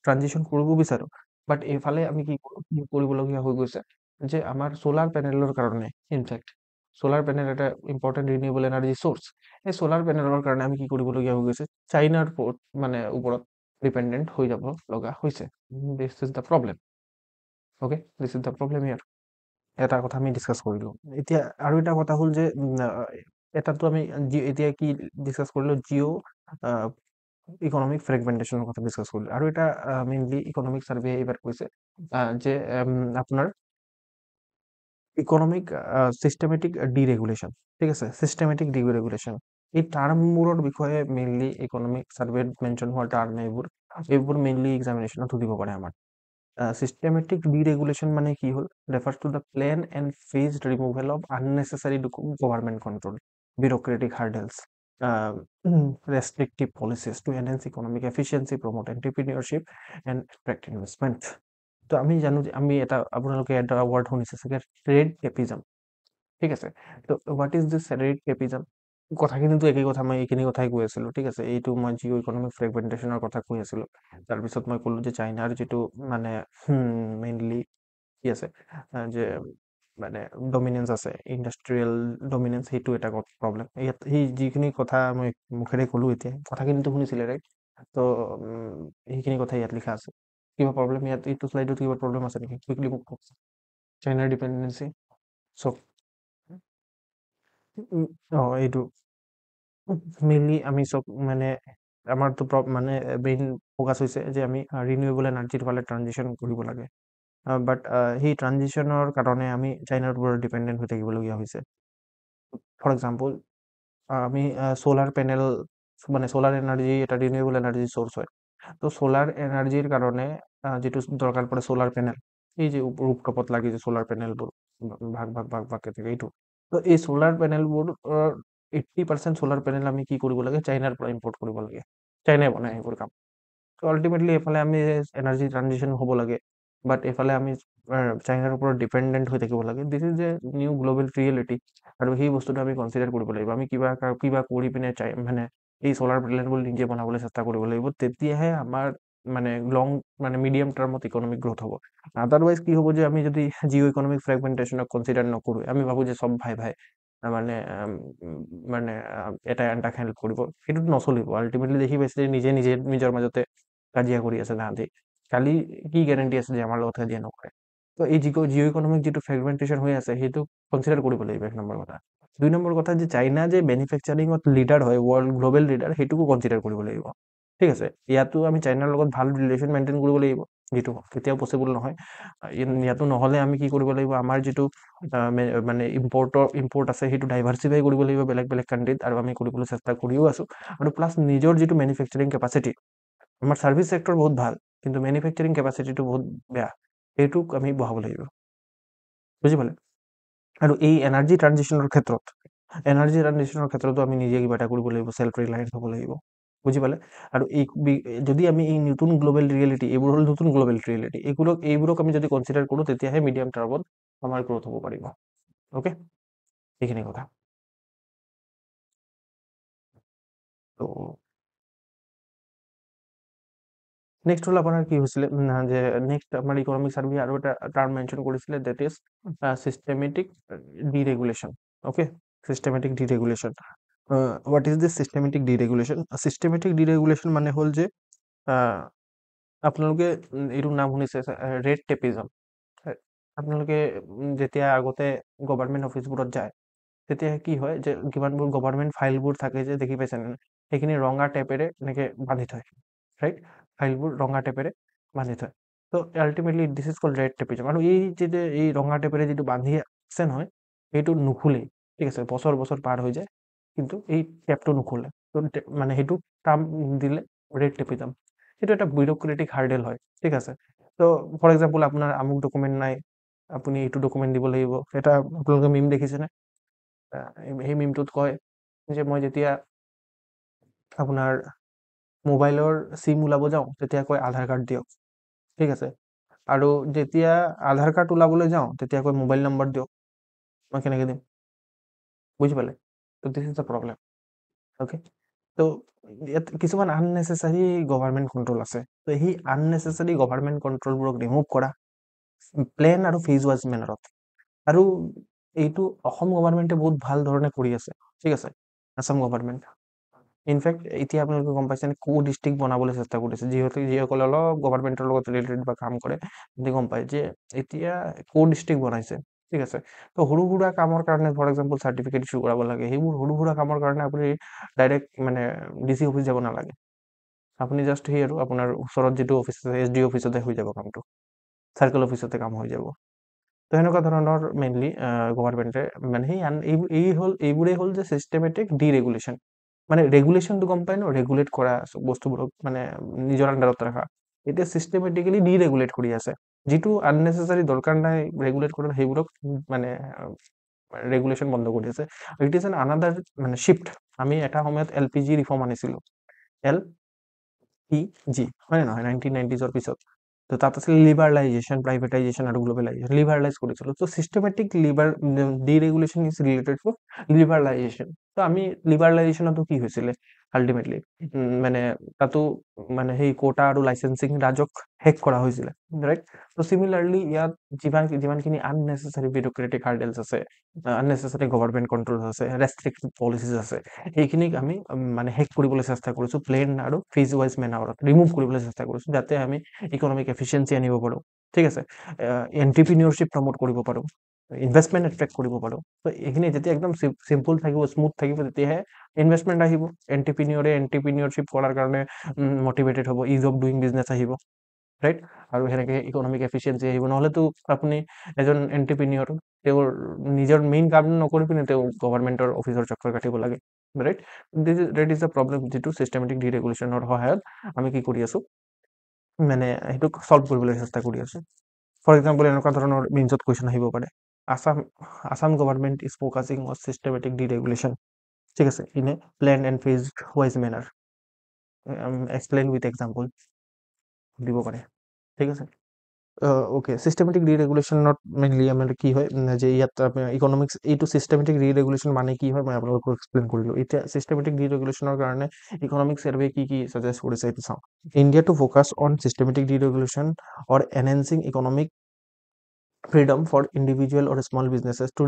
ট্ৰানজিশ্যন কৰিব বিচাৰোঁ, বাট এইফালে আমি কি কৰিবলগীয়া হৈ গৈছে যে আমাৰ চ'লাৰ পেনেলৰ কাৰণে, ইনফেক্ট চ'লাৰ পেনেল এটা ইম্পৰ্টেণ্ট ৰিনিউৱেবল এনাৰ্জি চ'ৰ্চ। এই চ'লাৰ পেনেলৰ কাৰণে আমি কি কৰিবলগীয়া হৈ গৈছে, চাইনাৰ ওপৰত ডিপেণ্ডেণ্ট হৈ যাব লগা হৈছে। This is the problem. Okay, this is the problem ইয়াৰ। এটা কথা আমি ডিছকাছ কৰিলোঁ। এতিয়া আৰু এটা কথা হ'ল যে এটাতো আমি এতিয়া কি ডিছকাছ কৰিলোঁ, জিঅ' ইকনমিক ফ্ৰেগমেণ্টেশ্যনৰ কথা ডিছকাছ কৰিলোঁ। আৰু এটা মেইনলি ইকনমিক ছাৰ্ভে এইবাৰ কৈছে যে আপোনাৰ ইকনমিক চিষ্টেমেটিক ডিৰেগুলেশ্যন। ঠিক আছে, চিষ্টেমেটিক ডিৰেগুলেশ্যন, এই টাৰ্মবোৰৰ বিষয়ে মেইনলি ইকনমিক ছাৰ্ভেত মেনশ্যন হোৱা টাৰ্ম এইবোৰ মেইনলি এক্সামিনেশ্যনত সুধিব পাৰে আমাৰ। চিষ্টেমেটিক ডিৰেগুলেশ্যন মানে কি হ'ল, refers to the plain and phased removal of unnecessary government control, bureaucratic hurdles, restrictive policies to enhance economic efficiency, promote entrepreneurship and attract investment. তো আমি জানো যে আপোনালোকে এটা ৱাৰ্ড শুনিছে চাগে, ট্ৰেড কেপিজম। ঠিক আছে, তো হোৱাট ইজ দিছ ট্ৰেড কেপিজম? কথাখিনিতো একেই কথা, মই এইখিনি কথাই কৈ আছিলোঁ। ঠিক আছে, এইটো মই জিঅ' ইকনমিক ফ্ৰেগমেণ্টেশ্যনৰ কথা কৈ আছিলোঁ। তাৰপিছত মই ক'লোঁ যে চাইনাৰ যিটো মানে মেইনলি কি আছে যে মানে ডমিনেঞ্চ আছে, ইণ্ডাষ্ট্ৰিয়েল ডমিনেঞ্চ, সেইটো এটা প্ৰব্লেম। ইয়াত সেই যিখিনি কথা মই মুখেৰে ক'লোঁ, এতিয়া কথাখিনিতো শুনিছিলে, ৰাইট? তো সেইখিনি কথা ইয়াত লিখা আছে। কিবা প্ৰব্লেম ইয়াত এইটো শ্লাইডত কিবা প্ৰব্লেম আছে নেকি? কুইকলি মোক কওক। চাইনাৰ ডিপেণ্ডেঞ্চি চব এইটো মেইনলি আমি চব মানে আমাৰতো মানে মেইন ফ'কাছ হৈছে যে আমি ৰিনিউৱেবল এনাৰ্জিৰ ফালে ট্ৰানজিশ্যন কৰিব লাগে। বাট সেই ট্ৰানজিশ্যনৰ কাৰণে আমি চাইনাৰ ওপৰত ডিপেণ্ডেণ্ট হৈ থাকিবলগীয়া হৈছে। ফৰ এক্সাম্পল, আমি চ'লাৰ পেনেল, মানে চ'লাৰ এনাৰ্জি এটা ৰিনিউৱেবল এনাৰ্জি চ'ৰ্চ হয়। তো সোলাৰ এনাৰ্জিৰ কাৰণে যিটো দৰকাৰ পৰে সোলাৰ পেনেল, এই যে ৰূপটপত লাগি যে সোলাৰ পেনেলবোৰ ভাগকে থাকে এইটো। তো এই সোলাৰ পেনেলবোৰ 80% সোলাৰ পেনেল আমি কি কৰিব লাগে, চাইনাৰ পৰা ইম্পৰ্ট কৰিব লাগে। চাইনাই বনায় সেইবোৰ কাম। তো আল্টিমেটলি এফালে আমি এনাৰ্জি ট্ৰানজিশ্যন হ'ব লাগে, বাট এফালে আমি চাইনাৰ ওপৰত ডিপেণ্ডেণ্ট হৈ থাকিব লাগে। This is a new global reality, আৰু সেই বস্তুটো আমি কনচিডাৰ কৰিব লাগিব। আমি কিবা কৰি পিনে মানে এই চ'লাৰ প্লেনেটবোৰ নিজে বনাবলৈ চেষ্টা কৰিব লাগিব, তেতিয়াহে আমাৰ মানে মানে মিডিয়াম টাৰ্মত ইকনমিক গ্ৰ'থ হ'ব। আদাৰৱাইজ কি হ'ব যে আমি যদি জিঅ' ইকনমিক ফ্ৰেগমেণ্টেশ্যনক কনচিডাৰ নকৰোঁ, আমি ভাবোঁ যে চব ভাই ভাই মানে মানে এটাই আনটাক হেল্প কৰিব, সেইটোত নচলিব। আল্টিমেটলি দেখি পাইছে যে নিজে নিজৰ মাজতে কাজিয়া কৰি আছে তাহাঁতি। কালি কি গেৰেণ্টি আছে যে আমাৰ লগত কাজিয়া নকৰে? তো এই জিঅ' ইকনমিক যিটো ফ্ৰেগমেণ্টেশ্যন হৈ আছে, সেইটো কনচিডাৰ কৰিব লাগিব, 1 নম্বৰ কথা। 2 নম্বৰ কথা যে চাইনা যে মেনুফেকচাৰিঙত লিডাৰ হয়, ৱৰ্ল্ড গ্ল'বেল লিডাৰ, সেইটোকো কনচিডাৰ কৰিব লাগিব। ঠিক আছে, ইয়াতো আমি চাইনাৰ লগত ভাল ৰিলেশ্যন মেইনটেইন কৰিব লাগিব, যিটো কেতিয়াও পচিবল নহয়। ইয়াতো নহ'লে আমি কি কৰিব লাগিব, আমাৰ যিটো মানে ইম্পৰ্ট আছে, সেইটো ডাইভাৰ্চিফাই কৰিব লাগিব বেলেগ বেলেগ কাণ্ট্ৰিত, আৰু আমি কৰিবলৈ চেষ্টা কৰিও আছোঁ। আৰু প্লাছ নিজৰ যিটো মেনুফেকচাৰিং কেপাচিটি, আমাৰ ছাৰ্ভিচ ছেক্টৰ বহুত ভাল, কিন্তু মেনুফেকচাৰিং কেপাচিটিটো বহুত বেয়া, সেইটোক আমি বঢ়াব লাগিব। বুজি পালে? আৰু এই এনাৰ্জি ট্ৰানজিশ্যনৰ ক্ষেত্ৰতো আমি নিজে কিবা এটা কৰিব লাগিব, চেল্ফ ৰিলায়েন্স হ'ব লাগিব। বুজি পালে? আৰু যদি আমি এই নতুন গ্ল'বেল ৰিয়েলিটি, এইবোৰ হ'ল নতুন গ্ল'বেল ৰিয়েলিটি, এইবোৰক আমি যদি কনচিডাৰ কৰোঁ, তেতিয়াহে মিডিয়াম টাৰ্মত আমাৰ গ্ৰ'থ হ'ব পাৰিব। অ'কে, এইখিনি কথা। তো নেক্সট হ'ল আপোনাৰ কি হৈছিলে, যে নেক্সট আমাৰ ইকনমিক চাৰ্ভে আৰু এটা টাৰ্ম মেনশ্যন কৰিছিলে, that is systematic deregulation. Okay, systematic deregulation. What is this systematic deregulation? Systematic deregulation মানে হ'ল যে আপোনালোকে এইটো নাম শুনিছে, ৰেড টেপিজম। আপোনালোকে যেতিয়া আগতে গভৰ্ণমেণ্ট অফিচবোৰত যায়, তেতিয়া কি হয় যে কিমানবোৰ গভৰ্ণমেণ্ট ফাইলবোৰ থাকে যে দেখি পাইছেনে, সেইখিনি ৰঙা টেপেৰে এনেকৈ বান্ধি থয়, ৰাইট? ফাইলবোৰ ৰঙা টেপেৰে বান্ধি থয়। তো ultimately this is called red tapism. আৰু এই যে এই ৰঙা টেপেৰে যিটো বান্ধি আছে নহয়, সেইটো নুখুলেই, ঠিক আছে, বছৰ বছৰ পাৰ হৈ যায়, কিন্তু এই টেপটো নুখুলে। তো মানে সেইটো টাৰ্ম দিলে ৰেড টেপিজম। সেইটো এটা বিউৰ'ক্ৰেটিক হাৰ্ডেল হয়, ঠিক আছে। তো ফৰ এক্সাম্পল, আপোনাৰ আমুক ডকুমেণ্ট নাই, আপুনি এইটো ডকুমেণ্ট দিব লাগিব। এটা আপোনালোকে মিম দেখিছেনে? সেই মিমটোত কয় যে মই যেতিয়া আপোনাৰ মোবাইলৰ চিম ওলাব যাওঁ, তেতিয়া কয় আধাৰ কাৰ্ড দিয়ক, ঠিক আছে। আৰু যেতিয়া আধাৰ কাৰ্ড ওলাবলৈ যাওঁ, তেতিয়া কয় মোবাইল নম্বৰ দিয়ক, মই কেনেকৈ দিম? বুজি পালে? তো this is the problem. Okay, তো ইয়াত কিছুমান আননেচেচাৰী গভাৰ্ণমেণ্ট কণ্ট্ৰল আছে। তো সেই আননেচেচাৰী গভাৰ্ণমেণ্ট কণ্ট্ৰলবোৰক ৰিমুভ কৰা প্লেন আৰু ফেজ ৱাইজ মেনাৰত। আৰু এইটো অসম গভাৰ্ণমেণ্টে বহুত ভাল ধৰণে কৰি আছে, ঠিক আছে, আসাম গভাৰ্ণমেণ্ট। ইনফেক্ট এতিয়া আপোনালোকে গম পাইছে, ডিষ্ট্ৰিক্ট বনাবলৈ চেষ্টা কৰিছে, যিসকলে অলপ গভাৰ্ণমেণ্টৰ লগত ৰিলেটেড বা কাম কৰে, সিহঁতে গম পায় যে এতিয়া ডিষ্ট্ৰিক্ট বনাইছে, ঠিক আছে। তো সৰু সুৰা কামৰ কাৰণে, ফৰ এক্সাম্পল চাৰ্টিফিকেট ইছ্যু কৰাব লাগে, সেইবোৰ সৰু সুৰা কামৰ কাৰণে আপুনি ডাইৰেক্ট মানে DC অফিচ যাব নালাগে। আপুনি জাষ্ট সেই আৰু আপোনাৰ ওচৰত যিটো অফিচ আছে, SD অফিচতে হৈ যাব কামটো, চাৰ্কেল অফিচতে কাম হৈ যাব। তো সেনেকুৱা ধৰণৰ মেইনলি গভাৰ্ণমেণ্টে মানে এইবোৰেই হ'ল যে চিষ্টেমেটিক ডিৰেগুলেশ্যন। মানে ৰেগুলেশ্যনটো গম পায় ন, ৰেগুলেট কৰা বস্তুবোৰক মানে নিজৰ আণ্ডাৰত ৰখা। এতিয়া চিষ্টেমেটিকেলি ডিৰেগুলেট কৰি আছে, যিটো আননেচেচাৰী দৰকাৰ নাই ৰেগুলেট কৰা, সেইবোৰক মানে ৰেগুলেশ্যন বন্ধ কৰি আছে। ইট ইজ এন আনাদাৰ মানে শ্বিফ্ট। আমি এটা সময়ত LPG ৰিফৰ্ম আনিছিলোঁ, LPG, হয় নে নহয়, 1990s পিছত। তো তাত আছিল লিবাৰেলাইজেশ্যন, প্ৰাইভেটাইজেশ্যন আৰু গ্ল'বেলাইজেশ্যন। লিবাৰেলাইজ কৰিছিলোঁ। তো চিষ্টেমেটিক ডিৰেগুলেশ্যন ইজ ৰিলেটেড টু লিবাৰেলাইজেশ্যন। তো আমি লিবাৰেলাইজেশ্যনতো কি হৈছিলে আল্টিমেটলি, মানে তাতো মানে সেই কোটা আৰু লাইচেঞ্চিং ৰাজক হেক কৰা হৈছিলে, ৰাইট? তো চিমিলাৰলি ইয়াত যিমানখিনি আননেচেচাৰী বিউৰ'ক্ৰেটিক হাৰ্ডেলছ আছে, আননেচেচাৰী গভাৰ্ণমেণ্ট কণ্ট্ৰলছ আছে, ৰেষ্ট্ৰিক্টিভ পলিচিজ আছে, সেইখিনিক আমি মানে হেক কৰিবলৈ চেষ্টা কৰিছোঁ, প্লেন আৰু ফেজ ৱাইজ মেনাৰত ৰিমুভ কৰিবলৈ চেষ্টা কৰিছোঁ, যাতে আমি ইকনমিক এফিচিয়েঞ্চি আনিব পাৰোঁ, ঠিক আছে, এণ্ট্ৰপ্ৰিনিয়ৰশ্বিপ প্ৰমোট কৰিব পাৰোঁ, ইনভেষ্টমেণ্ট এট্ৰেক্ট কৰিব পাৰোঁ। তো এইখিনি যেতিয়া একদম চিম্পল থাকিব, স্মুথ থাকিব, তেতিয়াহে ইনভেষ্টমেণ্ট আহিব, এণ্ট্ৰপ্ৰিনিয়ৰশ্বিপ কৰাৰ কাৰণে মটিভেটেড হ'ব, ইজ অফ ডুইং বিজনেছ আহিব, ৰাইট? আৰু সেনেকৈ ইকনমিক এফিচিয়েঞ্চি আহিব। নহ'লেতো আপুনি এজন এণ্ট্ৰপ্ৰিনিয়ৰ, তেওঁৰ নিজৰ মেইন কাম নকৰি পিনে তেওঁ গভাৰ্ণমেণ্টৰ অফিচৰ চক্কৰ কাটিব লাগে। Right. That is the problem যিটো চিষ্টেমেটিক ডিৰেগুলেশ্যনৰ সহায়ত আমি কি কৰি আছোঁ মানে সেইটোক সলভ কৰিবলৈ চেষ্টা কৰি আছোঁ। ফৰ এক্সাম্পল এনেকুৱা ধৰণৰ মিনছত কুৱেশ্যন আহিব পাৰে Assam government is focusing on systematic deregulation, ঠিক আছে, in a plain and phased wise manner, explain with example দিব পাৰে, ঠিক আছে। ওকে, চিষ্টেমেটিক ডিৰেগুলেশ্যনত মেইনলি আমাৰ কি হয় যে ইয়াত ইকনমিক্স এইটো চিষ্টেমেটিক ডিৰেগুলেশ্যন মানে কি হয় মই আপোনালোকক এক্সপ্লেইন কৰিলোঁ। এতিয়া চিষ্টেমেটিক ডিৰেগুলেশ্যনৰ কাৰণে ইকনমিক চাৰ্ভে কি কি ছাজেষ্ট কৰিছে এইটো চাওঁ। India to focus on systematic deregulation or enhancing economic freedom for individual or small businesses to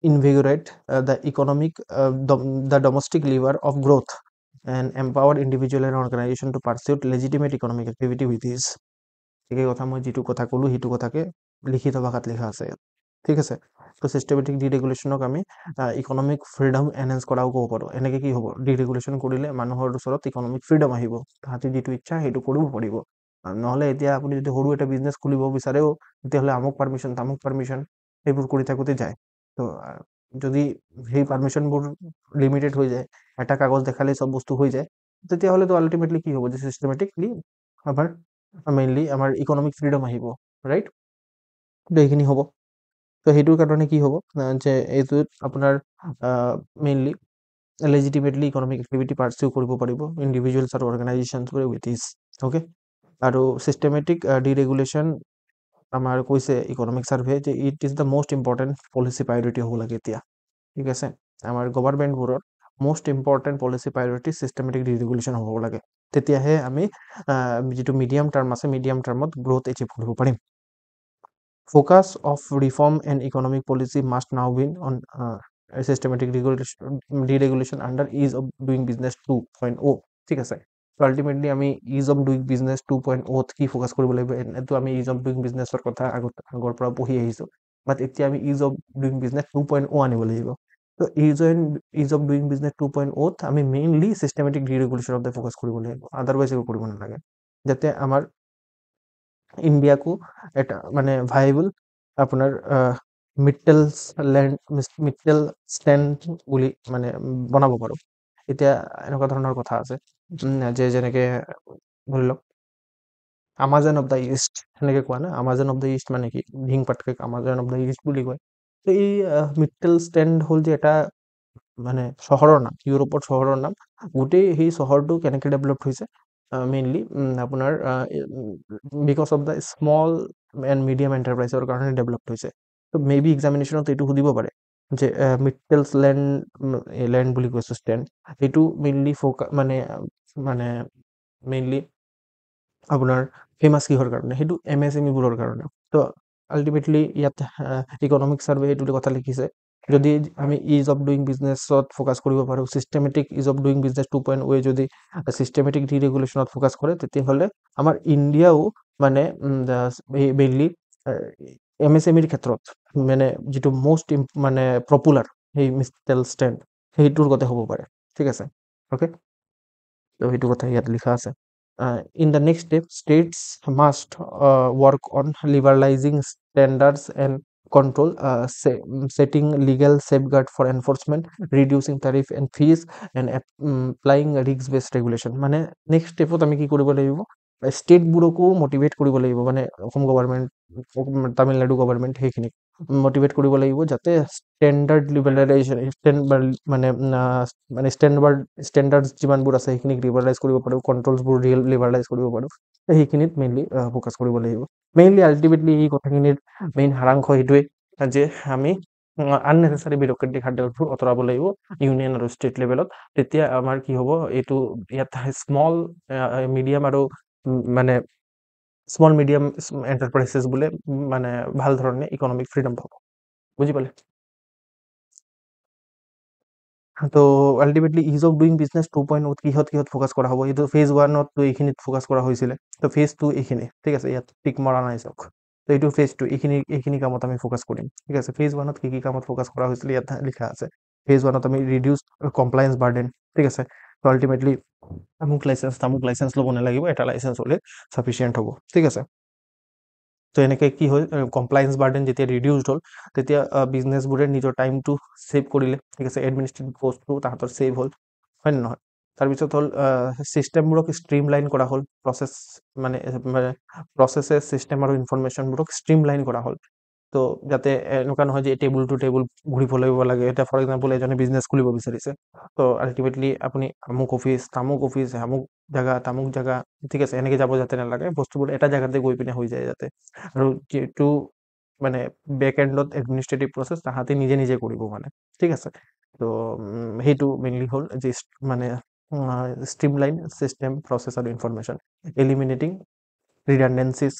reinvigorate the economic the domestic lever of growth and empower individual and organization to pursue legitimate economic activity with ease। একে কথা মই যিটো কথা ক'লোঁ সেইটো কথাকে লিখিত ভাষাত লিখা আছে ইয়াত, ঠিক আছে। তো চিষ্টেমেটিক ডিৰেগুলেশ্যনক আমি ইকনমিক ফ্ৰীডম এনহেঞ্চ কৰাও ক'ব পাৰোঁ। এনেকৈ কি হ'ব, ডিৰেগুলেশ্যন কৰিলে মানুহৰ ওচৰত ইকনমিক ফ্ৰীডম আহিব, তাহাঁতি যিটো ইচ্ছা সেইটো কৰিব পাৰিব। নহ'লে এতিয়া আপুনি যদি সৰু এটা বিজনেছ খুলিব বিচাৰেও তেতিয়াহ'লে আমুক পাৰ্মিশ্যন তামুক পাৰ্মিশ্যন সেইবোৰ কৰি থাকোঁতে যায়। তো যদি সেই পাৰ্মিশ্যনবোৰ লিমিটেড হৈ যায়, এটা কাগজ দেখালেই চব বস্তু হৈ যায়, তেতিয়াহ'লেতো আল্টিমেটলি কি হ'ব যে চিষ্টেমেটিকলি আমাৰ মেইনলি আমাৰ ইকনমিক ফ্ৰীডম আহিব, ৰাইট। তো এইখিনি হ'ব। তো সেইটোৰ কাৰণে কি হ'ব যে এইটোত আপোনাৰ mainly legitimately economic activity pursue কৰিব পাৰিব ইণ্ডিভিজুৱেলছ আৰু অৰ্গেনাইজেশ্যনছবোৰে উইথ ইজ, অ'কে। আৰু চিষ্টেমেটিক ডিৰেগুলেশ্যন আমাৰ কৈছে ইকনমিক চাৰ্ভে যে it is the most important policy priority হ'ব লাগে এতিয়া, ঠিক আছে। আমাৰ গভৰ্ণমেণ্টবোৰৰ most important policy priority systematic deregulation হ'ব লাগে, তেতিয়াহে আমি যিটো মিডিয়াম টাৰ্ম আছে মিডিয়াম টাৰ্মত গ্ৰ'থ এচিভ কৰিব পাৰিম। Focus of reform and economic policy must now be on systematic ডিৰেগুলেশ্যন under ease of doing business 2.0, ঠিক আছে। আল্টিমেটলি আমি ইজ অফ ডুইং বিজনেছ 2.0ত কি ফ'কাছ কৰিব লাগিব, এইটো আমি ইজ অফ ডুইং বিজনেছৰ কথা আগৰ পৰা পঢ়ি আহিছোঁ, বাট এতিয়া আমি ইজ অফ ডুইং বিজনেছ 2.0 আনিব লাগিব। তো ইজ অফ ডুইং বিজনেছ 2.0ত আমি মেইনলি চিষ্টেমেটিক ডিৰেগুলেশ্যনতে ফ'কাছ কৰিব লাগিব, আদাৰৱাইজ একো কৰিব নালাগে, যাতে আমাৰ ইণ্ডিয়াকো এটা মানে ভাইবল আপোনাৰ মিডল ষ্টেণ্ড বুলি মানে বনাব পাৰোঁ। এতিয়া এনেকুৱা ধৰণৰ কথা আছে যে যেনেকৈ ধৰি লওক আমাজন অফ দ্য ইষ্ট সেনেকৈ কোৱা না, আমাজন অফ দ্য ইষ্ট মানে কি, ভিং পাটকাইক আমাজন অফ দ্য ইষ্ট বুলি কয়। তো এই মিডল ষ্টেণ্ড হ'ল যে এটা মানে চহৰৰ নাম, ইউৰোপৰ চহৰৰ নাম। গোটেই সেই চহৰটো কেনেকৈ ডেভেলপ হৈছে মেইনলি আপোনাৰ because of the small and medium এণ্টাৰপ্ৰাইজৰ কাৰণে ডেভেলপ হৈছে। তো মে বি এক্সামিনেশ্যনত এইটো সুধিব পাৰে যে মিডলছ লেণ্ড বুলি কৈছোঁ ষ্টেণ্ড, এইটো মেইনলি মানে মেইনলি আপোনাৰ ফেমাছ কিহৰ কাৰণে, সেইটো MSMEবোৰৰ কাৰণে। তো আল্টিমেটলি ইয়াত ইকনমিক চাৰ্ভে এইটো কথা লিখিছে, যদি আমি ইজ অফ ডুইং বিজনেছত ফ'কাছ কৰিব পাৰোঁ, systematic is of doing business 2.0 যদি চিষ্টেমেটিক ডিৰেগুলেশ্যনত ফ'কাছ কৰে, তেতিয়াহ'লে আমাৰ ইণ্ডিয়াও মানে মেইনলি MSMEৰ ক্ষেত্ৰত মানে যিটো মষ্ট মানে পপুলাৰ সেই মিডল ষ্টেণ্ড সেইটোৰ গতে হ'ব পাৰে, ঠিক আছে, অ'কে। তো সেইটো কথা ইয়াত লিখা আছে। In the next step, states must work on liberalizing standards and control, setting legal safeguard for enforcement, reducing tariff and fees, and applying risk-based regulation। মানে নেক্সট ষ্টেপত আমি কি কৰিব লাগিব, ষ্টেটবোৰকো মটিভেট কৰিব লাগিব, মানে অসম গভৰ্ণমেণ্ট তামিলনাডু গভৰ্ণমেণ্ট সেইখিনিক মটিভেট কৰিব লাগিব যাতে ষ্টেণ্ডাৰ্ড লিবাৰেলাইজেশ্যন মানে ষ্টেণ্ডাৰ্ড যিমানবোৰ আছে সেইখিনিক লিবাৰেলাইজ কৰিব পাৰোঁ, কণ্ট্ৰলছবোৰ লিবাৰেলাইজ কৰিব পাৰোঁ, সেইখিনিত মেইনলি ফ'কাছ কৰিব লাগিব। মেইনলি আল্টিমেটলি এই কথাখিনিৰ মেইন সাৰাংশ সেইটোৱে যে আমি আননেচেচাৰী বিউৰ'ক্ৰেটিক হাৰ্ডেলবোৰ আঁতৰাব লাগিব ইউনিয়ন আৰু ষ্টেট লেভেলত, তেতিয়া আমাৰ কি হ'ব, এইটো ইয়াত স্মল মিডিয়াম আৰু মানে স্মল মিডিয়াম এণ্টাৰপ্ৰাইজেছ বোলে মানে ভাল ধৰণে ইকনমিক ফ্ৰীডম পাব, বুজি পালে। তো ultimately is of doing business 2.0 কিহত ফ'কাছ কৰা হ'ব, এইটো ফেজ 1তো এইখিনিত ফ'কাছ কৰা হৈছিলে, তো ফেজ 2 এইখিনি, ঠিক আছে, ইয়াত টিক মৰা নাই চাওক। তো এইটো ফেজ 2 এইখিনি কামত আমি ফ'কাছ কৰিম, ঠিক আছে। ফেজ 1ত কি কামত ফ'কাছ কৰা হৈছিলে ইয়াত লিখা আছে। ফেজ 1ত আমি ৰিডিউচ কমপ্লায়েন্স বাৰ্ডেন, ঠিক আছে। তো আল্টিমেটলি তামুক লাইচেঞ্চ ল'ব নালাগিব, এটা লাইচেঞ্চ হ'লে চাফিচিয়েণ্ট হ'ব, ঠিক আছে। তো এনেকৈ কি হ'ল, কমপ্লায়েন্স বাৰ্ডেন যেতিয়া ৰিডিউচড হ'ল, তেতিয়া বিজনেছবোৰে নিজৰ টাইমটো ছেভ কৰিলে, ঠিক আছে, এডমিনিষ্ট্ৰেটিভ কষ্টটো তাহাঁতৰ ছেভ হ'ল, হয় নে নহয়? তাৰপিছত হ'ল ছিষ্টেমবোৰক ষ্ট্ৰীমলাইন কৰা হ'ল, মানে প্ৰচেছে ছিষ্টেম আৰু ইনফৰমেশ্যনবোৰক ষ্ট্ৰীমলাইন কৰা হ'ল। তো যাতে এনেকুৱা নহয় যে টেবুল টু টেবুল ঘূৰিব লাগিব লাগে। এতিয়া ফৰ এক্সাম্পল এজনে বিজনেছ খুলিব বিচাৰিছে, তো আল্টিমেটলি আপুনি আমুক অফিচ, তামুক অফিচ, আমুক জেগা, তামুক জেগা, ঠিক আছে, এনেকৈ যাব যাতে নালাগে, বস্তুবোৰ এটা জেগাতে গৈ পিনে হৈ যায় যাতে। আৰু যিটো মানে বেক এণ্ডত এডমিনিষ্ট্ৰেটিভ প্ৰচেছ তাহাঁতে নিজে নিজে কৰিব মানে, ঠিক আছে। তো সেইটো মেইনলি হ'ল যে মানে ষ্ট্ৰীমলাইন ছিষ্টেম, প্ৰচেছ আৰু ইনফৰমেশ্যন, এলিমিনেটিং ৰিডানডেঞ্চিজ,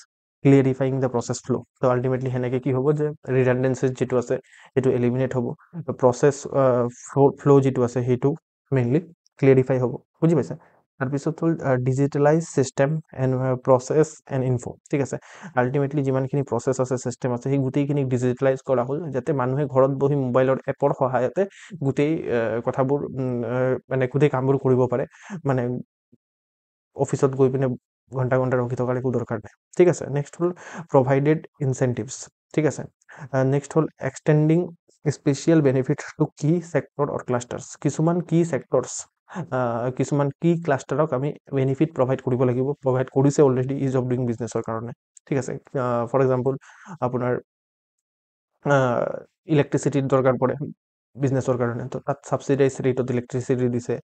ক্লিয়াৰিফাইং দ্য প্ৰচেছ ফ্ল'। তো আল্টিমেটলি সেনেকৈ কি হ'ব যে ৰিডানডেঞ্চিজ যিটো আছে সেইটো এলিমিনেট হ'ব, প্ৰচেছ ফ্ল' যিটো আছে সেইটো মেইনলি ক্লিয়াৰিফাই হ'ব, বুজি পাইছে? তাৰপিছত হ'ল digitalise system and process and info, ঠিক আছে। আল্টিমেটলি যিমানখিনি প্ৰচেছ আছে, ছিষ্টেম আছে, সেই গোটেইখিনিক ডিজিটেলাইজ কৰা হ'ল, যাতে মানুহে ঘৰত বহি মোবাইলৰ এপৰ সহায়তে গোটেই কথাবোৰ মানে গোটেই কামবোৰ কৰিব পাৰে, মানে অফিচত গৈ পিনে ঘণ্টা ঘণ্টা ৰখি থকাৰ একো দৰকাৰ নাই, ঠিক আছে। নেক্সট হ'ল প্ৰভাইডেড ইনচেণ্টিভছ, ঠিক আছে। নেক্সট হ'ল এক্সটেণ্ডিং স্পেচিয়েল বেনিফিট টু কি ছেক্টৰ অৰ ক্লাষ্টাৰ্ছ। কিছুমান কি ছেক্টৰ্ছ, কিছুমান কি ক্লাষ্টাৰক আমি বেনিফিট প্ৰভাইড কৰিব লাগিব, প্ৰভাইড কৰিছে অলৰেডি ইজ অফ ডুইং বিজনেছৰ কাৰণে, ঠিক আছে। ফৰ এক্সাম্পল আপোনাৰ ইলেক্ট্ৰিচিটিৰ দৰকাৰ পৰে বিজনেছৰ কাৰণে, তো তাত ছাবচিডাইজ ৰেটত ইলেক্ট্ৰিচিটি দিছে।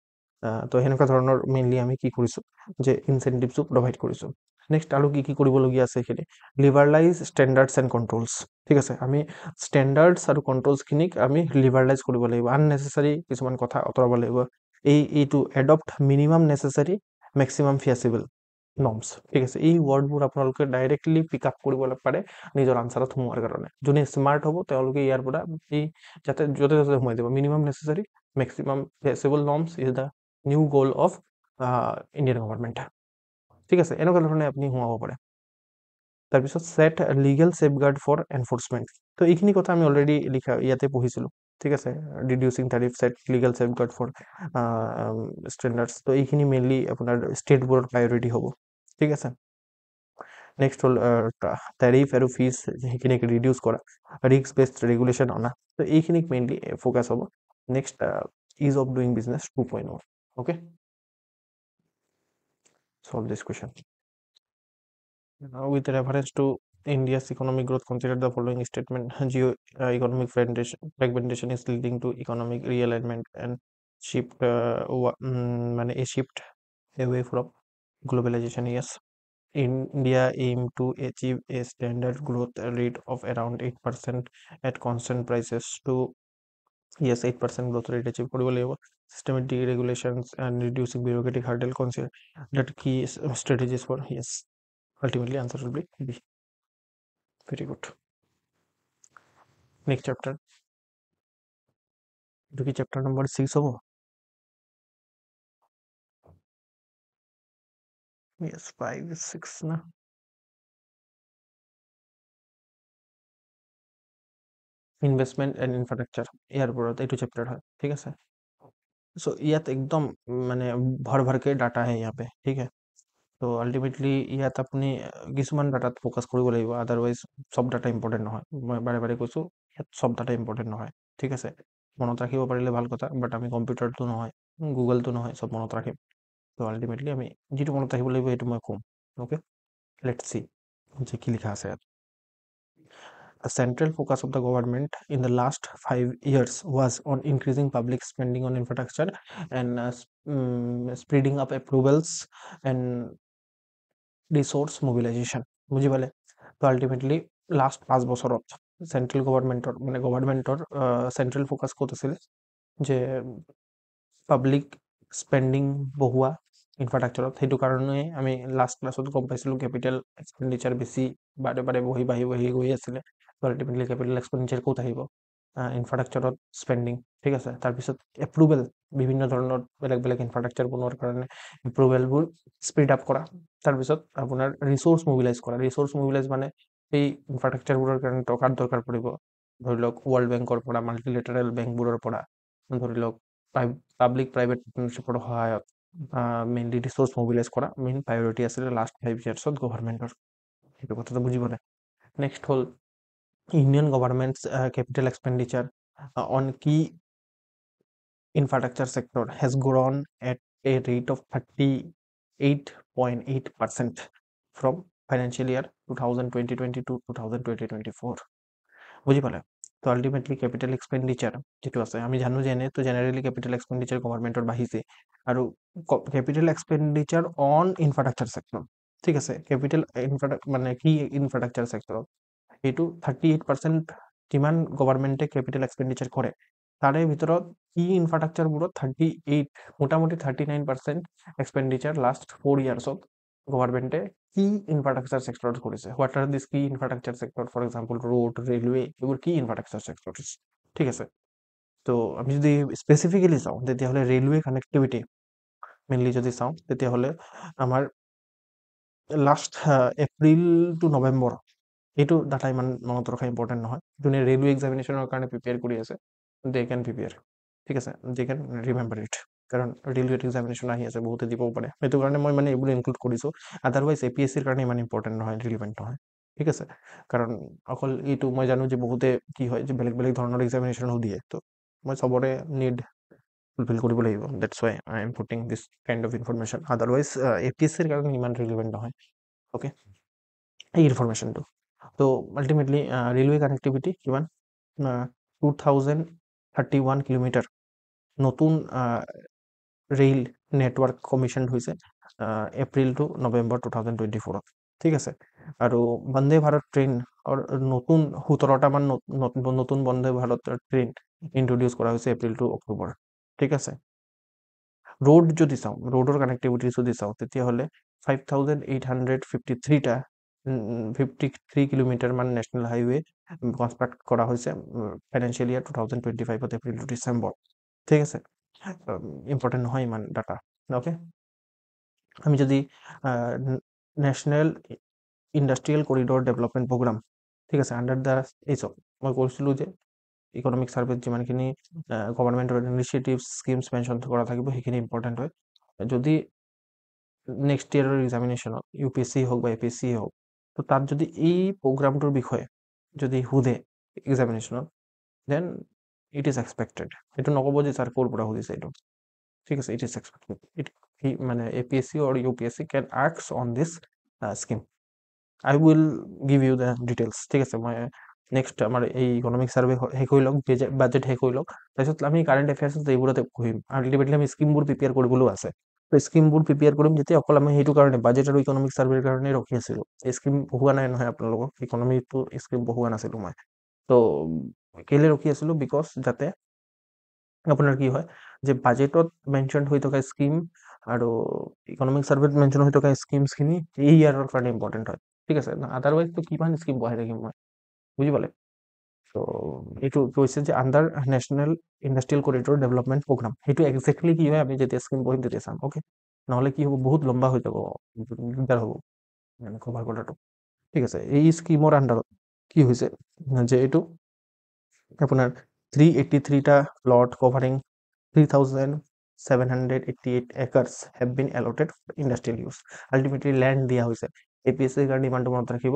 তো সেনেকুৱা ধৰণৰ মেইনলি আমি কি কৰিছোঁ যে ইনচেণ্টিভছো প্ৰভাইড কৰিছোঁ। নেক্সট আৰু কি কি কৰিবলগীয়া আছে এইখিনি, লিবাৰলাইজ ষ্টেণ্ডাৰ্ডছ এণ্ড কণ্ট্ৰলছ, ঠিক আছে। আমি ষ্টেণ্ডাৰ্ডছ আৰু কণ্ট্ৰলছখিনিক আমি লিবাৰলাইজ কৰিব লাগিব, আননেচেচাৰী কিছুমান কথা আঁতৰাব লাগিব। এইটো adopt minimum necessary maximum feasible norms, ঠিক আছে। এই ৱৰ্ডবোৰ আপোনালোকে ডাইৰেক্টলি পিক আপ কৰিব পাৰে নিজৰ আনচাৰত সোমোৱাৰ কাৰণে। যোনে স্মাৰ্ট হ'ব তেওঁলোকে ইয়াৰ পৰা এই যাতে য'তে য'তে সোমাই যাব। Minimum necessary maximum feasible norms is the new goal of Indian government, ঠিক আছে। এনেকুৱা ধৰণে আপুনি সোমাব পাৰে। তাৰপিছত set legal safeguard for enforcement. তো এইখিনি কথা আমি অলৰেডি ইয়াতে পঢ়িছিলোঁ, ঠিক আছে। Reducing tariff, set legal safeguard for standards. তো এইখিনি মেইনলি আপোনাৰ ষ্টেটবোৰৰ প্ৰায়ৰিটি হ'ব, ঠিক আছে। নেক্সট হ'ল টেৰিফ আৰু ফিজ সেইখিনিক ৰিডিউচ কৰা, ৰিস্ক বেছড ৰেগুলেশ্যন অনা। তো এইখিনিক মেইনলি ফ'কাছ হ'ব। Next is of doing business 2.0, okay. Solve this question. Now, with reference to India's economic growth, consider the following statement. Geo-economic fragmentation is leading to economic realignment and shift, a shift away from globalization. Yes. India aim to achieve a standard growth rate of around 8% at constant prices to, yes, 8% growth rate achieve কৰিব লাগিব. Systematic regulations and reducing bureaucratic hurdle, consider that key strategies for, yes. Ultimately answer will be B. Very good. Next chapter. Do ki chapter number 6 hobo? Yes, 5 6 na. Investment and infrastructure ইয়াৰ ওপৰত এইটো chapter হয়, ঠিক আছে। So ইয়াত একদম মানে ভৰ ভৰকে data है यहाँ पे, ঠিক है। তো আল্টিমেটলি ইয়াত আপুনি কিছুমান ডাটাত ফ'কাছ কৰিব লাগিব, আদাৰৱাইজ চব ডাটা ইম্পৰ্টেণ্ট নহয়। মই বাৰে বাৰে কৈছোঁ ইয়াত চব ডাটা ইম্পৰ্টেণ্ট নহয়, ঠিক আছে। মনত ৰাখিব পাৰিলে ভাল কথা, বাট আমি কম্পিউটাৰটো নহয়, গুগলটো নহয়, চব মনত ৰাখিম। তো আল্টিমেটলি আমি যিটো মনত ৰাখিব লাগিব সেইটো মই ক'ম, অ'কে। লেটছ সি যে কি লিখা আছে ইয়াত। A central focus of the government in the last 5 years was on increasing public spending on infrastructure and speeding up approvals and resource mobilization, বুজি পালে। তো আল্টিমেটলি লাষ্ট 5 বছৰত চেণ্ট্ৰেল গভৰ্ণমেণ্টৰ চেণ্ট্ৰেল ফ'কাছ ক'ত আছিলে যে পাব্লিক স্পেণ্ডিং বঢ়োৱা ইনফ্ৰাষ্ট্ৰাকচাৰত। সেইটো কাৰণে আমি লাষ্ট ক্লাছত গম পাইছিলোঁ কেপিটেল এক্সপেণ্ডিচাৰ বেছি বাৰে বাৰে বাঢ়ি গৈ আছিলে। আল্টিমেটলি কেপিটেল এক্সপেণ্ডিচাৰ ক'ত আহিব, ইনফ্ৰাষ্ট্ৰাকচাৰত স্পেণ্ডিং, ঠিক আছে। তাৰপিছত এপ্ৰুভেল, বিভিন্ন ধৰণৰ বেলেগ বেলেগ ইনফ্ৰাষ্ট্ৰাকচাৰ বনোৱাৰ কাৰণে এপ্ৰুভেলবোৰ স্পীড আপ কৰা। তাৰপিছত আপোনাৰ ৰিচোৰ্চ মোবিলাইজ কৰা। ৰিচোৰ্চ মোবিলাইজ মানে এই ইনফ্ৰাষ্ট্ৰাকচাৰবোৰৰ কাৰণে টকাৰ দৰকাৰ পৰিব, ধৰি লওক ৱৰ্ল্ড বেংকৰ পৰা, মাল্টিলেটাৰেল বেংকবোৰৰ পৰা, ধৰি লওক পাব্লিক প্ৰাইভেট পাৰ্টনাৰশ্বিপৰ সহায়ত মেইনলি ৰিচোৰ্চ মোবিলাইজ কৰা মেইন প্ৰায়ৰিটি আছিলে লাষ্ট 5 ইয়াৰ্ছত গভৰ্ণমেণ্টৰ। সেইটো কথাটো বুজিবনে। নেক্সট হ'ল ইউনিয়ন গভৰ্ণমেণ্টছ কেপিটেল এক্সপেণ্ডিচাৰ অন কি infrastructure sector has grown at a rate of 38.8% from financial year 2020 to 2024 বুজি পালে তো আলটিমেটলি কেপিটেল এক্সপেণ্ডিচাৰ যেটো আছে আমি জানো যে এনে তো জেনাৰেলি কেপিটেল এক্সপেণ্ডিচাৰ গভৰ্ণমেণ্টৰ বাঢ়িছে আৰু capital expenditure on infrastructure sector ঠিক আছে কেপিটেল মানে কি ইনফ্ৰাষ্ট্ৰাকচাৰ সেক্টৰত এইটো 38% যিমান গভৰ্ণমেণ্টে কেপিটেল এক্সপেণ্ডিচাৰ কৰে তাৰে ভিতৰত কি ইনফ্ৰাষ্ট্ৰাকচাৰবোৰত 38 মোটামুটি 39% এক্সপেণ্ডিচাৰ লাষ্ট 4 ইয়াৰ্ছত গভৰ্ণমেণ্টে কি ইনফ্ৰাষ্ট্ৰাকচাৰ সেক্টৰত কৰিছে হোৱাট আৰ দিছ কি infrastructure sector for example road railway এইবোৰ কি ইনফ্ৰাষ্ট্ৰাকচাৰ সেক্টৰ ঠিক আছে তো আমি যদি স্পেচিফিকেলি চাওঁ তেতিয়াহ'লে ৰেলৱে কানেক্টিভিটি মেইনলি যদি চাওঁ তেতিয়াহ'লে আমাৰ লাষ্ট এপ্ৰিল টু নৱেম্বৰ এইটো ডাটা ইমান মনত ৰখা ইম্পৰ্টেণ্ট নহয় যোনে ৰেলৱে এক্সামিনেশ্যনৰ কাৰণে প্ৰিপেয়াৰ কৰি আছে দে কেন প্ৰিপেয়াৰ ঠিক আছে দে কেন ৰিমেম্বাৰ ইট কাৰণ ৰেলৱে এক্সামিনেশ্যন আহি আছে বহুতে দিবও পাৰে সেইটো কাৰণে মই মানে এইবোৰ ইনক্লুড কৰিছোঁ আদাৰৱাইজ APSCৰ কাৰণে ইমান ইম্পৰ্টেণ্ট নহয় ৰিলিভেণ্ট নহয় ঠিক আছে কাৰণ অকল এইটো মই জানো যে বহুতে কি হয় যে বেলেগ বেলেগ ধৰণৰ এক্সামিনেশ্যনো দিয়ে তো মই চবৰে নিড ফুলফিল কৰিব লাগিব that's why I am putting this kind of information otherwise APSCৰ কাৰণে ইমান ৰিলিভেণ্ট নহয় অ'কে এই ইনফৰমেশ্যনটো তো আল্টিমেটলি ৰেলৱে কানেক্টিভিটি কিমান 2031 কিলোমিটাৰ নতুন ৰেল নেটৱৰ্ক কমিশ্যন হৈছে এপ্ৰিল টু নৱেম্বৰ 2024 ঠিক আছে আৰু বন্দে ভাৰত ট্ৰেইন নতুন 17টামান নতুন বন্দে ভাৰত ট্ৰেইন ইন্ট্ৰডিউচ কৰা হৈছে এপ্ৰিল টু অক্টোবৰ ঠিক আছে ৰোড যদি চাওঁ ৰোডৰ কানেক্টিভিটি যদি চাওঁ তেতিয়াহ'লে 5853টা 53 কিলোমিটাৰ মান নেশ্যনেল হাইৱে কনষ্ট্ৰাক্ট কৰা হৈছে financial year 2025 April to December ঠিক আছে ইম্পৰ্টেণ্ট নহয় ইমান ডাটা অ'কে আমি যদি national industrial corridor development programme ঠিক আছে আণ্ডাৰ দ্য এইচক মই কৈছিলোঁ যে ইকনমিক ছাৰ্ভেত যিমানখিনি গভৰ্ণমেণ্টৰ ইনিচিয়েটিভ স্কিমছ মেনশ্যন কৰা থাকিব সেইখিনি ইম্পৰ্টেণ্ট হয় যদি নেক্সট ইয়েৰৰ এক্সামিনেশ্যনত UPSC হওক বা APSC হওক তো তাত যদি এই প্ৰগ্ৰামটোৰ বিষয়ে যদি সোধে এক্সামিনেশ্যনত দেন ইট ইজ এক্সপেক্টেড এইটো নক'ব যে ছাৰ ক'ৰ পৰা সুধিছে এইটো ঠিক আছে ইট ইজ এক্সপেক্টেড মানে APSC or UPSC can ask on this scheme I will give you the details ঠিক আছে মই নেক্সট আমাৰ এই ইকনমিক ছাৰ্ভে শেষ হৈ লওক বাজেট শেষ হৈ লওক তাৰপিছত আমি কাৰেণ্ট এফেয়াৰ্ছত এইবোৰতে পঢ়িম আল্টিমেটলি আমি স্কিমবোৰ প্ৰিপেয়াৰ কৰিবলৈও আছে তো স্কিমবোৰ প্ৰিপেয়াৰ কৰিম যেতিয়া অকল আমি সেইটো কাৰণে বাজেট আৰু ইকনমিক ছাৰ্ভেৰ কাৰণে ৰখি আছিলোঁ এই স্কিম পঢ়োৱা নাই নহয় আপোনালোকক ইকনমিকটো স্কিম পঢ়োৱা নাছিলোঁ মই তো কেলৈ ৰখি আছিলোঁ বিকজ যাতে আপোনাৰ কি হয় যে বাজেটত মেনশ্যন হৈ থকা স্কিম আৰু ইকনমিক ছাৰ্ভেত মেনশ্যন হৈ থকা স্কিমছখিনি এই ইয়াৰৰ কাৰণে ইম্পৰ্টেণ্ট হয় ঠিক আছে আদাৰৱাইজটো কিমান স্কিম পঢ়াই থাকিম মই বুজি পালে তো এইটো কৈছে যে under national industrial corridor development programme সেইটো একজেক্টলি কি হয় আমি যেতিয়া স্কিম পঢ়িম তেতিয়া চাম অ'কে নহ'লে কি হ'ব বহুত লম্বা হৈ যাব দিগদাৰ হ'ব মানে কভাৰ কৰাটো ঠিক আছে এই স্কিমৰ আণ্ডাৰত কি হৈছে যে এইটো আপোনাৰ 383টা plot covering 3788 acres have been allotted for industrial use ultimately land দিয়া হৈছে APSCৰ কাৰণে ইমানটো মনত ৰাখিব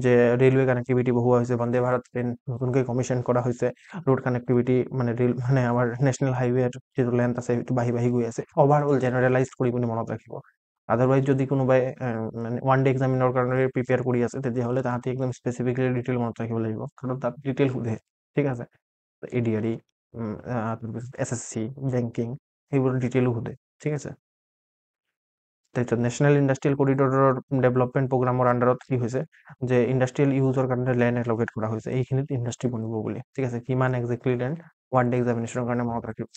যে ৰেলৱে কানেক্টিভিটি বহোৱা হৈছে বন্দে ভাৰত ট্ৰেইন নতুনকৈ কমিশ্যন কৰা হৈছে ৰোড কানেক্টিভিটি মানে ৰেল মানে আমাৰ নেশ্যনেল হাইৱেৰ যিটো লেণ্ড আছে সেইটো বাঢ়ি বাঢ়ি গৈ আছে অভাৰঅল জেনেৰেলাইজ কৰি পিনি মনত ৰাখিব আদাৰৱাইজ যদি কোনোবাই মানে ওৱান ডে এক্সামিনৰ কাৰণে প্ৰিপেয়াৰ কৰি আছে তেতিয়াহ'লে তাহাঁতি একদম স্পেচিফিকেলি ডিটেইল মনত ৰাখিব লাগিব কাৰণ তাত ডিটেইল সোধে ঠিক আছে ADRE SSC বেংকিং সেইবোৰ ডিটেইলো সোধে ঠিক আছে তাৰপিছত নেশ্যনেল ইণ্ডাষ্ট্ৰিয়েল কৰিডৰৰ ডেভেলপমেণ্ট প্ৰগ্ৰামৰ আণ্ডাৰত কি হৈছে যে ইণ্ডাষ্ট্ৰিয়েল ইউজৰ কাৰণে লেণ্ড এল'কেট কৰা হৈছে এইখিনিত ইণ্ডাষ্ট্ৰি বনিব বুলি ঠিক আছে কিমান একজেক্টলি লেণ্ড ওৱান ডে এক্সামিনেশ্যনৰ কাৰণে মনত ৰাখিব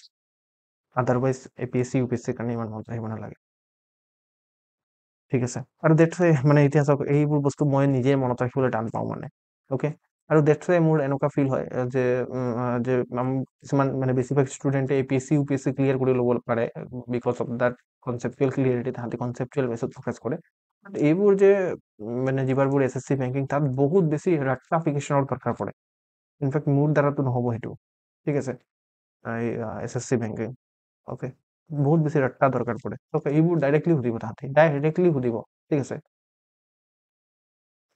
আদাৰৱাইজ APSC UPSCৰ কাৰণে ইমান মনত ৰাখিব নালাগে ঠিক আছে আৰু ডেটছ মানে এতিয়া চাওক এইবোৰ বস্তু মই নিজে মনত ৰাখিবলৈ টান পাওঁ মানে অ'কে আৰু ডেটছ মোৰ এনেকুৱা ফিল হয় যে কিছুমান মানে বেছিভাগ ষ্টুডেণ্টে APSC UPSC ক্লিয়াৰ কৰি ল'ব পাৰে বিকজ অফ দ্যাট কনচেপ্টুৱেল ক্লিয়াৰিটি তাহাঁতি কনচেপ্টুৱেল বেছত ফ'কাছ কৰে এইবোৰ যে মানে যিবাৰবোৰ SSC বেংকিং তাত বহুত বেছি ৰাট্টাফিকেশ্যনৰ দৰকাৰ পৰে ইনফেক্ট মোৰ দ্বাৰাতো নহ'ব সেইটো ঠিক আছে এই SSC বেংকিং অ'কে বহুত বেছি ৰাট্টা দৰকাৰ পৰে অ'কে এইবোৰ ডাইৰেক্টলি সুধিব তাহাঁতি ডাইৰেক্টলি সুধিব ঠিক আছে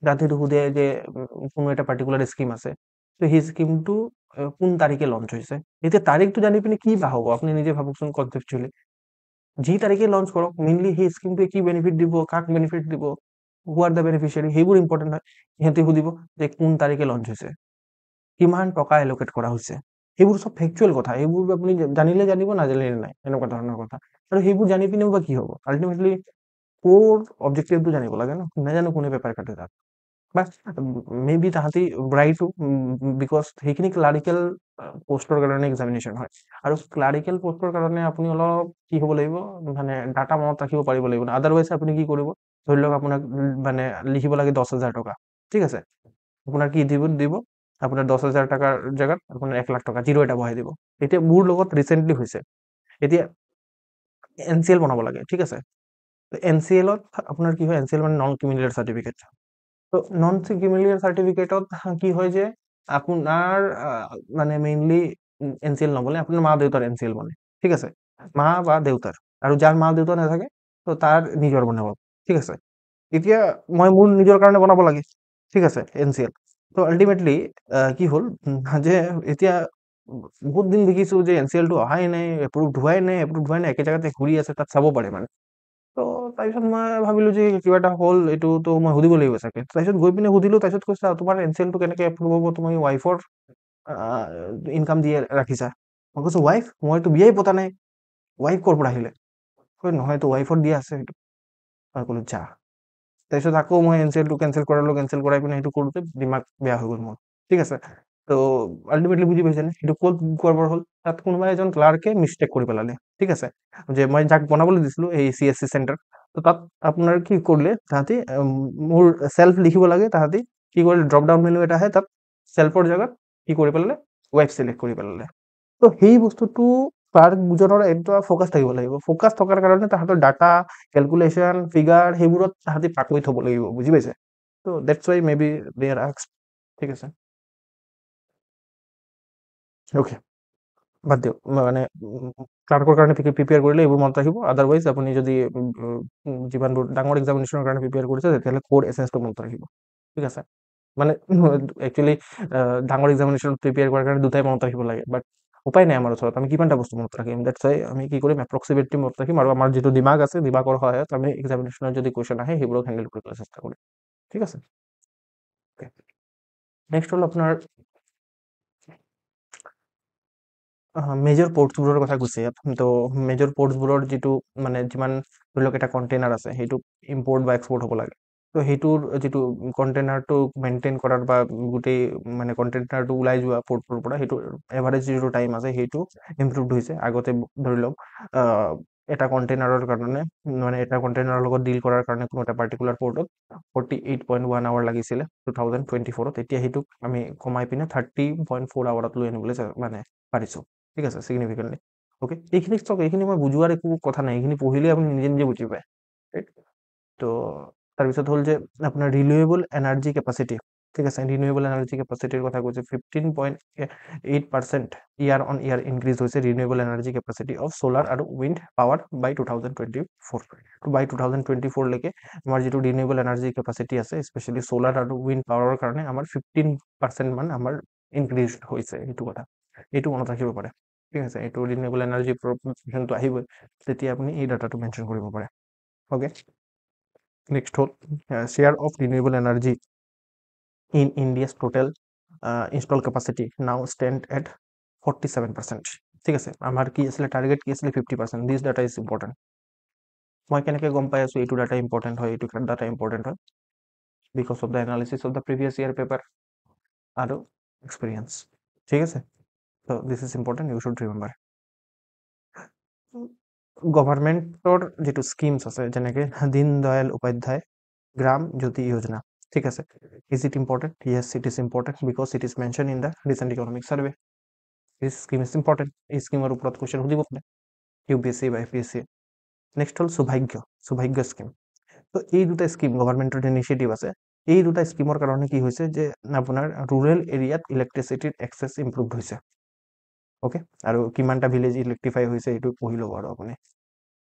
তাতে সুধে যে কোনো এটা পাৰ্টিকুলাৰ স্কিম আছে, তো সেই স্কিমটো কোন তাৰিখে লঞ্চ হৈছে। এতিয়া তাৰিখটো জানি পিনে কি বা হ'ব আপুনি নিজে ভাবকচোন কনচেপচুৱেলি। যি তাৰিখে লঞ্চ কৰক, মেইনলি সেই স্কিমটোৱে কি বেনিফিট দিব, কাক বেনিফিট দিব, হু আৰ দ্য বেনিফিচিয়াৰী, সেইবোৰ ইম্পৰ্টেণ্ট হয়। সিহঁতে সুধিব যে কোন তাৰিখে লঞ্চ হৈছে, কিমান টকা এল'কেট কৰা হৈছে, সেইবোৰ চব ফেকচুৱেল কথা। এইবোৰ আপুনি জানিলে জানিব, নাজানিলে নাই, এনেকুৱা ধৰণৰ কথা। আৰু সেইবোৰ জানি পিনেও বা কি হ'ব, আল্টিমেটলি কোৰ অবজেক্টিভটো জানিব লাগে ন, নাজানো কোনে পেপাৰ কাটে তাত। বাট মে বি তাহাঁতি ব্ৰাইটো, বিকজ সেইখিনি ক্লাৰিকেল পোষ্টৰ কাৰণে এক্সামিনেশ্যন হয়। আৰু ক্লাৰিকেল পোষ্টৰ কাৰণে আপুনি অলপ কি হ'ব লাগিব, মানে ডাটা মনত ৰাখিব পাৰিব লাগিব। আদাৰৱাইজ আপুনি কি কৰিব, ধৰি লওক আপোনাক মানে লিখিব লাগে 10,000 টকা, ঠিক আছে। আপোনাৰ কি দিব, আপোনাৰ 10,000 টকাৰ জেগাত আপোনাৰ 1 লাখ টকা জিৰ' এটা বহাই দিব। এতিয়া মোৰ লগত ৰিচেণ্টলি হৈছে, এতিয়া NCL বনাব লাগে, ঠিক আছে। NCLত আপোনাৰ কি হয়, NCL মানে নন ক্ৰিমিনেল চাৰ্টিফিকেট। তো নন ক্ৰিমিনেল চাৰ্টিফিকেটত কি হয় যে আপোনাৰ মানে মেইনলি NCL নবনে, আপোনাৰ মা দেউতাৰ NCL বনে, ঠিক আছে। মা বা দেউতাৰ, আৰু যাৰ মা দেউতা নাথাকে তো তাৰ নিজৰ বনাব, ঠিক আছে। এতিয়া মই মোৰ নিজৰ কাৰণে বনাব লাগে, ঠিক আছে, NCL। তো আল্টিমেটলি কি হ'ল যে এতিয়া বহুত দিন দেখিছোঁ যে NCLটো অহাই নাই, এপ্ৰুভড হোৱাই নাই, একে জেগাতে ঘূৰি আছে, তাত চাব পাৰে মানে। তো তাৰপিছত মই ভাবিলোঁ যে কিবা এটা হ'ল, এইটোতো মই সুধিব লাগিব চাগে। তাৰপিছত গৈ পিনে সুধিলোঁ, তাৰপিছত কৈছে তোমাৰ NCLটো কেনেকৈ এপ্ৰুভ হ'ব, তুমি ৱাইফৰ ইনকাম দিয়ে ৰাখিছা। মই কৈছোঁ ৱাইফ, মইতো বিয়াই পতা নাই, ৱাইফ ক'ৰ পৰা আহিলে। কয় নহয়, তো ৱাইফৰ দিয়া আছে সেইটো। মই ক'লোঁ যা। তাৰপিছত আকৌ মই NCLটো কেঞ্চেল কৰালোঁ, কেঞ্চেল কৰাই পিনে সেইটো কৰোঁতে দিমাগ বেয়া হৈ গ'ল মোৰ, ঠিক আছে। তো আল্টিমেটলি বুজি পাইছেনে, সেইটো ক'ত গড়বড় হ'ল, তাত কোনোবা এজন ক্লাৰ্কে মিষ্টেক কৰি পেলালে, ঠিক আছে। যে মই যাক বনাবলৈ দিছিলোঁ এই CSC চেণ্টাৰ, তো তাত আপোনাৰ কি কৰিলে তাহাঁতি, মোৰ চেল্ফ লিখিব লাগে, তাহাঁতি কি কৰিলে, ড্ৰপ ডাউন মেনু এটা আহে, তাত চেল্ফৰ জেগাত কি কৰি পেলালে, ৱাইফ চিলেক্ট কৰি পেলালে। তো সেই বস্তুটো ক্লাৰ্কজনৰ একদম ফ'কাছ থাকিব লাগিব। ফ'কাছ থকাৰ কাৰণে তাহাঁতৰ ডাটা, কেলকুলেশ্যন, ফিগাৰ, সেইবোৰত তাহাঁতি পাকৈত হ'ব লাগিব, বুজি পাইছে। So that's why may be they are asked, ঠিক আছে। অ'কে, বাদ দিয়ক, মানে ক্লাৰ্কৰ কাৰণে প্ৰিপেয়াৰ কৰিলে এইবোৰ মনত ৰাখিব। আদাৰৱাইজ আপুনি যদি যিমানবোৰ ডাঙৰ এক্সামিনেশ্যনৰ কাৰণে প্ৰিপেয়াৰ কৰিছে, তেতিয়াহ'লে ক'ৰ এছেছটো মনত ৰাখিব, ঠিক আছে। মানে একচুৱেলি ডাঙৰ এক্সামিনেশ্যন প্ৰিপেয়াৰ কৰাৰ কাৰণে দুটাই মনত ৰাখিব লাগে, বাট উপায় নাই আমাৰ ওচৰত, আমি কিমানটা বস্তু মনত ৰাখিম। ডেটছ ৱাই আমি কি কৰিম, এপ্ৰক্সিমেটলি মনত ৰাখিম, আৰু আমাৰ যিটো দিমাগ আছে, দিমাগৰ সহায়ত আমি এক্সামিনেশ্যনত যদি কুৱেশ্যন আহে সেইবোৰক হেণ্ডেল কৰিবলৈ চেষ্টা কৰিম, ঠিক আছে। নেক্সট হ'ল আপোনাৰ মেজৰ পৰ্টছবোৰৰ কথা কৈছে ইয়াত। তো মেজৰ পৰ্টছবোৰৰ যিটো মানে যিমান ধৰি লওক এটা কণ্টেইনাৰ আছে, সেইটো ইম্পৰ্ট বা এক্সপৰ্ট হ'ব লাগে। তো সেইটোৰ যিটো কণ্টেইনাৰটো মেইনটেইন কৰাৰ বা গোটেই মানে কণ্টেইনাৰটো ওলাই যোৱা পৰ্টৰ পৰা, সেইটো এভাৰেজ যিটো টাইম আছে সেইটো ইম্প্ৰুভড হৈছে। আগতে ধৰি লওক এটা কণ্টেইনাৰৰ কাৰণে, মানে এটা কণ্টেইনাৰৰ লগত ডিল কৰাৰ কাৰণে কোনো এটা পাৰ্টিকুলাৰ পৰ্টত 48.1 আৱাৰ লাগিছিলে 2024-ত। এতিয়া সেইটোক আমি কমাই পিনে 30.4 আৱাৰত লৈ আনিবলৈ মানে পাৰিছোঁ, ঠিক আছে, ছিগনিফিকেণ্টলি। অ'কে, এইখিনি চাওক, এইখিনি মই বুজোৱাৰ একো কথা নাই, এইখিনি পঢ়িলে আপুনি নিজে নিজে বুজি পায়, ৰাইট। তো তাৰপিছত হ'ল যে আপোনাৰ ৰিনিউৱেবল এনাৰ্জি কেপাচিটি, ঠিক আছে। ৰিনিউৱেবল এনাৰ্জি কেপাচিটিৰ কথা কৈছে, 15.8% ইয়াৰ অন ইয়াৰ ইনক্ৰিজ হৈছে ৰিনিউৱেবল এনাৰ্জি কেপাচিটি অফ চ'লাৰ আৰু উইণ্ড পাৱাৰ বাই 2024। তো বাই 2024লৈকে আমাৰ যিটো ৰিনিউৱেবল এনাৰ্জি কেপাচিটি আছে, স্পেচিয়েলি চ'লাৰ আৰু উইণ্ড পাৱাৰৰ কাৰণে আমাৰ 15% মান আমাৰ ইনক্ৰিজ হৈছে, সেইটো কথা, এইটো মনত ৰাখিব পাৰে, ঠিক আছে। এইটো ৰিনিউৱেবল এনাৰ্জি প্ৰপ'ৰ্শ্যনটো আহিবই, তেতিয়া আপুনি এই ডাটাটো মেনশ্যন কৰিব পাৰে। অ'কে, নেক্সট হ'ল share of renewable energy in India's total install capacity now stand at 47%, ঠিক আছে। আমাৰ কি আছিলে টাৰ্গেট, কি আছিলে 50%। দিছ ডাটা ইজ ইম্পৰ্টেণ্ট। মই কেনেকৈ গম পাই আছোঁ এইটো ডাটা ইম্পৰ্টেণ্ট হয়, এইটো ডাটা ইম্পৰ্টেণ্ট হয়, because of the analysis of the previous year paper আৰু এক্সপিৰিয়েঞ্চ, ঠিক আছে। ত' this is important, you should remember. গভাৰ্ণমেণ্টৰ যিটো স্কিমছ আছে, যেনেকৈ দীন দয়াল উপাধ্যায় গ্ৰাম জ্যোতি যোজনা, ঠিক আছে। Is it important? Yes, it is important, because it is mention in the recent economic survey. This scheme is important. এই স্কিমৰ ওপৰত কুৱেশ্যন সুধিব পাৰে UPSC বা APSC। নেক্সট হ'ল সৌভাগ্য স্কিম। তো এই দুটা স্কিম গভাৰ্ণমেণ্টৰ ইনিচিয়েটিভ আছে। এই দুটা স্কিমৰ কাৰণে কি হৈছে যে আপোনাৰ ৰুৰেল এৰিয়াত ইলেক্ট্ৰিচিটিৰ এক্সেছ ইম্প্ৰুভড হৈছে। অ'কে, আৰু কিমানটা ভিলেজ ইলেক্ট্ৰিফাই হৈছে এইটো পঢ়ি ল'ব আৰু আপুনি,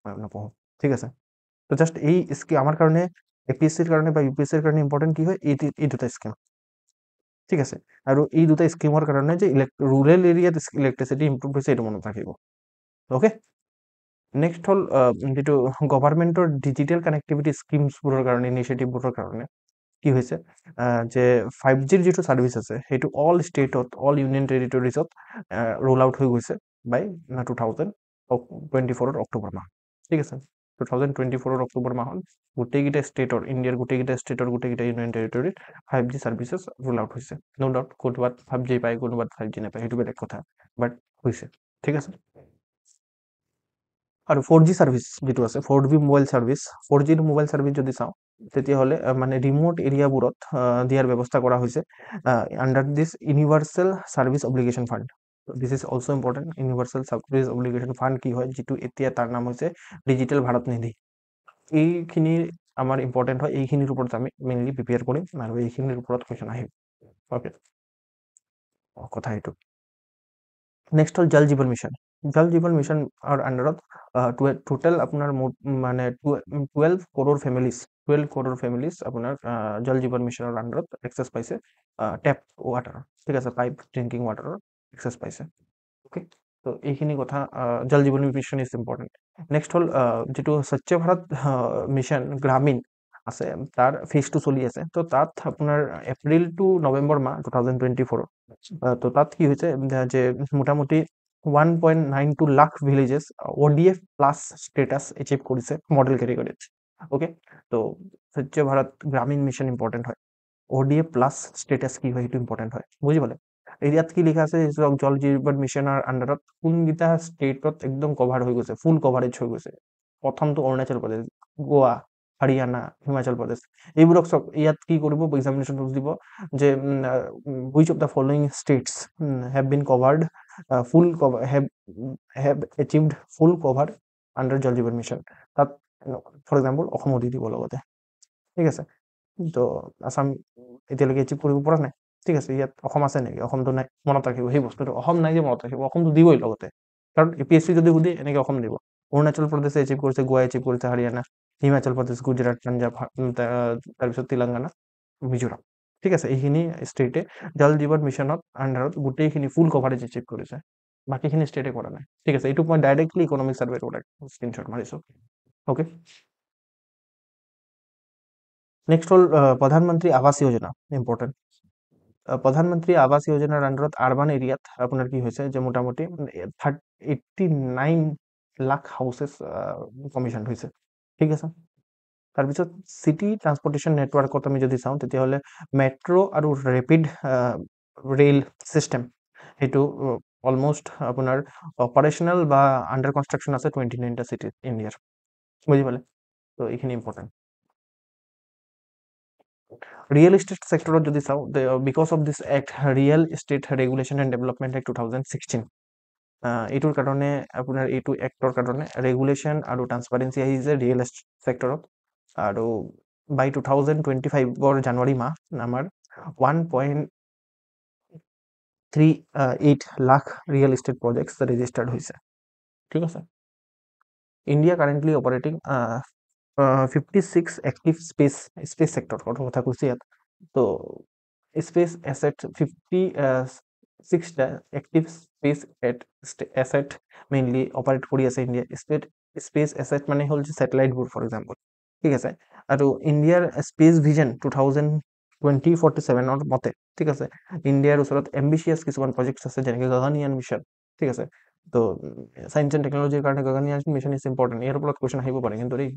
মই নপঢ়োঁ, ঠিক আছে। তো জাষ্ট এই স্কিম আমাৰ কাৰণে এপিএসসিৰ কাৰণে বা ইউপিএসসিৰ কাৰণে ইম্পৰ্টেণ্ট কি হয়, এই দুটা স্কিম, ঠিক আছে। আৰু এই দুটা স্কিমৰ কাৰণে যে ৰুৰেল এৰিয়াত ইলেক্ট্ৰিচিটি ইম্প্ৰুভ হৈছে এইটো মনত ৰাখিব। অ'কে, নেক্সট হ'ল যিটো গভাৰ্ণমেণ্টৰ ডিজিটেল কানেক্টিভিটি স্কিমছবোৰৰ কাৰণে, ইনিচিয়েটিভবোৰৰ কাৰণে কি হৈছে যে 5Gৰ যিটো ছাৰ্ভিচ আছে সেইটো অল ষ্টেটত, অল ইউনিয়ন টেৰিটৰিজত ৰোল আউট হৈ গৈছে বাই 2024 অক্টোবৰ মাহ, ঠিক আছে। 2024 অক্টোবৰ মাহত গোটেইকেইটা ষ্টেটৰ, ইণ্ডিয়াৰ গোটেইকেইটা ষ্টেটৰ গোটেইকেইটা ইউনিয়ন টেৰিটৰিত 5G ছাৰ্ভিচেছ ৰোল আউট হৈছে। ন' ডাউট ক'ৰবাত 5G পায়, ক'ৰবাত 5G নাপায়, সেইটো বেলেগ কথা, বাট হৈছে, ঠিক আছে। আৰু 4G ছাৰ্ভিচ যিটো আছে, 4G mobile service, 4G mobile service যদি চাওঁ তেতিয়াহ'লে মানে ৰিম'ট এৰিয়াবোৰত দিয়াৰ ব্যৱস্থা কৰা হৈছে under this universal service obligation fund. This is also' important. Universal service obligation fund কি হয়, যিটো এতিয়া তাৰ নাম হৈছে ডিজিটেল ভাৰত নিধি। এইখিনি আমাৰ ইম্পৰ্টেণ্ট হয়, এইখিনিৰ ওপৰত আমি মেইনলি প্ৰিপেয়াৰ কৰিম আৰু এইখিনিৰ ওপৰত কুৱেশ্যন আহিব। অ'কে, কথা এইটো। নেক্সট হ'ল জল জীৱন মিছন। জল জীৱন মিছনৰ আণ্ডাৰত টোটেল আপোনাৰ মানে 12 কৰোৰ ফেমিলিজ আপোনাৰ জল জীৱন মিছনৰ আণ্ডাৰত এক্সেছ পাইছে টেপ ৱাটাৰ, ঠিক আছে, পাইপ ড্ৰিংকিং ৱাটাৰৰ এক্সেছ পাইছে। অ'কে, তো এইখিনি কথা জল Jeevan mission is important. Next হ'ল যিটো স্বচ্ছ ভাৰত মিছন গ্ৰামীণ আছে, তাৰ ফেজটো চলি আছে। তো তাত আপোনাৰ এপ্ৰিল টু নৱেম্বৰ মাহ 2024, তো তাত কি হৈছে যে মোটামুটি 1.92 lakh villages ODF plus status achieve কৰিছে মডেল কেটেগৰীত। অ'কে, তো স্বচ্ছ ভাৰত গ্ৰামীণ মিছন ইম্পৰ্টেণ্ট হয়। ODF প্লাছ ষ্টেটাছ কি হয় সেইটো ইম্পৰ্টেণ্ট হয়, বুজি পালে। ইয়াত কি লিখা আছে, জল জীৱন মিছনৰ আণ্ডাৰত কোনকেইটা ষ্টেটত একদম কভাৰ হৈ গৈছে, ফুল কভাৰেজ হৈ গৈছে। প্ৰথমটো অৰুণাচল প্ৰদেশ, গোৱা, হাৰিয়ানা, হিমাচল প্ৰদেশ, এইবোৰক চব ইয়াত কি কৰিব, এক্সামিনেশ্যন দিব যে which of the following states have been covered full cover have achieved full cover under Jal Jeevan mission. তাত ফৰ এক্সাম্পল অসমো দি দিব লগতে, ঠিক আছে। তো আছাম এতিয়ালৈকে এচিভ কৰিব পৰা নাই, ঠিক আছে। ইয়াত অসম আছে নেকি, অসমটো নাই, মনত ৰাখিব সেই বস্তুটো, অসম নাই যে মনত ৰাখিব, অসমটো দিবই লগতে, কাৰণ APSC যদি সুধে এনেকৈ অসম দিব। অৰুণাচল প্ৰদেশে এচিভ কৰিছে, গোৱা এচিভ কৰিছে, হাৰিয়ানা, হিমাচল প্ৰদেশ, গুজৰাট, পাঞ্জাৱ, তাৰপিছত তেলেংগানা, মিজোৰাম, ঠিক আছে। এইখিনি ষ্টেটে জল জীৱন মিছনত আণ্ডাৰত গোটেইখিনি ফুল কভাৰেজ এচিভ কৰিছে, বাকীখিনি ষ্টেটে কৰা নাই, ঠিক আছে। এইটো মই ডাইৰেক্টলি ইকনমিক ছাৰ্ভেৰ পৰা স্ক্ৰীনশ্বট মাৰিছোঁ। অ'কে, নেক্সট হ'ল প্ৰধানমন্ত্ৰী আৱাস যোজনা, ইম্পৰ্টেণ্ট। প্ৰধানমন্ত্ৰী আৱাস যোজনাৰ আণ্ডাৰত আৰ্বান এৰিয়াত আপোনাৰ কি হৈছে যে মোটামুটি 89 লাখ হাউচেছ কমিশ্যন হৈছে, ঠিক আছে। তাৰপিছত চিটি ট্ৰান্সপৰ্টেশ্যন নেটৱৰ্কত আমি যদি চাওঁ তেতিয়াহ'লে মেট্ৰ' আৰু ৰেপিড ৰেল ছিষ্টেম সেইটো অলমষ্ট আপোনাৰ অপাৰেশ্যনেল বা আণ্ডাৰ কনষ্ট্ৰাকশ্যন আছে 29টা চিটিত ইণ্ডিয়াৰ, বুজি পালে। তো এইখিনি ইম্পৰ্টেণ্ট। ৰিয়েল এষ্টেট ছেক্টৰত যদি চাওঁ, because of this act, real estate regulation and development act 2016, এইটোৰ কাৰণে আপোনাৰ এইটো এক্টৰ কাৰণে ৰেগুলেশ্যন আৰু ট্ৰান্সপাৰেঞ্চি আহিছে ৰিয়েল এষ্টেট ছেক্টৰত। আৰু বাই 2025 জানুৱাৰী মাহ আমাৰ 1.38 lakh real estate projects registered হৈছে, ঠিক আছে। India currently operating 56 active space sector কথা কৈছে ইয়াত। তো স্পেচ এছেট 56টা active space asset mainly operate কৰি আছে ইণ্ডিয়া। স্পেচ এছেট মানে হ'ল যে ছেটেলাইটবোৰ ফৰ এক্সাম্পল, ঠিক আছে। আৰু ইণ্ডিয়াৰ স্পেচ ভিজন 2047 মতে, ঠিক আছে, ইণ্ডিয়াৰ ওচৰত এম্বিচিয়াছ কিছুমান প্ৰজেক্টছ আছে, যেনেকৈ গগনয়ান মিছন, ঠিক আছে। তো ছায়েন্স এণ্ড টেকনলজিৰ কাৰণে গগনয়ান মিছন ইজ ইম্পৰ্টেণ্ট, ইয়াৰ ওপৰত কুৱেশ্যন আহিব পাৰে, কিন্তু এই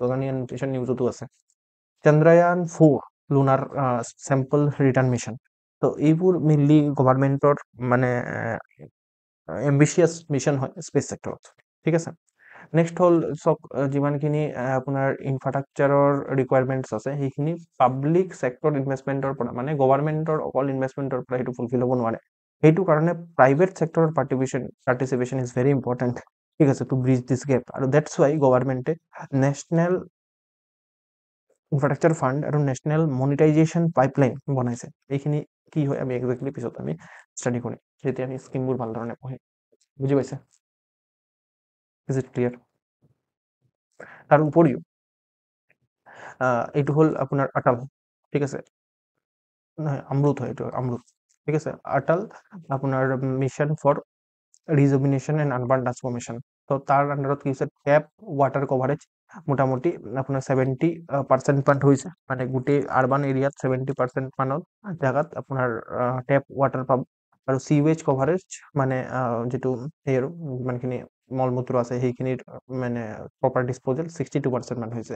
গগনয়ান মিছন নিউজতো আছে। Chandrayaan 4 lunar sample return mission, তো এইবোৰ মেইনলি গভাৰ্ণমেণ্টৰ মানে এম্বিচিয়াছ মিছন হয় স্পেচ ছেক্টৰত, ঠিক আছে। নেক্সট হ'ল চক যিমানখিনি আপোনাৰ ইনফ্ৰাষ্ট্ৰাকচাৰৰ ৰিকুৱাৰমেণ্টছ আছে সেইখিনি পাব্লিক ছেক্টৰ ইনভেষ্টমেণ্টৰ পৰা, মানে গভাৰ্ণমেণ্টৰ অকল ইনভেষ্টমেণ্টৰ পৰা সেইটো ফুলফিল হ'ব নোৱাৰে। সেইটো কাৰণে প্ৰাইভেট ছেক্টৰৰ পাৰ্টিচিপেশ্যন ইজ ভেৰি ইম্পৰ্টেণ্ট, ঠিক আছে, টু ব্ৰিজ দিছ গেপ। আৰু ডেটছ ৱাই গভাৰ্ণমেণ্টে নেশ্যনেল ইনফ্ৰাষ্ট্ৰাকচাৰ ফাণ্ড আৰু নেশ্যনেল মনিটাইজেশ্যন পাইপলাইন বনাইছে। এইখিনি কি হয় আমি এক্সেক্টলি পিছত আমি ষ্টাডি কৰিম যেতিয়া আমি স্কিমবোৰ ভাল ধৰণে পঢ়িম, বুজি পাইছে। Is it clear? তাৰ উপৰিও এইটো হ'ল আপোনাৰ আটাল, ঠিক আছে, নহয় অমৃত হয়, এইটো অমৃত, ঠিক আছে। আটাল আপোনাৰ মিছন ফৰ ৰিজুভিনেশন এন্ড আৰবান ট্ৰান্সফৰমেশন। তো তাৰ আন্ডাৰত কি হৈছে ট্যাপ ওয়াটাৰ কভাৰেজ মোটামুটি আপোনাৰ 70% মান হৈছে, মানে গোটেই আৰবান এৰিয়াত 70% মানৰ জেগাত আপোনাৰ টেপ ৱাটাৰ পাব। আৰু চিৱেজ কভাৰেজ মানে যিটো সেই আৰু যিমানখিনি মল মূত্ৰ আছে সেইখিনিৰ মানে প্ৰপাৰ ডিছপ'জেল 62% মান হৈছে।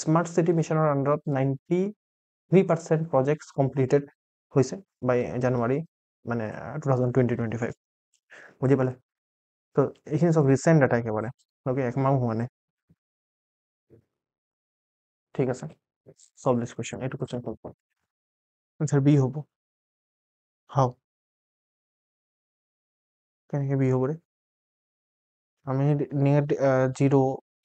স্মাৰ্ট চিটি মিছনৰ আন্ডাৰত 93% প্ৰজেক্টছ কমপ্লিটেড হৈছে বাই জানুৱাৰী মানে 2025, বুজি পালে? তো এইখিনি সব ৰিসেন্ট ডাটা একেবাৰে, ওকে, একমাহ হোৱা নাই, ঠিক আছে। সলভ দিস কোয়েশ্চন, এইটো কোয়েশ্চন সলভ কৰক। আনসাৰ বি হ'ব। হাউ? কেনেকে বি হ'ব ৰে? আমি নেট জিৰ'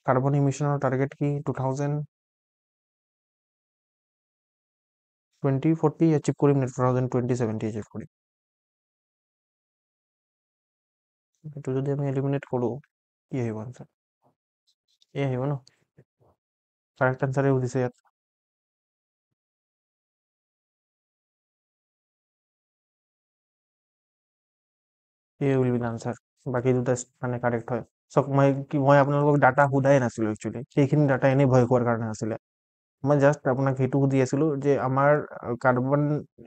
কাৰ্বন ইমিশনৰ টাৰ্গেট কি 2040 এচিভ কৰিম নে 2070 এচিভ কৰিম? এইটো যদি আমি এলিমিনেট কৰোঁ কি আহিব আনসাৰ? এ আহিব ন? কাৰেক্ট আনসাৰে সুধিছে ইয়াত। এ উইল বি আনসাৰ। বাকী দুটা মানে কাৰেক্ট হয়। চাওক মই আপোনালোকক ডাটা সোধাই নাছিলোঁ একচুৱেলি, সেইখিনি ডাটা এনেই ভয় খোৱাৰ কাৰণে আছিলে। মই জাষ্ট আপোনাক সেইটো সুধি আছিলোঁ যে আমাৰ কাৰ্বন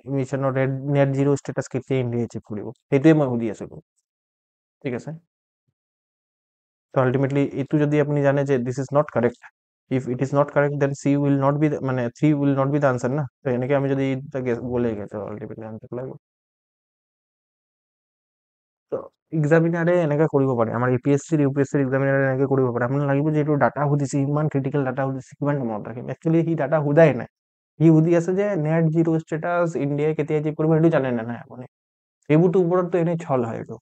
ইমিশনৰ নেট জিৰ' ষ্টেটাছ কেতিয়া ইণ্ডিয়া এচিভ কৰিব, সেইটোৱে মই সুধি আছিলোঁ, ঠিক আছে। তো আল্টিমেটলি এইটো যদি আপুনি জানে যে this is not correct, if it is not correct then C will not be মানে 3 will not be the answer না। তো এনেকে আমি যদি বলে গেছে আল্টিমেটলি আনসার লাগবে। তো এক্সামিনাৰে এনেকে কৰিব পাৰে, আমাৰ এপিএছচিৰ ইউপিএছচিৰ এক্সামিনাৰে এনেকে কৰিব পাৰে। আপোনাৰ লাগিব যে এইটো ডাটা সুধিছে, ইমান ক্ৰিটিকেল ডাটা সুধিছে, কিমান মনত ৰাখিম? একচুৱেলি সি ডাটা সোধাই নাই, সি সুধি আছে যে নেট জিৰ' ষ্টেটাছ ইণ্ডিয়াই কেতিয়া এচিভ কৰিব, সেইটো জানে নে নাই আপুনি? এইবোৰতো ওপৰততো এনেই ছল হয় এইটো,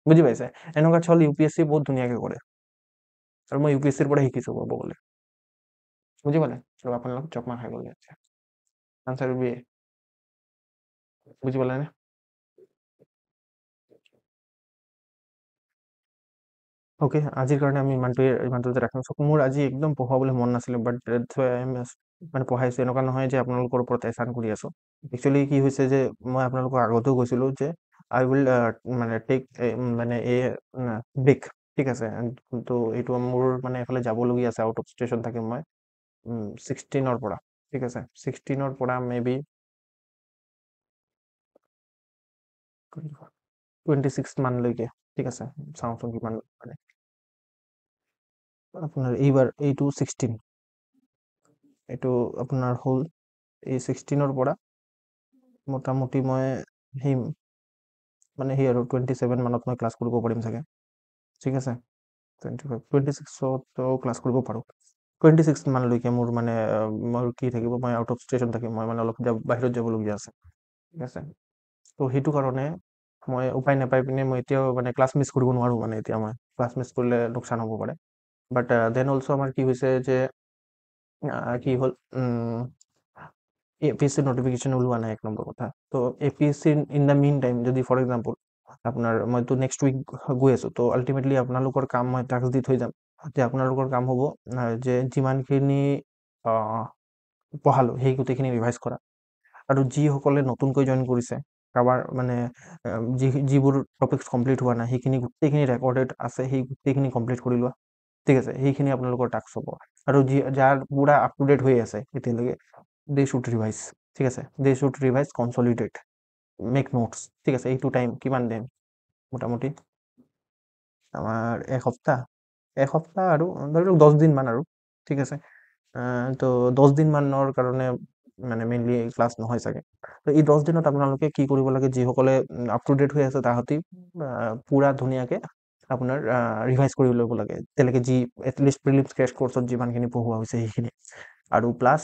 বুজি পাইছে? এনেকুৱা ছল ইউপিএছচি বহুত ধুনীয়াকে কৰে, আৰু মই ইউপিএছচিৰ পৰা শিকিছো ক'ব গ'লে, বুজি পালে? চ' আপোনালোক চকমা খাই গ'লে আনসাৰ বি, বুজি পালে নে? ওকে, আজিৰ কাৰণে আমি ইমানটোতে ৰাখিম। চাওক মোৰ আজি একদম পঢ়াবলৈ মন নাছিলে, বাট মানে পঢ়াইছো, এনেকুৱা নহয় যে আপোনালোকৰ ওপৰত এহচান কৰি আছো। একচুৱেলি কি হৈছে যে মই আপোনালোকৰ আগতেও কৈছিলো যে আই উইল মানে টেক মানে ব্ৰেক, ঠিক আছে। তো এইটো মোৰ মানে এফালে যাবলগীয়া আছে, আউট অফ ষ্টেচন থাকিম মই 16ৰ পৰা, ঠিক আছে। 16ৰ পৰা মে বি 26 মানলৈকে, ঠিক আছে। চাওঁচোন কিমান মানে আপোনাৰ এইবাৰ এইটো 16, এইটো আপোনাৰ হ'ল এই 16ৰ পৰা মোটামুটি মই সেই মানে সেই আৰু 27 মানত মই ক্লাছ কৰিব পাৰিম চাগে, ঠিক আছে। 26ত ক্লাছ কৰিব পাৰোঁ। 26 মানলৈকে মোৰ মানে মোৰ কি থাকিব, মই আউট অফ ষ্টেচন থাকিম, মই মানে অলপ বাহিৰত যাবলগীয়া আছে, ঠিক আছে। তো সেইটো কাৰণে মই উপায় নাপাই পিনে মই এতিয়াও মানে ক্লাছ মিছ কৰিব নোৱাৰোঁ, মানে এতিয়া মই ক্লাছ মিছ কৰিলে লোকচান হ'ব পাৰে। বাট দেন অলছ' আমাৰ কি হৈছে যে কি হ'ল এপিএসসি নোটিফিকেশন ওলোৱা নাই, এক নম্বৰ কথা। তো APS-C in the mean time যদি ফৰ এক্সাম্পল আপোনাৰ মইতো নেক্সট উইক গৈ আছোঁ, তো আল্টিমেটলি আপোনালোকৰ কাম মই টাস্ক দি থৈ যাম যে আপোনালোকৰ কাম হ'ব যে যিমানখিনি পঢ়ালোঁ সেই গোটেইখিনি ৰিভাইজ কৰা, আৰু যিসকলে নতুনকৈ জইন কৰিছে কাৰোবাৰ মানে যিবোৰ টপিকছ কমপ্লিট হোৱা নাই সেইখিনি গোটেইখিনি ৰেকৰ্ডেড আছে, সেই গোটেইখিনি কমপ্লিট কৰি লোৱা, ঠিক আছে। সেইখিনি আপোনালোকৰ টাস্ক হ'ব। আৰু যাৰ পুৰা আপ টু ডেট হৈ আছে এতিয়ালৈকে, দে শুড ৰিভাইজ, ঠিক আছে। They should revise, consolidate, make notes, ঠিক আছে। এইটো টাইম কিমান দিন? মোটামুটি আমাৰ এসপ্তাহ আৰু ধৰি লওক 10 দিন মান আৰু, ঠিক আছে। তো 10 দিন মানৰ কাৰণে মানে মেইনলি ক্লাছ নহয় চাগে। তো এই 10 দিনত আপোনালোকে কি কৰিব লাগে, যিসকলে আপ টু ডেট হৈ আছে তাহাঁতি পুৰা ধুনীয়াকে আপোনাৰ ৰিভাইজ কৰি ল'ব লাগে, এতিয়ালৈকে যি এটলিষ্ট প্ৰিলিমছ ক্ৰেছ কৰ্চত যিমানখিনি পঢ়োৱা হৈছে সেইখিনি। আৰু প্লাছ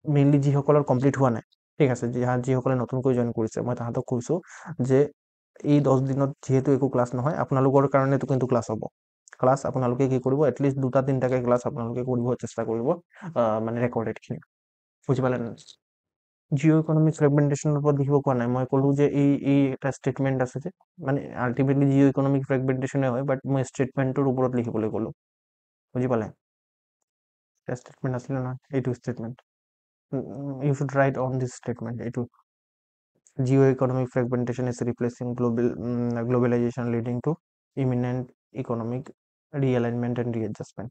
মেইনলি যিসকলৰ কমপ্লিট হোৱা নাই, ঠিক আছে, যিসকলে নতুনকৈ জইন কৰিছে, মই তাহাঁতক কৈছোঁ যে এই 10 দিনত যিহেতু একো ক্লাছ নহয়, আপোনালোকৰ কাৰণেতো কিন্তু ক্লাছ হ'ব। ক্লাছ আপোনালোকে কি কৰিব, এটলিষ্ট 2-3টাকে ক্লাছ আপোনালোকে কৰিব চেষ্টা কৰিব, মানে ৰেকৰ্ডেডখিনি, বুজি পালে নাই? জিঅ' ইকনমিক ফ্ৰেগমেণ্টেশ্যনৰ ওপৰত লিখিব কোৱা নাই, মই ক'লোঁ যে এই এটা ষ্টেটমেণ্ট আছে যে মানে আল্টিমেটলি জিঅ' ইকনমিক ফ্ৰেগমেণ্টেশ্যনে হয়, বাট মই ষ্টেটমেণ্টটোৰ ওপৰত লিখিবলৈ ক'লোঁ, বুজি পালে? স্টেটমেন্ট আসলে না, এইটো statement you should write on this statement. এইটো geo-economic fragmentation is replacing globalization, leading to imminent economic realignment and readjustment।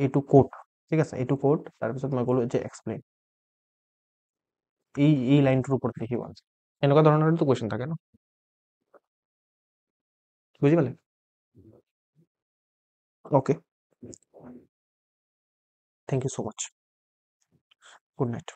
এইটো কোট, ঠিক আছে, এইটো কোট। তাৰপিছত মই ক'লো যে এক্সপ্লেইন, এই লাইনটোৰ ওপৰত লিখিব আছে। এনেকুৱা ধৰণৰতো কুৱেশ্যন থাকে ন, বুজি পালে? ওকে, থ্যাংক ইউ সো মাচ, গুড নাইট।